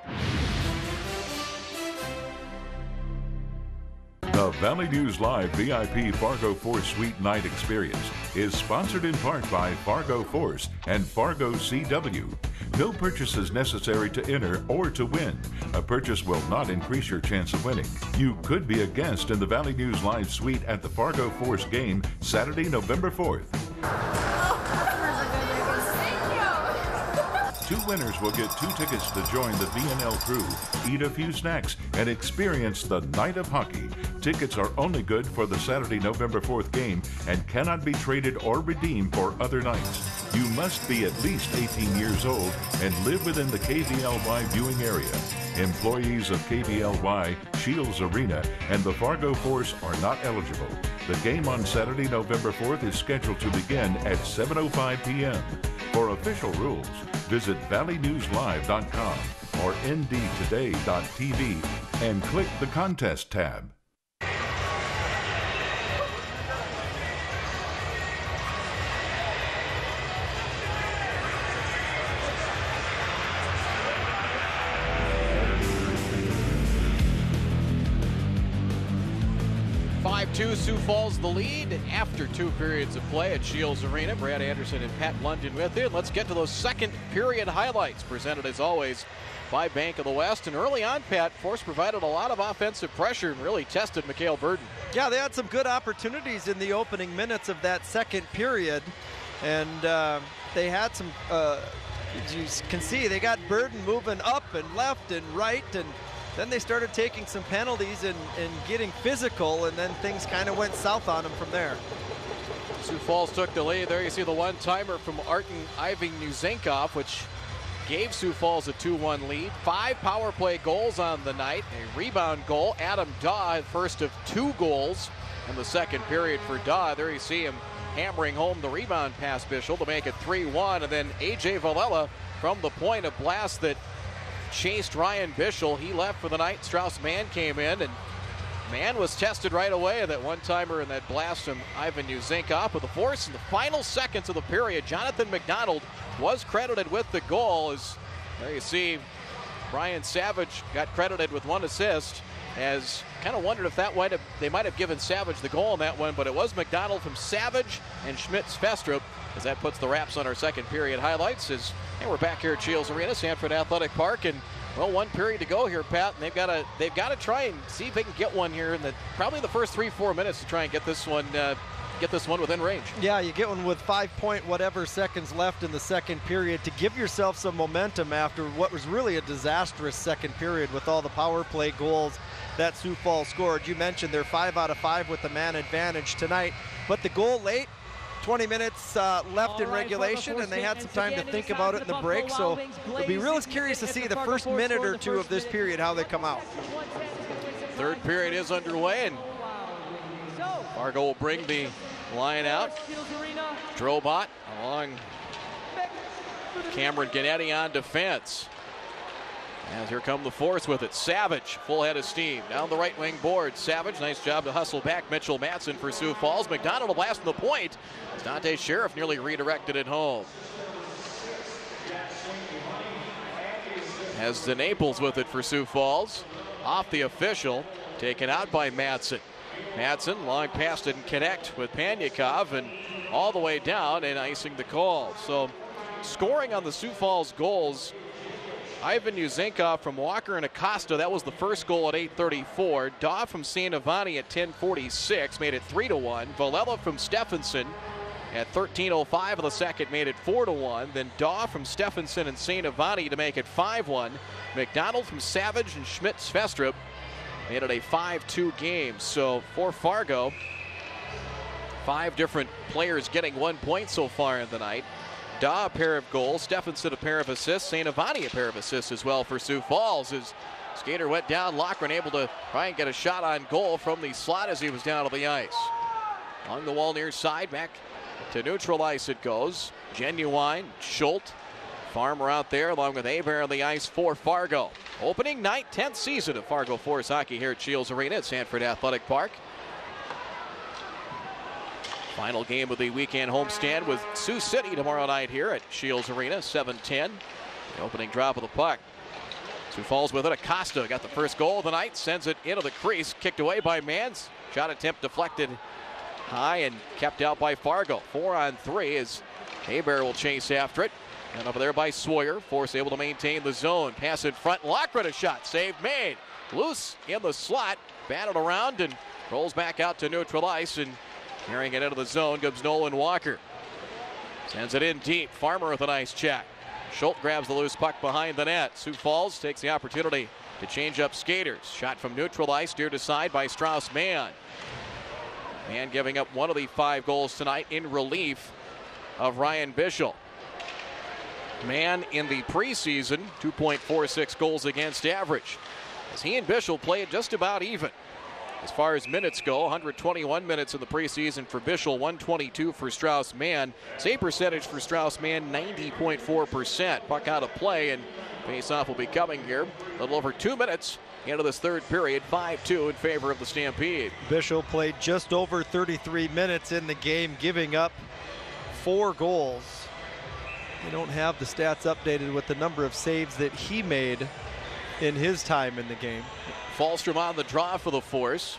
S10: The Valley News Live VIP Fargo Force Suite Night Experience is sponsored in part by Fargo Force and Fargo CW. No purchase is necessary to enter or to win. A purchase will not increase your chance of winning. You could be a guest in the Valley News Live Suite at the Fargo Force game Saturday, November 4th. Two winners will get 2 tickets to join the VNL crew, eat a few snacks, and experience the night of hockey. Tickets are only good for the Saturday, November 4th game and cannot be traded or redeemed for other nights. You must be at least 18 years old and live within the KVLY viewing area. Employees of KVLY, Shields Arena, and the Fargo Force are not eligible. The game on Saturday, November 4th is scheduled to begin at 7:05 p.m. For official rules, visit valleynewslive.com or ndtoday.tv and click the contest tab.
S1: Sioux Falls the lead after 2 periods of play at Shields Arena. Brad Anderson and Pat London with you. Let's get to those second period highlights, presented as always by Bank of the West. And early on, Pat, Force provided a lot of offensive pressure and really tested Mikhail Burden.
S2: Yeah, they had some good opportunities in the opening minutes of that second period. And they had some, as you can see, they got Burden moving up and left and right, and then they started taking some penalties and getting physical, and then things kind of went south on them from there.
S1: Sioux Falls took the lead. There you see the one-timer from Arten Ivan-Nuzenkov, which gave Sioux Falls a 2-1 lead. 5 power play goals on the night. A rebound goal. Adam Daw, first of 2 goals in the second period for Daw. There you see him hammering home the rebound pass, Bischel, to make it 3-1. And then A.J. Villela from the point, a blast that chased Ryan Bischel. He left for the night. Strauss Mann came in, and Mann was tested right away. That one-timer and that blast from Ivan-Nuzenkov. With the Force in the final seconds of the period, Jonathan McDonald was credited with the goal. As there you see, Brian Savage got credited with 1 assist. As kind of wondered if they might have given Savage the goal in that one, but it was McDonald from Savage and Schmitz-Festrup, as that puts the wraps on our second period highlights. And we're back here at Shields Arena, Sanford Athletic Park, and well, 1 period to go here, Pat. And they've got to try and see if they can get one here in probably the first 3-4 minutes to try and get this one within range.
S2: Yeah, you get one with 5-point-whatever seconds left in the second period to give yourself some momentum after what was really a disastrous second period with all the power play goals that Sioux Falls scored. You mentioned they're 5 out of 5 with the man advantage tonight, but the goal late, 20 minutes left in regulation, and they had some time to think about it in the break, so it'll be real curious to see the first minute or 2 of this period, how they come out.
S1: Third period is underway, and Fargo will bring the line out. Drobot along Cameron Gannetti on defense. As here come the Force with it. Savage, full head of steam. Down the right wing board. Savage, nice job to hustle back. Mitchell Matson for Sioux Falls. McDonald a blast from the point. As Dante Sheriff nearly redirected it home. As the Naples with it for Sioux Falls. Off the official. Taken out by Matson. Matson, long pass didn't connect with Panyakov, and all the way down and icing the call. So scoring on the Sioux Falls goals Ivan Yuzenkov from Walker and Acosta. That was the first goal at 8:34. Daw from St. Ivani at 10:46 made it 3-1. Villela from Stephenson at 13:05 of the second made it 4-1. Then Daw from Stephenson and St. Ivani to make it 5-1. McDonald from Savage and Schmidt-Svestrup made it a 5-2 game. So for Fargo, 5 different players getting 1 point so far in the night. Daw a pair of goals, Stephenson a pair of assists, St. Ivani a pair of assists as well for Sioux Falls. His skater went down, Lochran able to try and get a shot on goal from the slot as he was down to the ice. Along the wall near side, back to neutral ice it goes. Genuine, Schultz, Farmer out there along with Hebert on the ice for Fargo. Opening night, 10th season of Fargo Force hockey here at Shields Arena at Sanford Athletic Park. Final game of the weekend homestand with Sioux City tomorrow night here at Shields Arena, 7:10. The opening drop of the puck. Sioux Falls with it. Acosta got the first goal of the night, sends it into the crease, kicked away by Mans. Shot attempt deflected high and kept out by Fargo. 4-on-3 as Hebert will chase after it. And over there by Sawyer, Force able to maintain the zone. Pass in front, Lochran a shot, save made. Loose in the slot, batted around and rolls back out to neutral ice, and carrying it into the zone comes Nolan Walker. Sends it in deep. Farmer with a nice check. Schultz grabs the loose puck behind the net. Sioux Falls takes the opportunity to change up skaters. Shot from neutral ice, steered aside by Strauss-Mann. Mann giving up one of the 5 goals tonight in relief of Ryan Bischel. Mann in the preseason, 2.46 goals against average. As he and Bischel played just about even. As far as minutes go, 121 minutes in the preseason for Bischel, 122 for Strauss-Mann. Save percentage for Strauss-Mann, 90.4%. Puck out of play, and face-off will be coming here. A little over 2 minutes into this third period, 5-2 in favor of the Stampede.
S2: Bischel played just over 33 minutes in the game, giving up 4 goals. We don't have the stats updated with the number of saves that he made in his time in the game.
S1: Falstrom on the draw for the Force.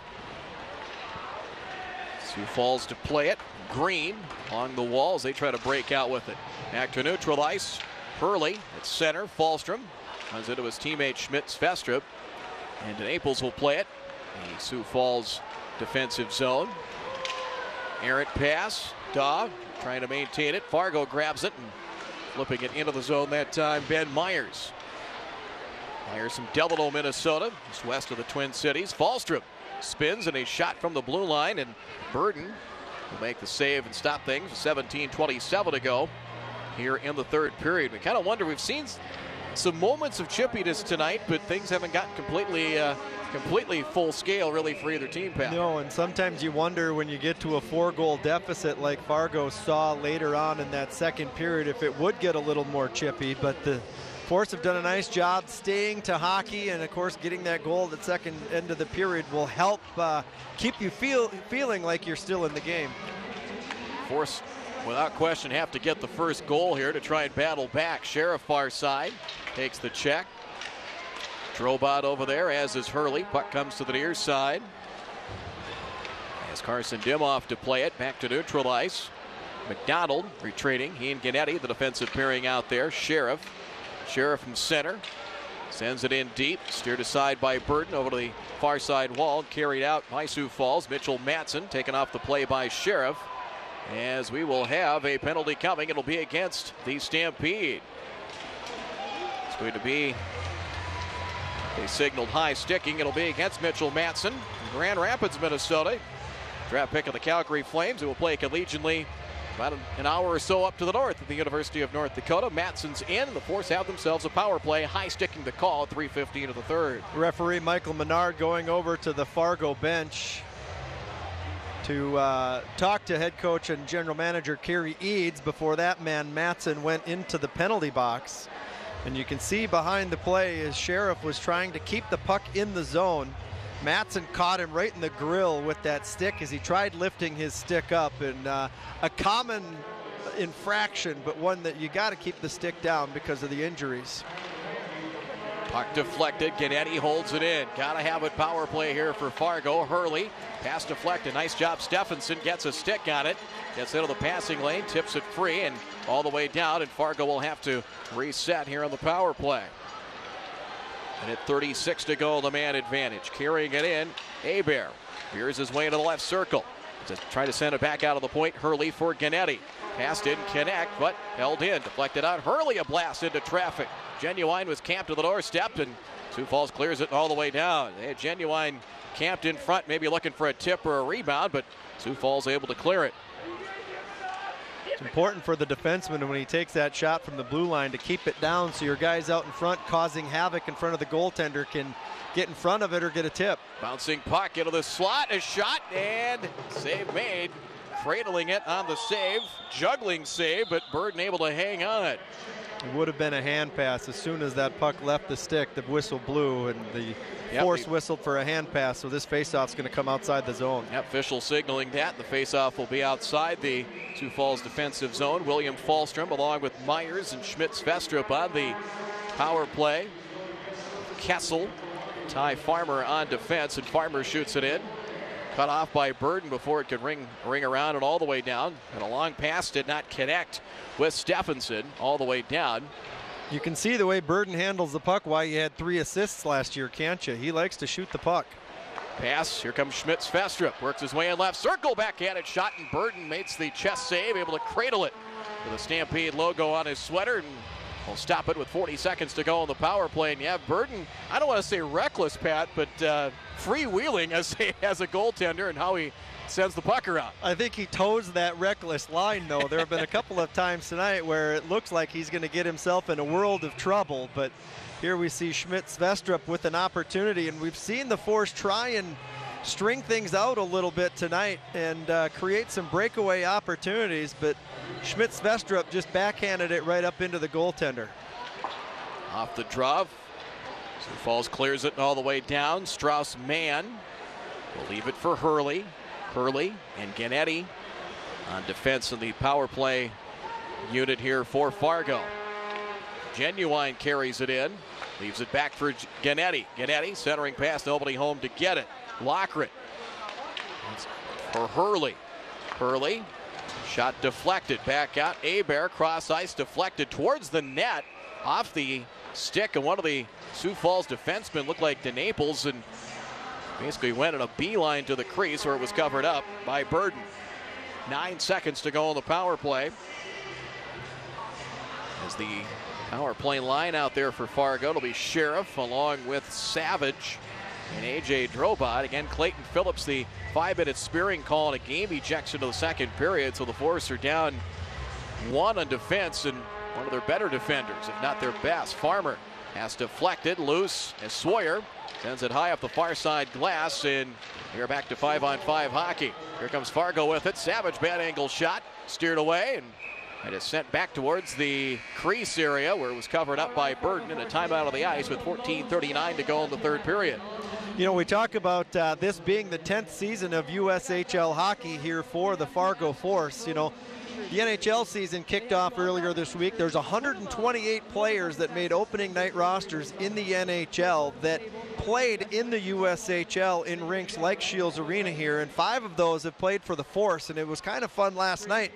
S1: Sioux Falls to play it. Green along the walls. They try to break out with it. Back to neutral ice. Hurley at center. Falstrom runs into his teammate Schmidt-Svestrup. And Naples will play it. The Sioux Falls defensive zone. Errant pass. Daw trying to maintain it. Fargo grabs it and flipping it into the zone that time. Ben Myers. Myers from Delano, Minnesota, just west of the Twin Cities. Falstrom spins and a shot from the blue line, and Burden will make the save and stop things. 17:27 to go here in the third period. We kind of wonder, we've seen some moments of chippiness tonight, but things haven't gotten completely full scale really for either team, Pat.
S2: No, and sometimes you wonder when you get to a 4-goal deficit like Fargo saw later on in that second period if it would get a little more chippy, but the Force have done a nice job staying to hockey, and of course getting that goal at the second end of the period will help keep you feeling like you're still in the game.
S1: Force without question have to get the first goal here to try and battle back. Sheriff far side takes the check. Drobot over there, as is Hurley. Puck comes to the near side. As Carson Dimoff to play it back to neutral ice. McDonald retreating. He and Gennady, the defensive pairing out there. Sheriff from center sends it in deep, steered aside by Burton over to the far side wall, carried out by Sioux Falls. Mitchell Matson taken off the play by Sheriff, as we will have a penalty coming. It'll be against the Stampede. It's going to be a signaled high sticking. It'll be against Mitchell Matson from Grand Rapids, Minnesota. Draft pick of the Calgary Flames, who will play collegiately about an hour or so up to the north at the University of North Dakota. Matson's in, and the Force have themselves a power play. High sticking the call at 3:15 of the third.
S2: Referee Michael Menard going over to the Fargo bench to talk to head coach and general manager Kerry Eads before that man Matson went into the penalty box. And you can see behind the play as Sheriff was trying to keep the puck in the zone. Matson caught him right in the grill with that stick as he tried lifting his stick up, and a common infraction, but one that you got to keep the stick down because of the injuries.
S1: Puck deflected. Gennady holds it in. Got to have it power play here for Fargo. Hurley, pass deflected. Nice job. Stephenson gets a stick on it. Gets into the passing lane, tips it free, and all the way down, and Fargo will have to reset here on the power play. And at 36 to go, the man advantage. Carrying it in, Hebert veers his way into the left circle. Just trying to send it back out of the point. Hurley for Gennady. Pass didn't connect, but held in. Deflected out. Hurley a blast into traffic. Genuine was camped to the doorstep, and Sioux Falls clears it all the way down. They had Genuine camped in front, maybe looking for a tip or a rebound, but Sioux Falls able to clear it.
S2: It's important for the defenseman when he takes that shot from the blue line to keep it down so your guys out in front causing havoc in front of the goaltender can get in front of it or get a tip.
S1: Bouncing puck into the slot, a shot, and save made. Cradling it on the save, juggling save, but Burden able to hang on it.
S2: It would have been a hand pass as soon as that puck left the stick. The whistle blew and the force whistled for a hand pass, so this faceoff's going to come outside the zone.
S1: Yep, official signaling that. The faceoff will be outside the Sioux Falls defensive zone. William Falstrom along with Myers and Schmitz-Vestrup on the power play. Kessel, Ty Farmer on defense, and Farmer shoots it in. Cut off by Burden before it could ring around and all the way down. And a long pass did not connect with Stephenson all the way down.
S2: You can see the way Burden handles the puck, why he had 3 assists last year, can't you? He likes to shoot the puck.
S1: Pass, here comes Schmitz-Vestrup. Works his way in left circle, backhanded shot, and Burden makes the chest save, able to cradle it with a Stampede logo on his sweater. And we'll stop it with 40 seconds to go on the power play. And you have Burden, I don't want to say reckless, Pat, but freewheeling as a goaltender and how he sends the puck around.
S2: I think he toes that reckless line, though. There have been a couple of times tonight where it looks like he's going to get himself in a world of trouble, but here we see Schmitz-Vestrup with an opportunity, and we've seen the Force try and string things out a little bit tonight and create some breakaway opportunities, but Schmitz-Vestrup just backhanded it right up into the goaltender.
S1: Off the draw, Sioux Falls clears it all the way down. Strauss-Mann will leave it for Hurley. Hurley and Gennady on defense in the power play unit here for Fargo. Genuine carries it in, leaves it back for Gennady. Gennady centering pass, nobody home to get it. Lockrit for Hurley. Hurley, shot deflected, back out. Hebert, cross ice, deflected towards the net, off the stick of one of the Sioux Falls defensemen, looked like DeNaples, and basically went in a beeline to the crease where it was covered up by Burden. 9 seconds to go on the power play. As the power play line out there for Fargo, it'll be Sheriff along with Savage and A.J. Drobot. Again, Clayton Phillips, the 5-minute spearing call in a game ejects into the second period, so the Force are down 1 on defense and one of their better defenders, if not their best. Farmer has deflected, loose as Sawyer sends it high up the far side glass, and we're back to 5-on-5 hockey. Here comes Fargo with it. Savage, bad angle shot, steered away, and is sent back towards the crease area where it was covered up by Burden, and a timeout of the ice with 14:39 to go in the third period.
S2: You know, we talk about this being the 10th season of USHL hockey here for the Fargo Force. You know, the NHL season kicked off earlier this week. There's 128 players that made opening night rosters in the NHL that played in the USHL in rinks like Shields Arena here, and 5 of those have played for the Force, and it was kind of fun last night.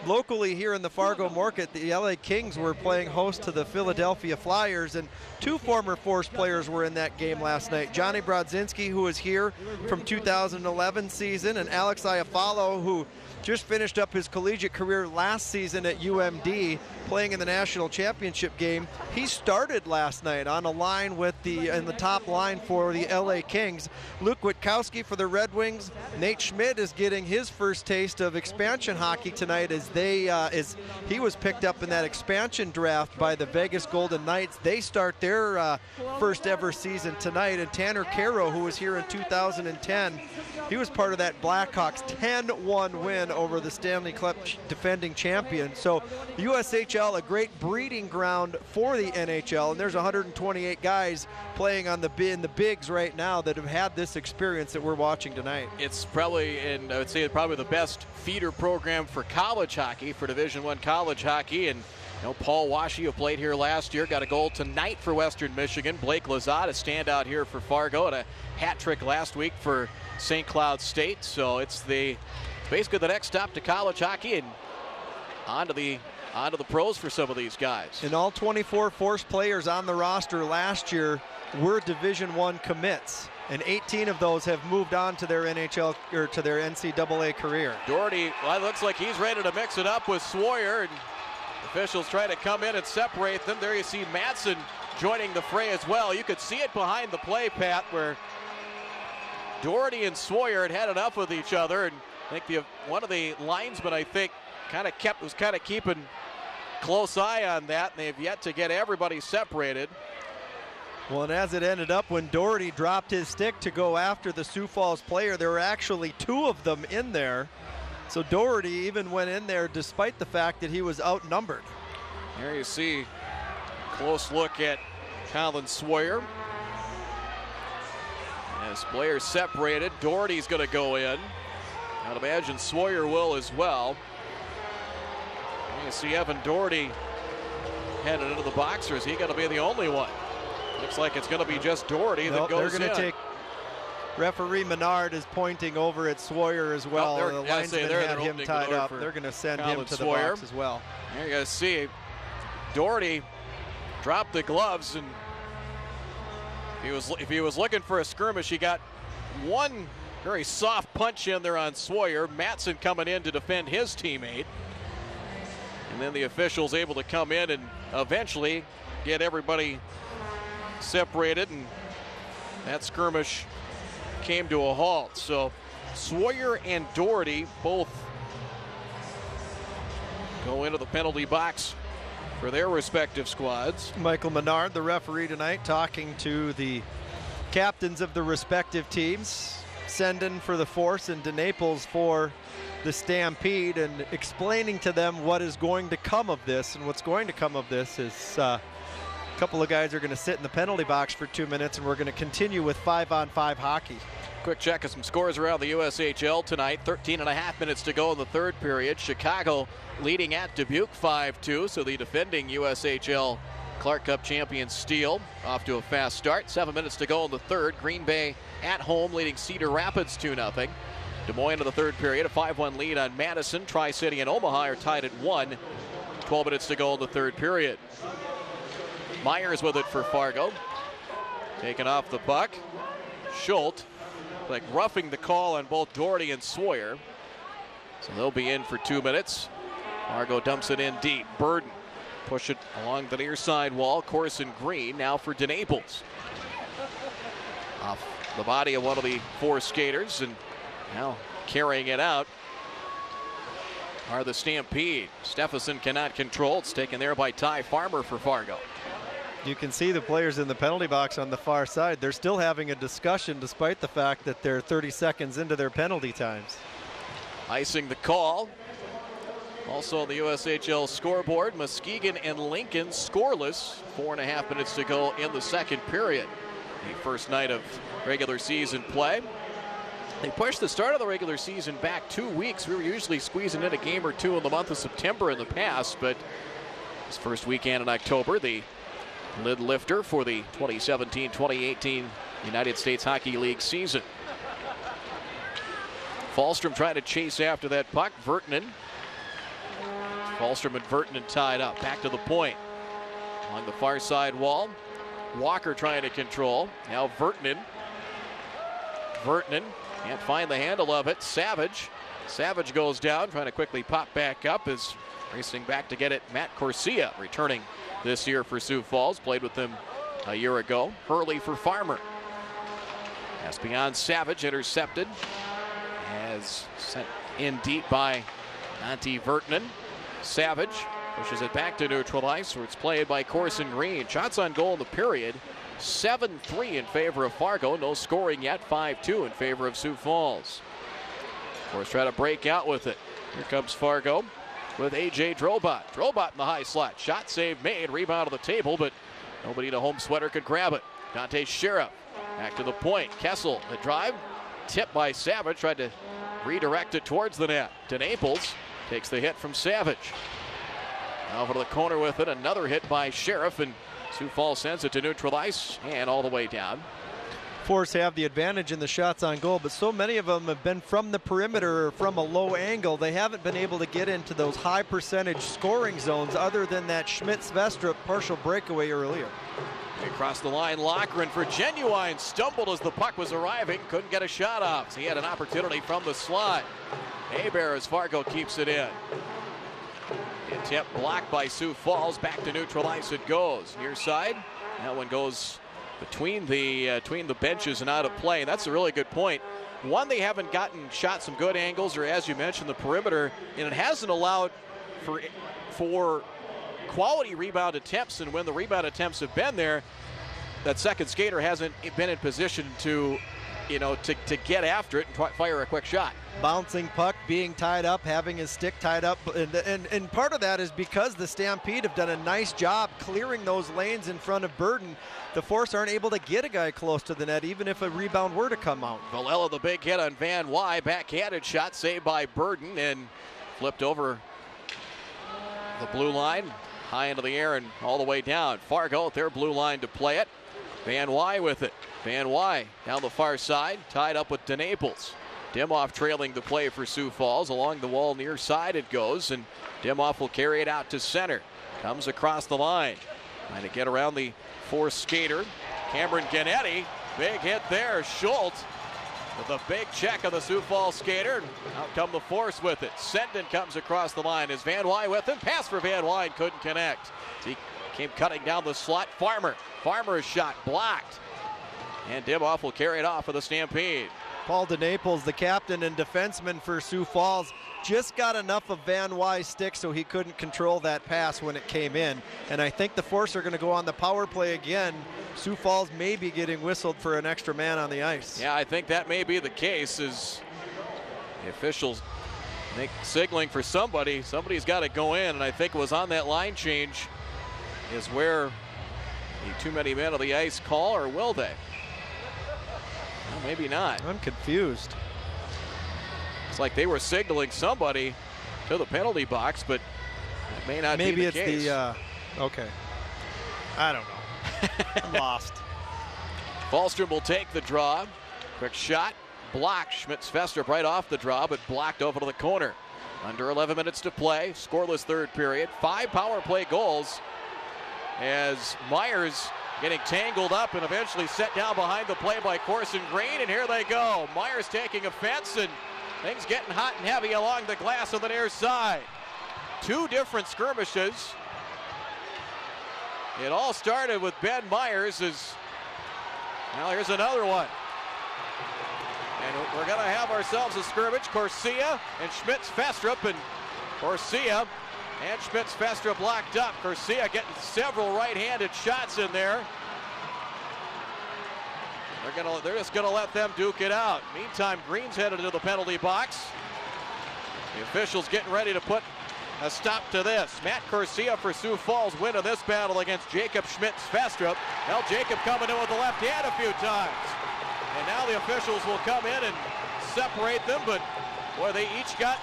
S2: Locally here in the Fargo market, the LA Kings were playing host to the Philadelphia Flyers, and 2 former Force players were in that game last night. Johnny Brodzinski, who was here from 2011 season, and Alex Iafallo, who just finished up his collegiate career last season at UMD, playing in the national championship game. He started last night on a line with in the top line for the LA Kings. Luke Witkowski for the Red Wings. Nate Schmidt is getting his first taste of expansion hockey tonight as he was picked up in that expansion draft by the Vegas Golden Knights. They start their first ever season tonight. And Tanner Caro, who was here in 2010, he was part of that Blackhawks 10-1 win over the Stanley Cup defending champion. So USHL, a great breeding ground for the NHL, and there's 128 guys playing in the bigs right now that have had this experience that we're watching tonight.
S1: It's probably, and I would say probably the best feeder program for college hockey, for Division I college hockey. And you know, Paul Washy, who played here last year, got a goal tonight for Western Michigan. Blake Lazat, a standout here for Fargo, and a hat trick last week for St. Cloud State. So it's basically the next stop to college hockey, and on to the onto the pros for some of these guys.
S2: And all 24 Force players on the roster last year were Division I commits, and 18 of those have moved on to their NHL or to their NCAA career.
S1: Doherty, well, it looks like he's ready to mix it up with Sawyer, and officials try to come in and separate them. There you see Madsen joining the fray as well. You could see it behind the play, Pat, where Doherty and Sawyer had enough with each other, and I think one of the linesmen, I think, was keeping close eye on that, and they've yet to get everybody separated.
S2: Well, and as it ended up, when Doherty dropped his stick to go after the Sioux Falls player, there were actually two of them in there. So Doherty even went in there despite the fact that he was outnumbered.
S1: There you see a close look at Colin Sawyer. As players separated, Doherty's going to go in. I'd imagine Sawyer will as well. You see Evan Doherty headed into the box, or is he going to be the only one? Looks like it's going to be just Doherty that goes in.
S2: They're going to take. Referee Menard is pointing over at Sawyer as well. The linesman had him tied up. They're going to send him to the box as well.
S1: There you go. See, Doherty dropped the gloves, and if he was looking for a skirmish, he got one very soft punch in there on Sawyer. Madsen coming in to defend his teammate. And then the officials able to come in and eventually get everybody separated, and that skirmish came to a halt. So Sawyer and Doherty both go into the penalty box for their respective squads.
S2: Michael Menard, the referee tonight, talking to the captains of the respective teams. Senden for the Force and DeNaples for the Stampede, and explaining to them what is going to come of this. And what's going to come of this is a couple of guys are going to sit in the penalty box for 2 minutes, and we're going to continue with 5-on-5 hockey.
S1: Quick check of some scores around the USHL tonight. 13.5 minutes to go in the third period. Chicago leading at Dubuque 5-2, so the defending USHL Clark Cup champion Steel off to a fast start. 7 minutes to go in the third. Green Bay at home leading Cedar Rapids 2-0. Des Moines in the third period, a 5-1 lead on Madison. Tri-City and Omaha are tied at 1. 12 minutes to go in the third period. Myers with it for Fargo. Taking off the puck. Schultz, like roughing the call on both Doherty and Sawyer. So they'll be in for 2 minutes. Fargo dumps it in deep. Burden push it along the near side wall. Corson Green now for DeNaples. Off the body of one of the four skaters, and now carrying it out are the Stampede. Stephenson cannot control. It's taken there by Ty Farmer for Fargo.
S2: You can see the players in the penalty box on the far side. They're still having a discussion despite the fact that they're 30 seconds into their penalty times.
S1: Icing the call. Also on the USHL scoreboard, Muskegon and Lincoln scoreless. 4.5 minutes to go in the second period. The first night of regular season play. They pushed the start of the regular season back 2 weeks. We were usually squeezing in a game or two in the month of September in the past, but this first weekend in October, the lid lifter for the 2017-2018 United States Hockey League season. Falstrom trying to chase after that puck. Vertinen. Falstrom and Vertinen tied up. Back to the point. Along the far side wall. Walker trying to control. Now Vertinen. Vertinen can't find the handle of it. Savage. Savage goes down, trying to quickly pop back up. Is racing back to get it. Matt Corsia returning this year for Sioux Falls. Played with them a year ago. Hurley for Farmer. Pass beyond Savage, intercepted. As sent in deep by Antti Vertinen. Savage pushes it back to neutral ice, where it's played by Corson Green. Shots on goal in the period. 7-3 in favor of Fargo. No scoring yet. 5-2 in favor of Sioux Falls. Of course, try to break out with it. Here comes Fargo with A.J. Drobot. Drobot in the high slot. Shot save made. Rebound on the table, but nobody in a home sweater could grab it. Dante Sheriff back to the point. Kessel, the drive. Tipped by Savage. Tried to redirect it towards the net. DeNaples takes the hit from Savage. Over to the corner with it. Another hit by Sheriff, and Sioux Falls sends it to neutral ice and all the way down.
S2: Force have the advantage in the shots on goal, but so many of them have been from the perimeter or from a low angle. They haven't been able to get into those high percentage scoring zones other than that Schmidt-Svestrup partial breakaway earlier.
S1: Across the line, Lochran for Genuine. Stumbled as the puck was arriving. Couldn't get a shot off. So he had an opportunity from the slot. Hebert as Fargo keeps it in. Attempt blocked by Sioux Falls. Back to neutral ice it goes. Near side. That one goes between the benches and out of play. That's a really good point. One, they haven't shot some good angles, or as you mentioned, the perimeter, and it hasn't allowed for quality rebound attempts. And when the rebound attempts have been there, that second skater hasn't been in position to get after it and fire a quick shot.
S2: Bouncing puck, being tied up, having his stick tied up, and part of that is because the Stampede have done a nice job clearing those lanes in front of Burden. The Force aren't able to get a guy close to the net, even if a rebound were to come out.
S1: Valella the big hit on Van Wy, backhanded shot saved by Burden and flipped over the blue line, high into the air and all the way down. Fargo at their blue line to play it. Van Wy with it. Van Wy down the far side, tied up with DeNaples. Dimoff trailing the play for Sioux Falls. Along the wall near side it goes, and Dimoff will carry it out to center. Comes across the line. Trying to get around the Force skater. Cameron Gannetti, big hit there. Schultz with a big check on the Sioux Falls skater. Out come the Force with it. Sendon comes across the line. Is Van Wy with him? Pass for Van Wy, couldn't connect. He came cutting down the slot. Farmer's shot blocked. And Dimoff will carry it off for the Stampede.
S2: Paul DeNaples, the captain and defenseman for Sioux Falls, just got enough of Van Wy's stick so he couldn't control that pass when it came in. And I think the Force are going to go on the power play again. Sioux Falls may be getting whistled for an extra man on the ice.
S1: Yeah, I think that may be the case, as the officials signaling for somebody. Somebody's got to go in, and I think it was on that line change is where the too many men on the ice call, or will they? Well, maybe not.
S2: I'm confused.
S1: It's like they were signaling somebody to the penalty box, but that may not be the case.
S2: Maybe it's the, okay. I don't know. I'm lost.
S1: Falstrom will take the draw. Quick shot, blocked. Schmidt-Svestrup right off the draw, but blocked over to the corner. Under 11 minutes to play, scoreless third period. 5 power play goals as Myers getting tangled up and eventually set down behind the play by Corson Green, and here they go. Myers taking offense, and things getting hot and heavy along the glass on the near side. 2 different skirmishes. It all started with Ben Myers. Now here's another one. And we're going to have ourselves a skirmish. Corsia and Schmidt-Svestrup, and Corsia and Schmidt-Svestrup locked up. Corsia getting several right-handed shots in there. They're just going to let them duke it out. Meantime, Green's headed to the penalty box. The officials getting ready to put a stop to this. Matt Corsia for Sioux Falls winning this battle against Jacob Schmidt-Svestrup. Now Jacob coming in with the left hand a few times. And now the officials will come in and separate them, but boy, they each got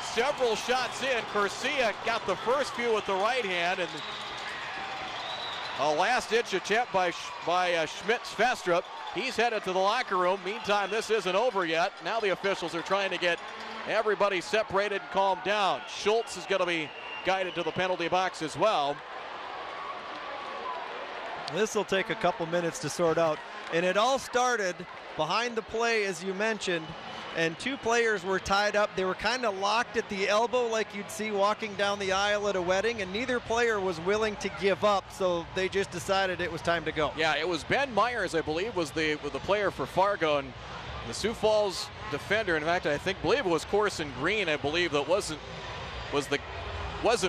S1: several shots in. Corsia got the first few with the right hand, and a last-ditch attempt by Schmidt-Svestrup. He's headed to the locker room. Meantime, this isn't over yet. Now the officials are trying to get everybody separated and calmed down. Schultz is going to be guided to the penalty box as well.
S2: This will take a couple minutes to sort out. And it all started behind the play, as you mentioned, and 2 players were tied up. They were kind of locked at the elbow like you'd see walking down the aisle at a wedding, and neither player was willing to give up, so they just decided it was time to go.
S1: Yeah, it was Ben Myers, I believe, was the player for Fargo, and the Sioux Falls defender, in fact, I believe it was Corson Green, I believe, that wasn't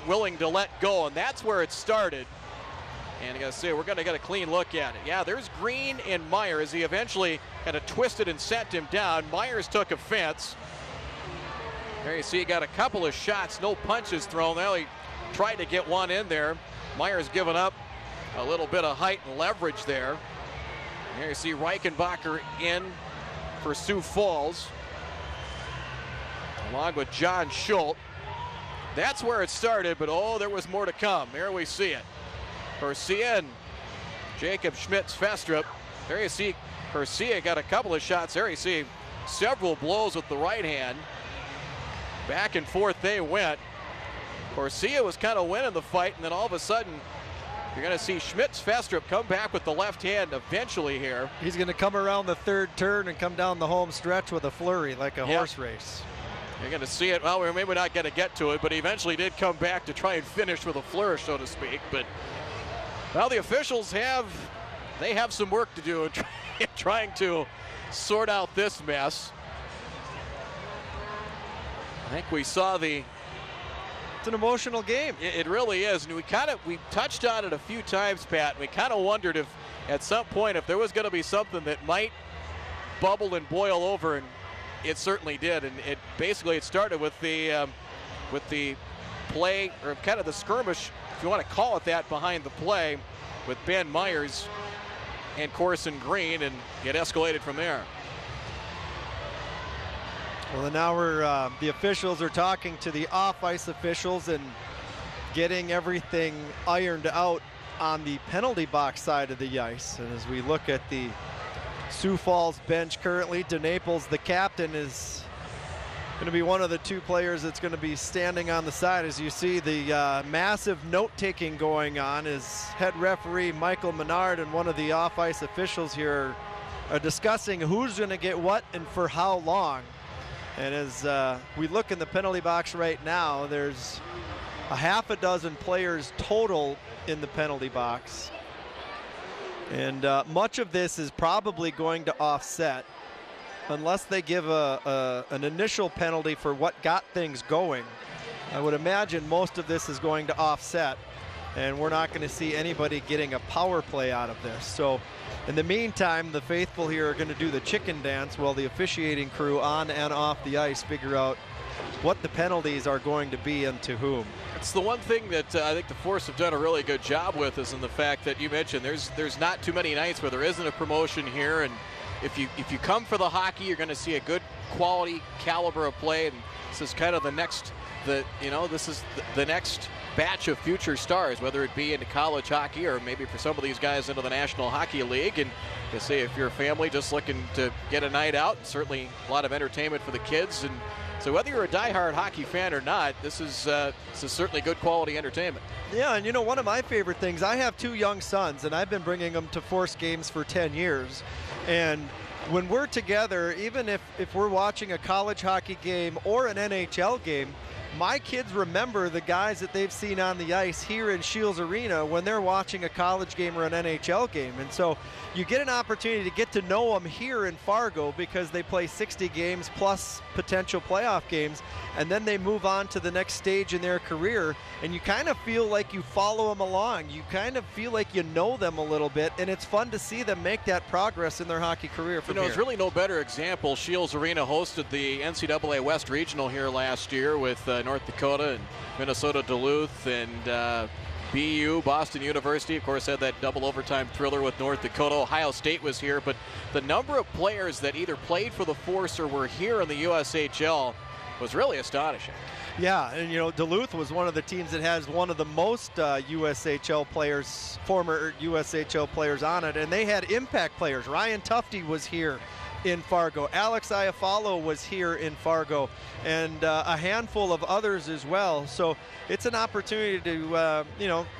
S1: willing to let go, and that's where it started. And I gotta say, we're gonna get a clean look at it. Yeah, there's Green and Myers. He eventually kind of twisted and sent him down. Myers took offense. There you see he got a couple of shots, no punches thrown. Now he tried to get one in there. Myers giving up a little bit of height and leverage there. There you see Reichenbacher in for Sioux Falls, along with John Schultz. That's where it started, but oh, there was more to come. There we see it. Corsia and Jacob Schmidt-Svestrup. There you see Garcia got a couple of shots there. You see several blows with the right hand. Back and forth they went. Garcia was kind of winning the fight, and then all of a sudden, you're going to see Schmitz-Festrup come back with the left hand eventually here.
S2: He's going to come around the third turn and come down the home stretch with a flurry like a horse race.
S1: You're going to see it. Well, we're maybe not going to get to it, but he eventually did come back to try and finish with a flourish, so to speak. But well, the officials have some work to do in trying to sort out this mess. I think we saw
S2: it's an emotional game.
S1: It really is, and we touched on it a few times, Pat. And we kind of wondered if at some point if there was going to be something that might bubble and boil over, and it certainly did. And it started with the play, or kind of the skirmish, if you want to call it that, behind the play with Ben Myers and Corson Green, and it escalated from there.
S2: Well, then now the officials are talking to the off-ice officials and getting everything ironed out on the penalty box side of the ice. And as we look at the Sioux Falls bench currently, DeNaples, the captain, is going to be one of the two players that's going to be standing on the side. As you see the massive note-taking going on, as head referee Michael Menard and one of the off-ice officials here are discussing who's going to get what and for how long. And as we look in the penalty box right now, there's a half a dozen players total in the penalty box. And much of this is probably going to offset, unless they give an initial penalty for what got things going. I would imagine most of this is going to offset, and we're not going to see anybody getting a power play out of this. So in the meantime, the faithful here are going to do the chicken dance while the officiating crew on and off the ice figure out what the penalties are going to be and to whom.
S1: It's the one thing that I think the Force have done a really good job with, is in the fact that you mentioned there's not too many nights where there isn't a promotion here, and if you come for the hockey, you're going to see a good quality caliber of play, and this is kind of the next batch of future stars, whether it be into college hockey or maybe for some of these guys into the National Hockey League. And you say if you're a family just looking to get a night out, certainly a lot of entertainment for the kids. And so whether you're a diehard hockey fan or not, this is certainly good quality entertainment.
S2: Yeah, and you know, one of my favorite things, I have two young sons, and I've been bringing them to Force games for 10 years. And when we're together, even if we're watching a college hockey game or an NHL game, my kids remember the guys that they've seen on the ice here in Shields Arena when they're watching a college game or an NHL game. And so you get an opportunity to get to know them here in Fargo because they play 60 games plus potential playoff games, and then they move on to the next stage in their career, and you kind of feel like you follow them along. You kind of feel like you know them a little bit, and it's fun to see them make that progress in their hockey career from here.
S1: There's really no better example. Shields Arena hosted the NCAA West Regional here last year with North Dakota and Minnesota Duluth, and BU, Boston University, of course, had that double overtime thriller with North Dakota. Ohio State was here, but the number of players that either played for the Force or were here in the USHL was really astonishing.
S2: Yeah, and you know, Duluth was one of the teams that has one of the most USHL players, former USHL players on it, and they had impact players. Ryan Tufte was here in Fargo. Alex Iafallo was here in Fargo, and a handful of others as well. So it's an opportunity to,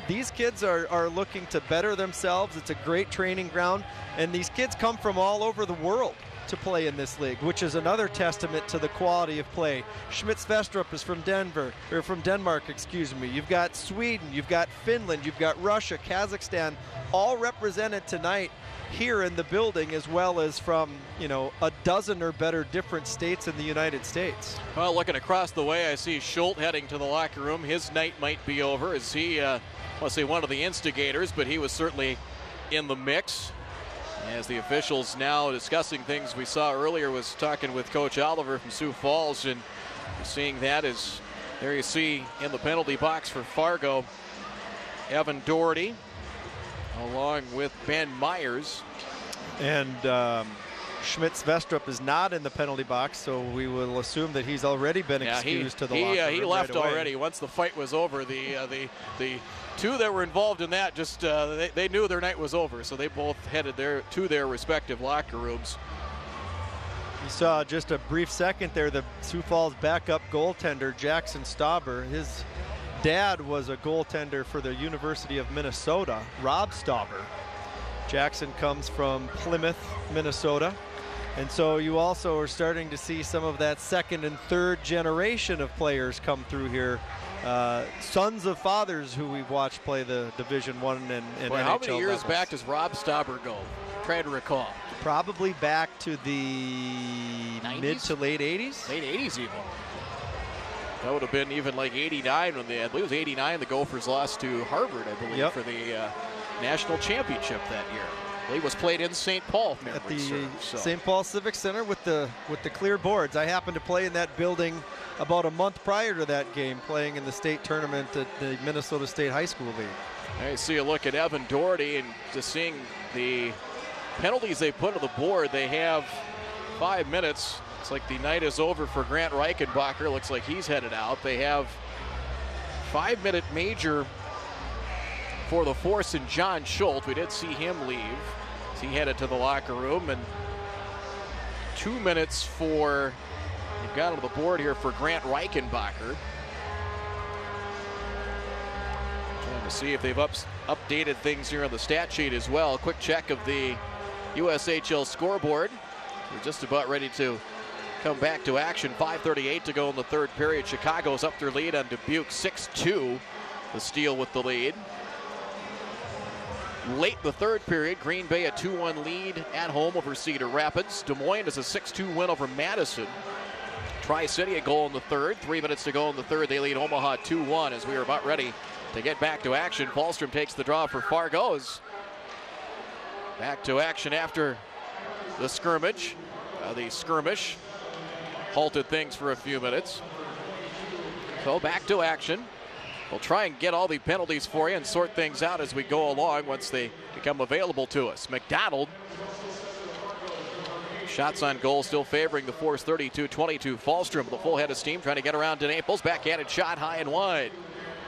S2: these kids are looking to better themselves. It's a great training ground, and these kids come from all over the world to play in this league, which is another testament to the quality of play. Schmitz-Festrup is from Denmark, excuse me. You've got Sweden, you've got Finland, you've got Russia, Kazakhstan, all represented tonight here in the building, as well as from, a dozen or better different states in the United States.
S1: Well, looking across the way, I see Schultz heading to the locker room. His night might be over. Is he, let's say, one of the instigators, but he was certainly in the mix. As the officials now discussing things we saw earlier, was talking with Coach Oliver from Sioux Falls, and seeing that is there you see in the penalty box for Fargo, Evan Doherty, along with Ben Myers.
S2: And Schmidt-Svestrup is not in the penalty box, so we will assume that he's already been excused to the locker room.
S1: He left
S2: right away.
S1: already once the fight was over. The two that were involved in that just they knew their night was over, so they both headed to their respective locker rooms.
S2: You saw just a brief second there the Sioux Falls backup goaltender Jackson Stauber. His dad was a goaltender for the University of Minnesota, Rob Stauber. Jackson comes from Plymouth, Minnesota. And so you also are starting to see some of that second and third generation of players come through here. Sons of fathers who we've watched play the Division I and NHL
S1: how many years
S2: levels.
S1: back does Rob Stauber go? Trying to recall.
S2: Probably back to the
S1: 90s?
S2: mid to late 80s.
S1: Late 80s even. That would have been even like 89 when I believe it was 89 the Gophers lost to Harvard, I believe, for the national championship that year. I believe it was played in St. Paul.
S2: At the St. Paul Civic Center with the clear boards. I happened to play in that building about a month prior to that game, playing in the state tournament at the Minnesota State High School League.
S1: I see a look at Evan Doherty and just seeing the penalties they put on the board. They have 5 minutes. It's like the night is over for Grant Reichenbacher. Looks like he's headed out. They have 5-minute major for the Force and John Schultz. We did see him leave as he headed to the locker room. And 2 minutes for, you've got on the board here for Grant Reichenbacher. Trying to see if they've updated things here on the stat sheet as well. A quick check of the USHL scoreboard. We're just about ready to come back to action. 5:38 to go in the third period. Chicago's up their lead on Dubuque 6-2. The Steel with the lead. Late the third period, Green Bay a 2-1 lead at home over Cedar Rapids. Des Moines is a 6-2 win over Madison. Tri-City a goal in the third. 3 minutes to go in the third. They lead Omaha 2-1 as we are about ready to get back to action. Falstrom takes the draw for Fargo's. Back to action after the skirmish. The skirmish halted things for a few minutes. So back to action. We'll try and get all the penalties for you and sort things out as we go along once they become available to us. McDonald. Shots on goal still favoring the Force, 32-22. Falstrom, the full head of steam, trying to get around to Naples. Backhanded shot high and wide.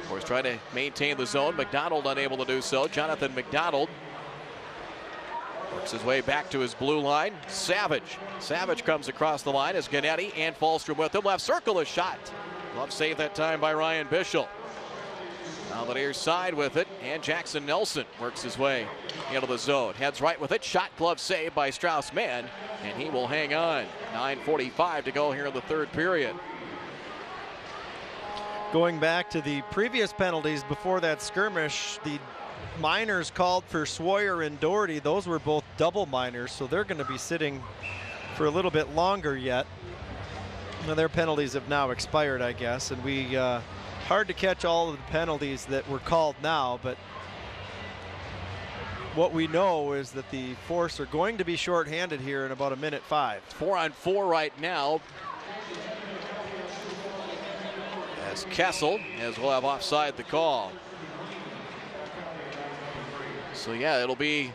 S1: Force trying to maintain the zone. McDonald unable to do so. Jonathan McDonald works his way back to his blue line. Savage comes across the line as Gannetti and Falstrom with him. Left circle a shot. Glove save that time by Ryan Bischel. Now the near side with it, and Jackson Nelson works his way into the zone. Heads right with it. Shot glove save by Strauss-Mann, and he will hang on. 9:45 to go here in the third period.
S2: Going back to the previous penalties before that skirmish, the minors called for Swoyer and Doherty. Those were both double minors, so they're going to be sitting for a little bit longer yet. Now, their penalties have now expired, I guess, and we hard to catch all of the penalties that were called now, but what we know is that the Force are going to be shorthanded here in about 1:05.
S1: 4-on-4 right now. As Kessel, as we'll have offside the call. So yeah, it'll be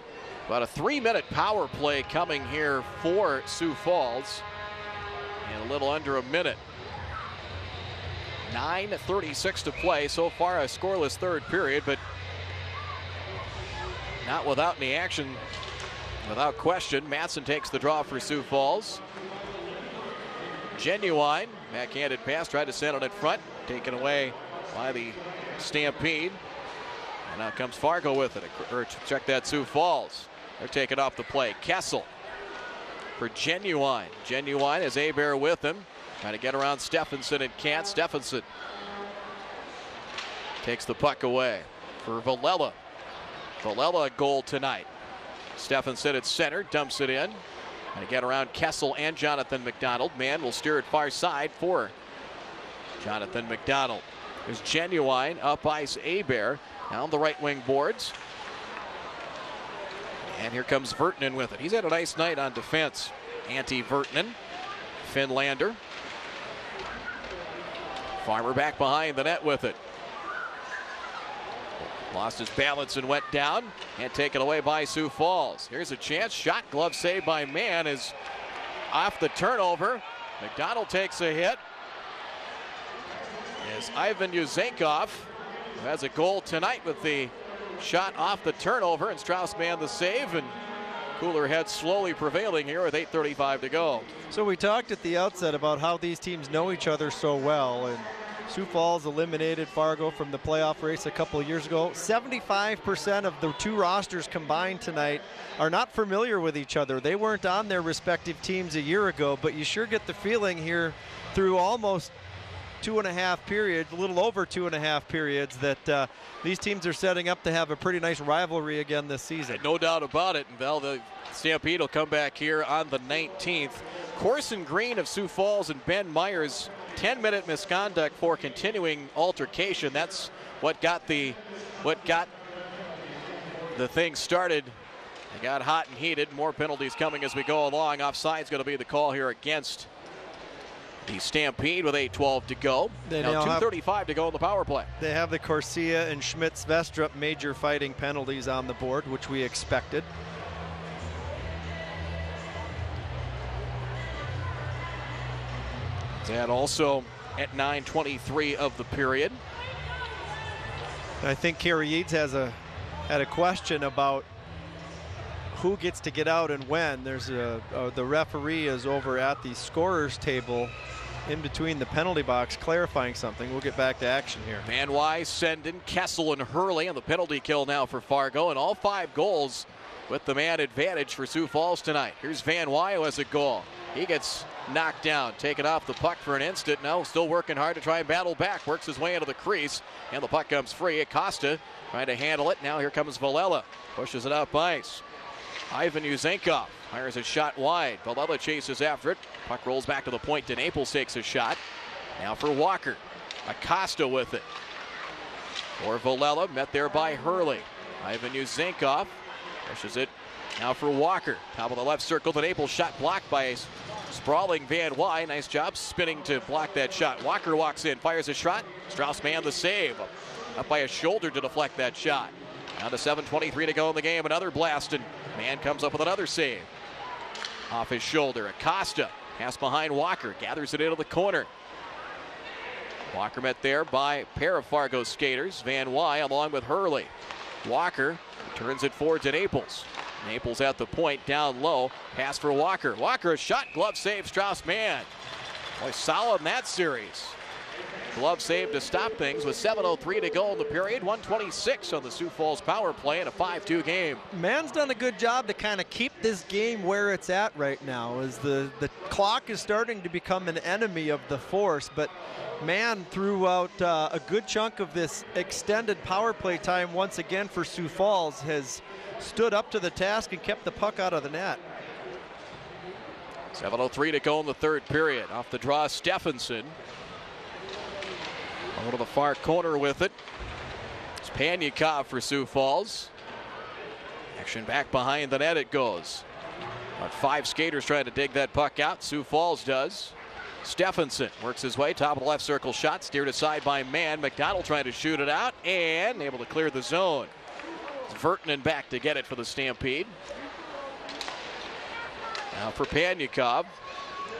S1: about a 3-minute power play coming here for Sioux Falls in a little under a minute. 9:36 to play. So far a scoreless third period, but not without any action, without question. Matson takes the draw for Sioux Falls. Genuine, backhanded pass, tried to send it in front, taken away by the Stampede. And now comes Fargo with it. Or check that, Sioux Falls. They're taking off the play. Kessel for Genuine. Genuine has Hebert with him. Trying to get around Stephenson and can't. Stephenson takes the puck away for Villela. Villela a goal tonight. Stephenson at center, dumps it in. Trying to get around Kessel and Jonathan McDonald. Man will steer it far side for Jonathan McDonald. There's Genuine, up ice Hebert. Down the right wing boards. And here comes Vertinen with it. He's had a nice night on defense. Antti Vertinen, Finlander. Farmer back behind the net with it. Lost his balance and went down, and taken away by Sioux Falls. Here's a chance. Shot, glove saved by Mann as off the turnover. McDonald takes a hit. As Ivan Yuzenkov, who has a goal tonight with the shot off the turnover, and Strauss-Mann the save, and cooler heads slowly prevailing here with 8:35 to go.
S2: So we talked at the outset about how these teams know each other so well, and Sioux Falls eliminated Fargo from the playoff race a couple of years ago. 75% of the two rosters combined tonight are not familiar with each other. They weren't on their respective teams a year ago, but you sure get the feeling here through almost 2.5 periods, a little over 2.5 periods, that these teams are setting up to have a pretty nice rivalry again this season.
S1: No doubt about it. And Val, the Stampede will come back here on the 19th. Corson Green of Sioux Falls and Ben Myers, 10-minute misconduct for continuing altercation. That's what got the thing started. It got hot and heated. More penalties coming as we go along. Offside's going to be the call here against the Stampede with 8:12 to go. Now 2:35 to go in the power play.
S2: They have the Corsia and Schmitz-Vestrup major fighting penalties on the board, which we expected.
S1: And also at 9:23 of the period.
S2: I think Kerry Eads had a question about who gets to get out and when. There's the referee is over at the scorer's table in between the penalty box clarifying something. We'll get back to action here.
S1: Van Wy, Senden, Kessel, and Hurley on the penalty kill now for Fargo, and all 5 goals with the man advantage for Sioux Falls tonight. Here's Van Wy, who has a goal. He gets knocked down, taken off the puck for an instant. Now still working hard to try and battle back. Works his way into the crease, and the puck comes free. Acosta trying to handle it. Now here comes Villela. Pushes it up ice. Ivan Yuzenkov fires a shot wide. Villela chases after it. Puck rolls back to the point. DeNaples takes a shot. Now for Walker. Acosta with it. For Villela, met there by Hurley. Ivan Yuzenkov pushes it. Now for Walker. Top of the left circle. DeNaples shot blocked by a sprawling Van Wy. Nice job spinning to block that shot. Walker walks in, fires a shot. Strauss-Mann the save. Up by a shoulder to deflect that shot. Down to 7:23 to go in the game. Another blast, and Mann comes up with another save. Off his shoulder. Acosta. Pass behind Walker. Gathers it into the corner. Walker met there by a pair of Fargo skaters. Van Wy along with Hurley. Walker turns it forward to Naples. Naples at the point, down low. Pass for Walker. Walker, a shot. Glove save, Strauss-Mann. Boy, solid in that series. Glove save to stop things with 7:03 to go in the period. 1:26 on the Sioux Falls power play in a 5-2 game.
S2: Mann's done a good job to kind of keep this game where it's at right now, as the clock is starting to become an enemy of the force. But Mann threw out a good chunk of this extended power play time once again for Sioux Falls, has stood up to the task and kept the puck out of the net.
S1: 7:03 to go in the third period. Off the draw, Stephenson. Over to the far corner with it. It's Panyakov for Sioux Falls. Action back behind the net it goes. About 5 skaters trying to dig that puck out. Sioux Falls does. Stephenson works his way, top of the left circle shot, steered aside by Mann. McDonald trying to shoot it out and able to clear the zone. It's Vertinen back to get it for the Stampede. Now for Panyakov.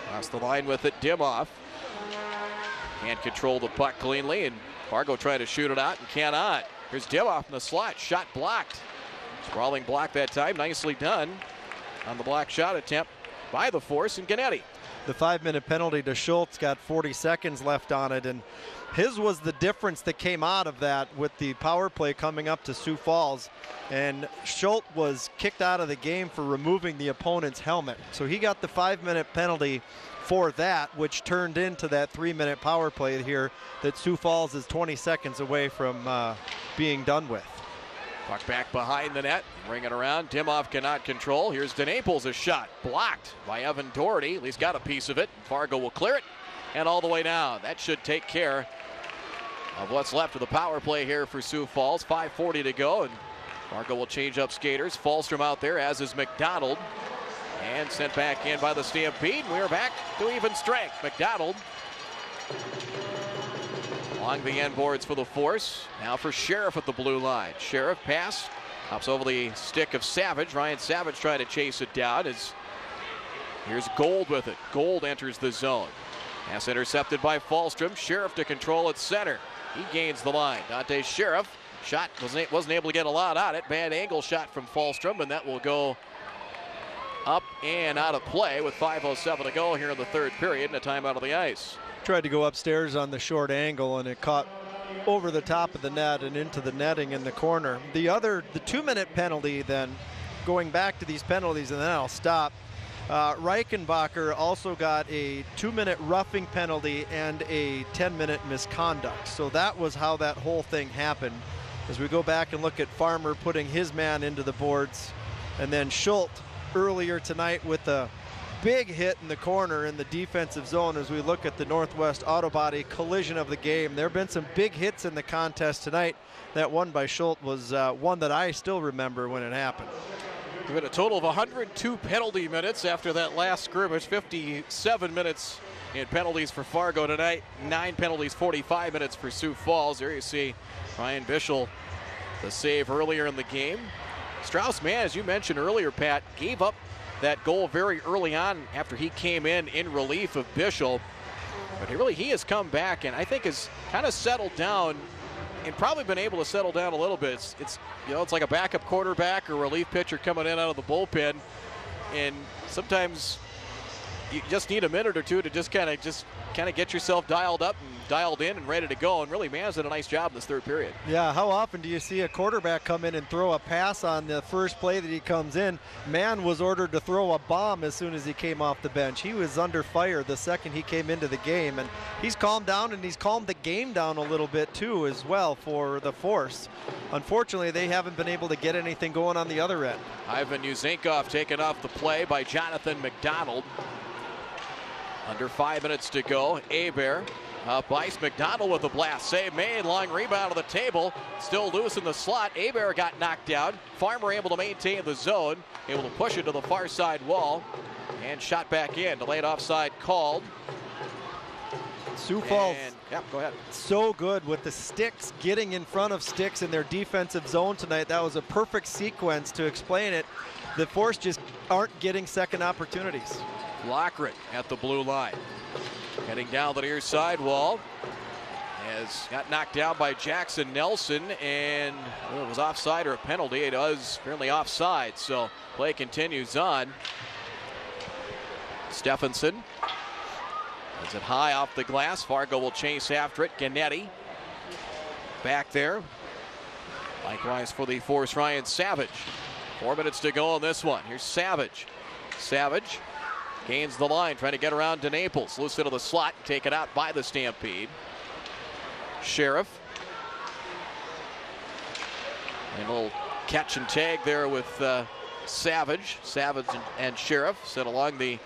S1: Across the line with it, Dimoff. Can't control the puck cleanly, and Fargo trying to shoot it out and cannot. Here's Dimoff in the slot, shot blocked. Sprawling block that time, nicely done on the block shot attempt by the Force and Gennady.
S2: The 5-minute penalty to Schultz got 40 seconds left on it, and his was the difference that came out of that with the power play coming up to Sioux Falls. And Schultz was kicked out of the game for removing the opponent's helmet. So he got the 5-minute penalty for that, which turned into that 3-minute power play here that Sioux Falls is 20 seconds away from being done with.
S1: Puck back behind the net, bring it around. Dimoff cannot control. Here's DeNaples, a shot blocked by Evan Doherty. At least got a piece of it. Fargo will clear it and all the way down. That should take care of what's left of the power play here for Sioux Falls. 5:40 to go, and Fargo will change up skaters. Falstrom out there, as is McDonald. And sent back in by the Stampede. We're back to even strength. McDonald along the end boards for the Force. Now for Sheriff at the blue line. Sheriff pass, hops over the stick of Savage. Ryan Savage trying to chase it down as Here's Gold with it. Gold enters the zone. Pass intercepted by Fallstrom. Sheriff to control at center. He gains the line. Dante Sheriff. Shot wasn't able to get a lot on it. Bad angle shot from Fallstrom, and that will go up and out of play with 5:07 to go here in the third period and a timeout on the ice.
S2: Tried to go upstairs on the short angle, and it caught over the top of the net and into the netting in the corner. The 2-minute penalty, then, going back to these penalties, and then I'll stop. Reichenbacher also got a 2-minute roughing penalty and a 10-minute misconduct. So that was how that whole thing happened. As we go back and look at Farmer putting his man into the boards, and then Schultz earlier tonight with a big hit in the corner in the defensive zone. As we look at the Northwest Auto Body collision of the game, there have been some big hits in the contest tonight. That one by Schultz was one that I still remember when it happened.
S1: We've got a total of 102 penalty minutes after that last scrimmage. 57 minutes in penalties for Fargo tonight. 9 penalties, 45 minutes for Sioux Falls. There you see Ryan Bischel, the save earlier in the game. Strauss Mann, as you mentioned earlier, Pat, gave up that goal very early on after he came in relief of Bischel. But he has come back and I think has kind of settled down and probably been able to settle down a little bit. It's like a backup quarterback or relief pitcher coming in out of the bullpen, and sometimes you just need a minute or two to just kind of get yourself dialed up and dialed in and ready to go. And really, Mann's did a nice job in this third period.
S2: Yeah, how often do you see a quarterback come in and throw a pass on the first play that he comes in? Mann was ordered to throw a bomb as soon as he came off the bench. He was under fire the second he came into the game, and he's calmed down, and he's calmed the game down a little bit too as well for the Force. Unfortunately, they haven't been able to get anything going on the other end.
S1: Ivan Uzinkov taken off the play by Jonathan McDonald. Under 5 minutes to go. Hebert up ice. McDonald with a blast save made. Long rebound to the table. Still loose in the slot. Hebert got knocked down. Farmer able to maintain the zone. Able to push it to the far side wall. And shot back in. Delayed offside called.
S2: Sioux Falls,
S1: go ahead.
S2: So good with the sticks, getting in front of sticks in their defensive zone tonight. That was a perfect sequence to explain it. The Force just aren't getting second opportunities.
S1: Lockren at the blue line. Heading down the near side wall. Has got knocked down by Jackson Nelson, and it was offside or a penalty. It was apparently offside, so play continues on. Stephenson has it high off the glass. Fargo will chase after it. Gannetti back there. Likewise for the Force, Ryan Savage. 4 minutes to go on this one. Here's Savage. Savage gains the line, trying to get around to Naples. Loose into the slot, taken out by the Stampede. Sheriff. And a little catch and tag there with Savage. Savage and Sheriff set along the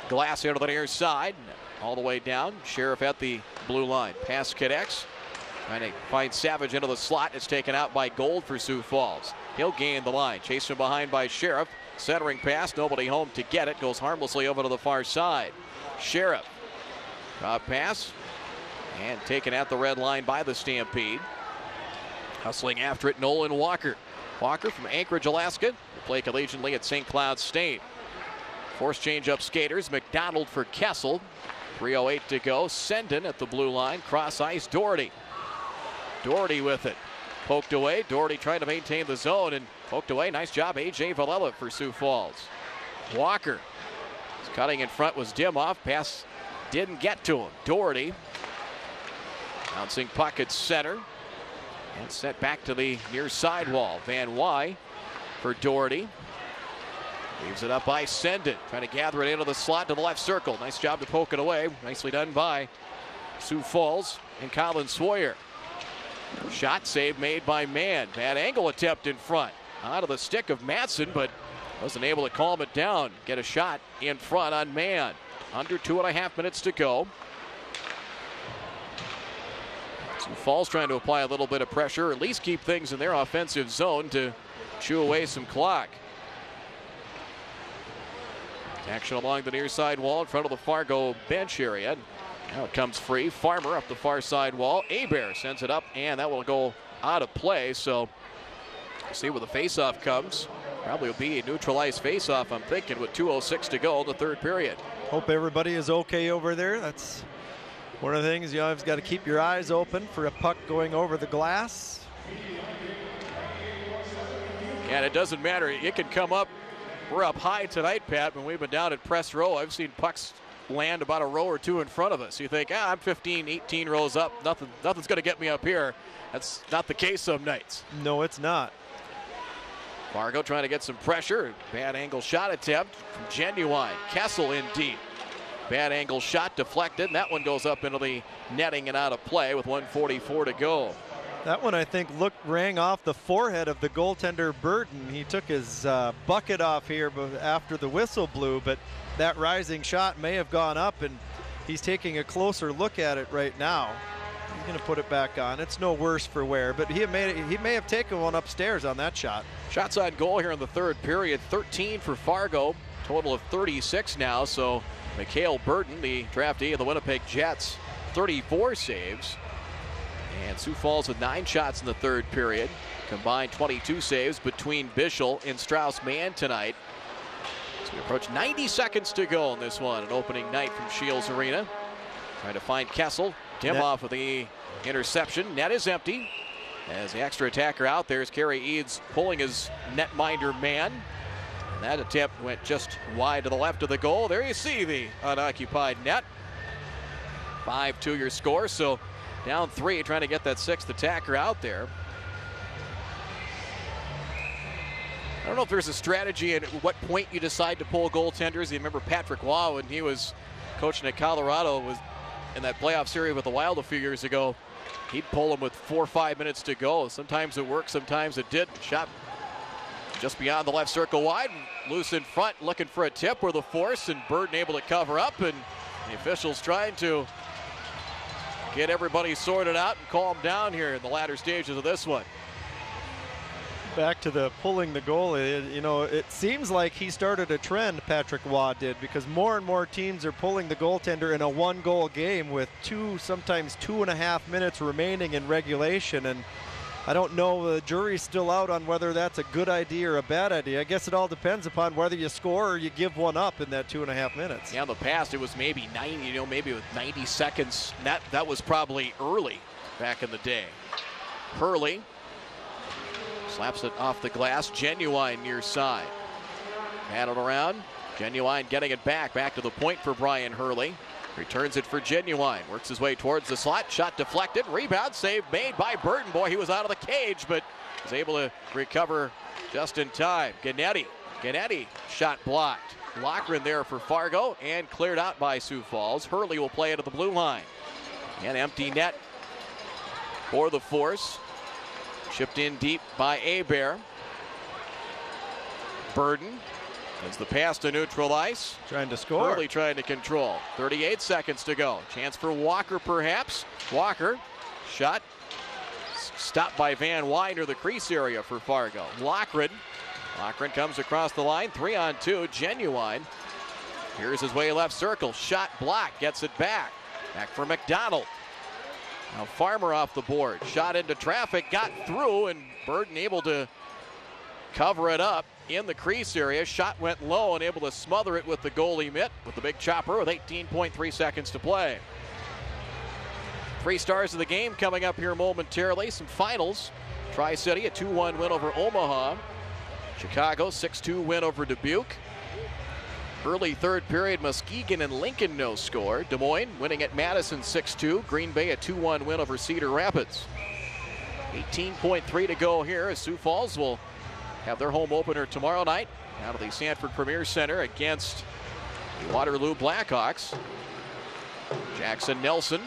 S1: glass here to the near side. All the way down. Sheriff at the blue line. Pass connects. Trying to find Savage into the slot. It's taken out by Gold for Sioux Falls. He'll gain the line. Chased from behind by Sheriff. Centering pass. Nobody home to get it. Goes harmlessly over to the far side. Sheriff. Drop pass. And taken at the red line by the Stampede. Hustling after it, Nolan Walker. Walker from Anchorage, Alaska. Will play collegiately at St. Cloud State. Force change-up skaters. McDonald for Kessel. 3:08 to go. Sendon at the blue line. Cross ice. Doherty. Doherty with it. Poked away. Doherty trying to maintain the zone and poked away. Nice job, A.J. Valella for Sioux Falls. Walker. Cutting in front was Dimoff. Pass didn't get to him. Doherty. Bouncing puck at center. And set back to the near sidewall. Van Wy for Doherty. Leaves it up by Sendon. Trying to gather it into the slot to the left circle. Nice job to poke it away. Nicely done by Sioux Falls and Colin Sawyer. Shot save made by Mann. Bad angle attempt in front. Out of the stick of Madsen, but wasn't able to calm it down. Get a shot in front on Mann. Under 2.5 minutes to go. Sioux Falls trying to apply a little bit of pressure, or at least keep things in their offensive zone to chew away some clock. Action along the near side wall in front of the Fargo bench area. Now it comes free. Farmer up the far side wall. Hebert sends it up, and that will go out of play. So see where the faceoff comes. Probably will be a neutral ice faceoff, I'm thinking, with 2:06 to go in the third period.
S2: Hope everybody is okay over there. That's one of the things you always got to keep your eyes open for a puck going over the glass.
S1: And it doesn't matter. It can come up. We're up high tonight, Pat. When we've been down at press row, I've seen pucks land about a row or two in front of us. You think, I'm 15, 18 rows up. Nothing's going to get me up here. That's not the case some nights.
S2: No, it's not.
S1: Fargo trying to get some pressure. Bad angle shot attempt from Genuine. Kessel in deep. Bad angle shot deflected. And that one goes up into the netting and out of play with 1:44 to go.
S2: That one, I think, rang off the forehead of the goaltender Burton. He took his bucket off here after the whistle blew, but that rising shot may have gone up, and he's taking a closer look at it right now. He's going to put it back on. It's no worse for wear, but he may have taken one upstairs on that shot.
S1: Shots on goal here in the third period. 13 for Fargo, total of 36 now. So Mikhail Burton, the draftee of the Winnipeg Jets, 34 saves. And Sioux Falls with 9 shots in the third period. Combined 22 saves between Bischel and Strauss-Mann tonight. So we approach 90 seconds to go in this one. An opening night from Shields Arena. Trying to find Kessel. Tim off with the interception. Net is empty. As the extra attacker out there is Kerry Eads pulling his netminder man. And that attempt went just wide to the left of the goal. There you see the unoccupied net. 5-2 your score. So down 3, trying to get that 6th attacker out there. I don't know if there's a strategy at what point you decide to pull goaltenders. You remember Patrick Waugh when he was coaching at Colorado, was in that playoff series with the Wild a few years ago. He'd pull them with 4 or 5 minutes to go. Sometimes it worked, sometimes it didn't. Shot just beyond the left circle wide, loose in front, looking for a tip where the force, and Burton able to cover up, and the officials trying to get everybody sorted out and calm down here in the latter stages of this one.
S2: Back to the pulling the goalie, you know, it seems like he started a trend, Patrick Waugh did, because more and more teams are pulling the goaltender in a 1-goal game with sometimes 2.5 minutes remaining in regulation. And I don't know, the jury's still out on whether that's a good idea or a bad idea. I guess it all depends upon whether you score or you give one up in that 2.5 minutes.
S1: Yeah, in the past it was maybe 90, maybe with 90 seconds. That was probably early back in the day. Hurley slaps it off the glass. Genuine near side. Battled around. Genuine getting it back to the point for Brian Hurley. Returns it for Genuine. Works his way towards the slot. Shot deflected. Rebound save made by Burton. Boy, he was out of the cage, but was able to recover just in time. Gennady shot blocked. Lochran there for Fargo and cleared out by Sioux Falls. Hurley will play it at the blue line. An empty net for the Force. Chipped in deep by Hebert. Burton as the pass to neutral ice.
S2: Trying to score.
S1: Hurley trying to control. 38 seconds to go. Chance for Walker perhaps. Walker shot. Stopped by Van Wyne near the crease area for Fargo. Lochran comes across the line. 3-on-2. Genuine. Here's his way left circle. Shot blocked. Gets it back. Back for McDonald. Now Farmer off the board. Shot into traffic. Got through, and Burton able to cover it up in the crease area. Shot went low and able to smother it with the goalie mitt with the big chopper with 18.3 seconds to play. 3 stars of the game coming up here momentarily. Some finals. Tri-City a 2-1 win over Omaha. Chicago 6-2 win over Dubuque. Early third period, Muskegon and Lincoln no score. Des Moines winning at Madison 6-2. Green Bay a 2-1 win over Cedar Rapids. 18.3 to go here as Sioux Falls will have their home opener tomorrow night out of the Sanford Premier Center against the Waterloo Blackhawks. Jackson Nelson,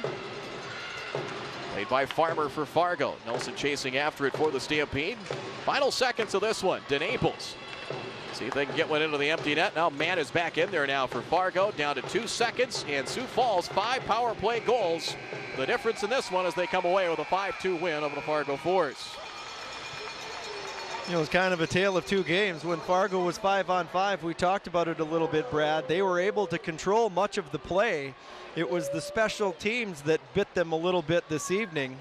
S1: played by Farmer for Fargo. Nelson chasing after it for the Stampede. Final seconds of this one. DeNaples. See if they can get one into the empty net. Now Mann is back in there now for Fargo. Down to 2 seconds. And Sioux Falls 5 power play goals. The difference in this one is they come away with a 5-2 win over the Fargo Force.
S2: You know, it's kind of a tale of 2 games. When Fargo was 5-on-5, we talked about it a little bit, Brad. They were able to control much of the play. It was the special teams that bit them a little bit this evening.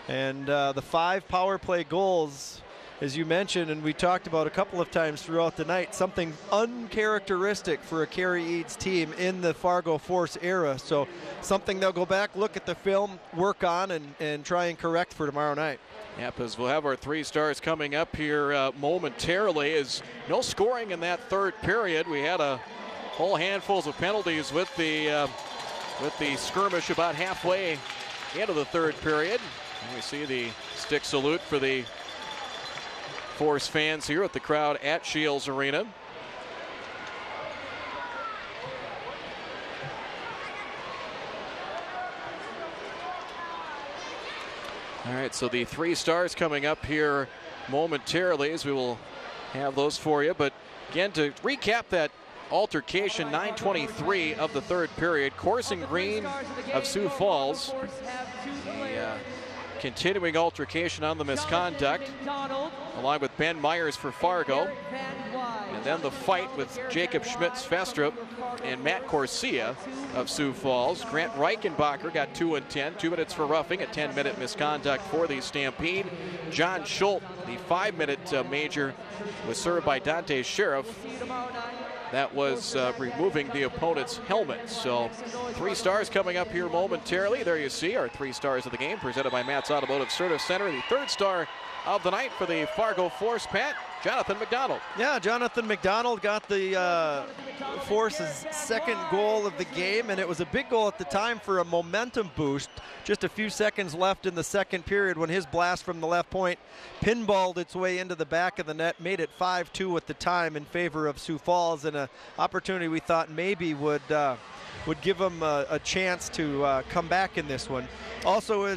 S2: And the 5 power play goals as you mentioned, and we talked about a couple of times throughout the night, something uncharacteristic for a Kerry Eads team in the Fargo Force era. So something they'll go back, look at the film, work on, and try and correct for tomorrow night.
S1: Yep, as we'll have our 3 stars coming up here momentarily. Is no scoring in that third period. We had a whole handfuls of penalties with the skirmish about halfway into the third period. And we see the stick salute for the Force fans here at the crowd at Shields Arena. All right, so the 3 stars coming up here momentarily as we will have those for you. But again, to recap that altercation, 9:23 of the third period. Corson Green of Sioux Falls. The continuing altercation on the misconduct, along with Ben Myers for Fargo. And then the fight with Jacob Schmitz-Festrup and Matt Corsia of Sioux Falls. Grant Reichenbacher got 2 and 10, 2 minutes for roughing, a 10-minute misconduct for the Stampede. John Schultz, the 5-minute major, was served by Dante Sheriff. That was removing the opponent's helmet. So 3 stars coming up here momentarily. There you see our 3 stars of the game, presented by Matt's Automotive Service Center. The 3rd star of the night for the Fargo Force, Pat, Jonathan McDonald.
S2: Yeah, Jonathan McDonald got the Force's 2nd goal of the game, and it was a big goal at the time for a momentum boost. Just a few seconds left in the 2nd period when his blast from the left point pinballed its way into the back of the net, made it 5-2 at the time in favor of Sioux Falls, and an opportunity we thought maybe would give them a chance to come back in this one. Also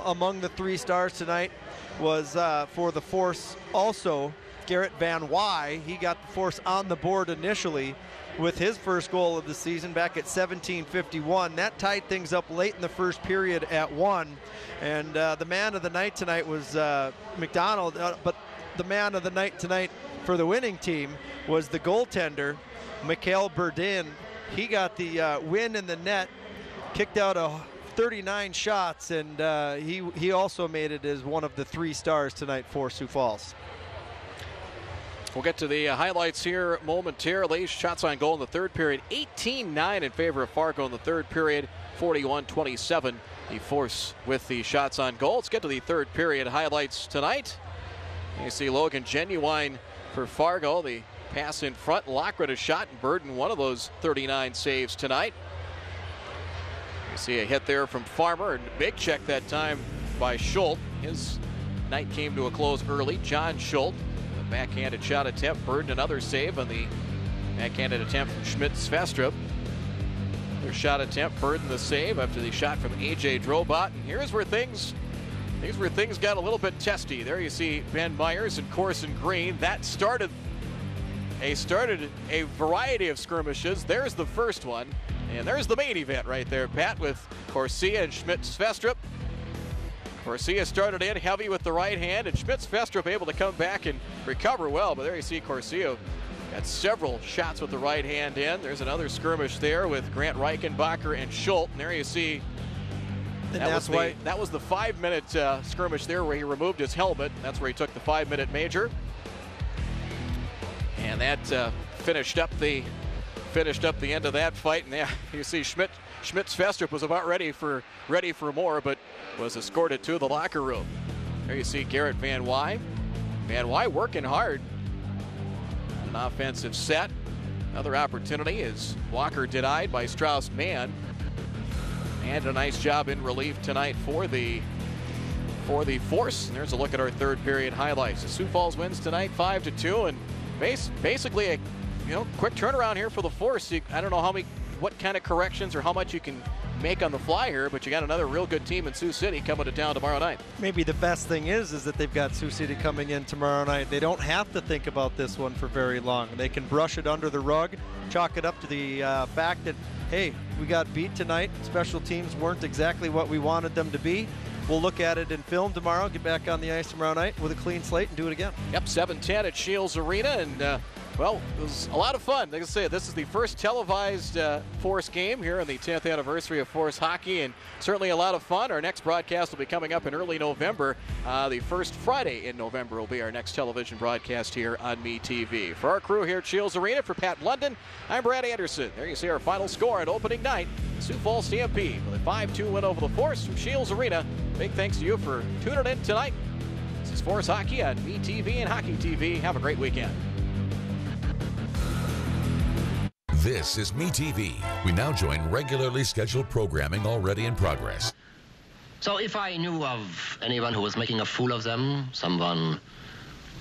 S2: among the 3 stars tonight was for the Force also Garrett Van Wy. He got the Force on the board initially with his first goal of the season back at 17:51. That tied things up late in the first period at 1. And the man of the night tonight was McDonald, but the man of the night tonight for the winning team was the goaltender, Mikhail Burdin. He got the win in the net, kicked out 39 shots, and he also made it as one of the 3 stars tonight for Sioux Falls.
S1: We'll get to the highlights here momentarily. Shots on goal in the third period, 18-9 in favor of Fargo in the third period, 41-27. The Force with the shots on goal. Let's get to the third period highlights tonight. You see Logan Genuine for Fargo. The pass in front, Lockwood a shot, and Burden one of those 39 saves tonight. You see a hit there from Farmer, and a big check that time by Schultz. His night came to a close early. John Schultz, a backhanded shot attempt. Burden another save on the backhanded attempt from Schmitz-Festrup. Their shot attempt, Burden the save after the shot from A.J. Drobot. And here's where things got a little bit testy. There you see Ben Myers and Corson Green. That started a variety of skirmishes. There's the first one, and there's the main event right there, Pat, with Corsia and Schmitz-Festrup. Corsia started in heavy with the right hand, and Schmitz-Festrup able to come back and recover well. But there you see Corsia got several shots with the right hand in. There's another skirmish there with Grant Reichenbacher and Schultz. And there you see that was the 5-minute skirmish there where he removed his helmet. That's where he took the 5-minute major. And that finished up the end of that fight. And yeah, you see Schmitz-Festrup was about ready for more, but was escorted to the locker room. There you see Garrett Van Wy. Van Wy working hard. An offensive set. Another opportunity is Walker denied by Strauss-Mann. And a nice job in relief tonight for the Force. And there's a look at our third period highlights. The Sioux Falls wins tonight 5-2, and basically a quick turnaround here for the Force. I don't know what kind of corrections or how much you can make on the fly here, but you got another real good team in Sioux City coming to town tomorrow night. Maybe
S2: the best thing is that they've got Sioux City coming in tomorrow night. They don't have to think about this one for very long. They can brush it under the rug, chalk it up to the fact that, hey, we got beat tonight. Special teams weren't exactly what we wanted them to be. We'll look at it in film tomorrow, get back on the ice tomorrow night with a clean slate and do it again.
S1: Yep, 7:10 at Shields Arena, and Well, it was a lot of fun. Like I said, this is the first televised Force game here on the 10th anniversary of Force Hockey, and certainly a lot of fun. Our next broadcast will be coming up in early November. The first Friday in November will be our next television broadcast here on MeTV. For our crew here at Shields Arena, for Pat London, I'm Brad Anderson. There you see our final score on opening night. Sioux Falls Stampede with a 5-2 win over the Force from Shields Arena. Big thanks to you for tuning in tonight. This is Force Hockey on MeTV and Hockey TV. Have a great weekend.
S6: This is MeTV. We now join regularly scheduled programming already in progress.
S13: So if I knew of anyone who was making a fool of them, someone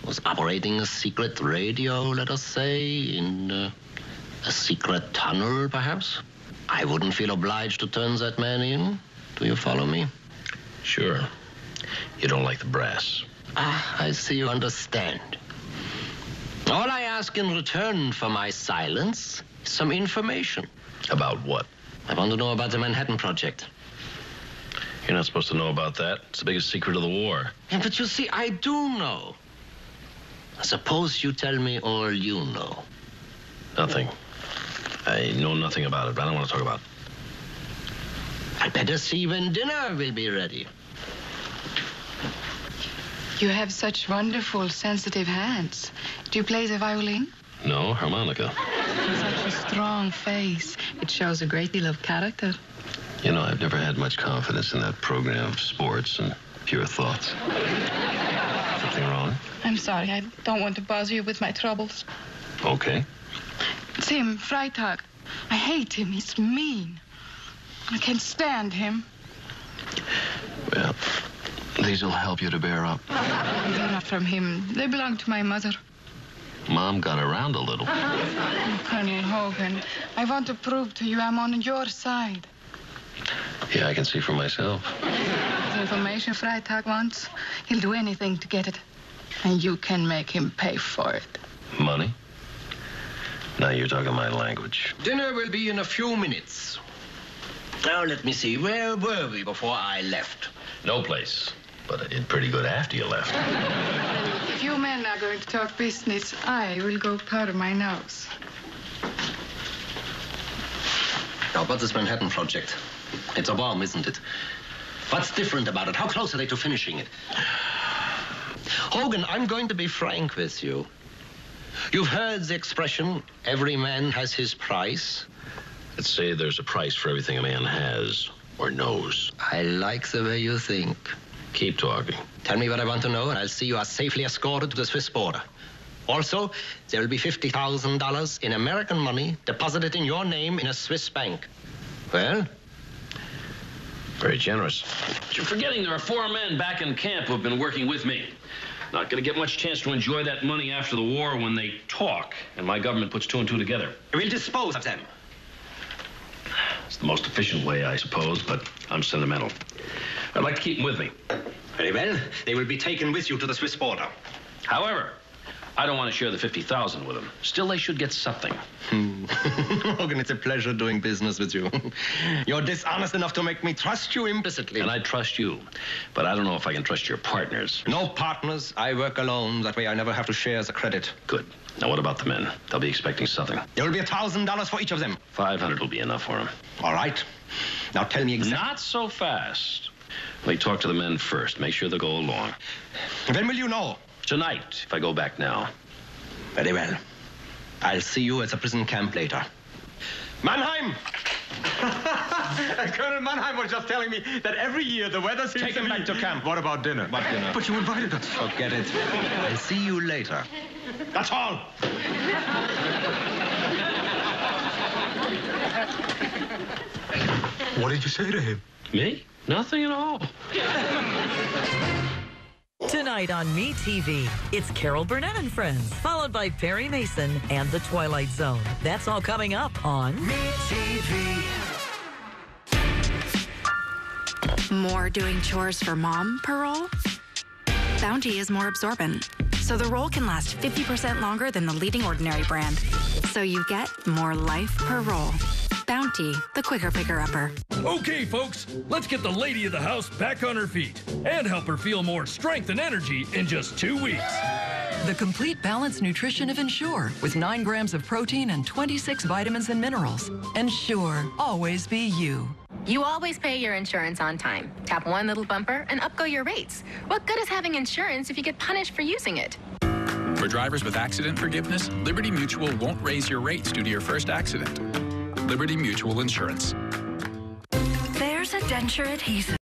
S13: was operating a secret radio, let us say, in a secret tunnel, perhaps, I wouldn't feel obliged to turn that man in. Do you follow me?
S16: Sure. You don't like the brass.
S13: Ah, I see you understand. All I ask in return for my silence is some information.
S16: About what?
S13: I want to know about the Manhattan Project.
S16: You're not supposed to know about that. It's the biggest secret of the war.
S13: Yeah, but you see, I do know. Suppose you tell me all you know.
S16: Nothing. I know nothing about it, but I don't want to talk about it.
S13: I'd better see when dinner will be ready.
S22: You have such wonderful, sensitive hands. Do you play the violin?
S16: No, harmonica.
S22: Such a strong face. It shows a great deal of character.
S16: You know, I've never had much confidence in that program of sports and pure thoughts. Something wrong?
S22: I'm sorry. I don't want to bother you with my troubles.
S16: Okay.
S22: Tim Freitag. I hate him. He's mean. I can't stand him.
S16: Well, these will help you to bear up.
S22: They're not from him. They belong to my mother.
S16: Mom got around a little.
S22: Colonel Hogan, I want to prove to you I'm on your side.
S16: Yeah, I can see for myself.
S22: The information Freitag wants, he'll do anything to get it. And you can make him pay for it.
S16: Money? Now you're talking my language.
S13: Dinner will be in a few minutes. Now, let me see. Where were we before I left?
S16: No place. But I did pretty good after you left.
S22: If you men are going to talk business, I will go powder my nose.
S13: Now, about this Manhattan Project. It's a bomb, isn't it? What's different about it? How close are they to finishing it? Hogan, I'm going to be frank with you. You've heard the expression, every man has his price.
S16: Let's say there's a price for everything a man has or knows.
S13: I like the way you think.
S16: Keep talking.
S13: Tell me what I want to know, and I'll see you are safely escorted to the Swiss border. Also, there will be $50,000 in American money deposited in your name in a Swiss bank. Well?
S16: Very generous.
S24: But you're forgetting there are 4 men back in camp who have been working with me. Not going to get much chance to enjoy that money after the war when they talk, and my government puts 2 and 2 together.
S13: We'll dispose of them.
S24: It's the most efficient way, I suppose, but I'm sentimental. I'd like to keep them with me.
S13: Very well. They will be taken with you to the Swiss border.
S24: However, I don't want to share the $50,000 with them. Still, they should get something.
S13: Hogan, it's a pleasure doing business with you. You're dishonest enough to make me trust you implicitly.
S24: And I trust you. But I don't know if I can trust your partners.
S13: No partners. I work alone. That way I never have to share the credit.
S24: Good. Now, what about the men? They'll be expecting something.
S13: There will be $1,000 for each of them.
S24: 500 will be enough for them.
S13: All right. Now tell me exactly.
S24: Not so fast. Let me talk to the men first. Make sure they'll go along.
S13: When will you know?
S24: Tonight, if I go back now.
S13: Very well. I'll see you at the prison camp later. Mannheim! Colonel Mannheim was just telling me that every year the weather seems
S16: Take him back to camp.
S13: What about dinner?
S16: What dinner?
S13: But you invited us. Forget it. I'll see you later. That's all.
S16: What did you say to him?
S24: Me? Nothing at all.
S25: Tonight on MeTV, it's Carol Burnett and Friends, followed by Perry Mason and The Twilight Zone. That's all coming up on MeTV.
S26: More doing chores for mom per roll? Bounty is more absorbent, so the roll can last 50% longer than the leading ordinary brand. So you get more life per roll. Bounty, the quicker picker-upper.
S27: Okay, folks, let's get the lady of the house back on her feet and help her feel more strength and energy in just 2 weeks.
S5: The complete balanced nutrition of Ensure with 9 grams of protein and 26 vitamins and minerals. Ensure, always be you.
S7: You always pay your insurance on time. Tap one little bumper and up go your rates. What good is having insurance if you get punished for using it?
S8: For drivers with accident forgiveness, Liberty Mutual won't raise your rates due to your first accident. Liberty Mutual Insurance.
S14: There's a denture adhesive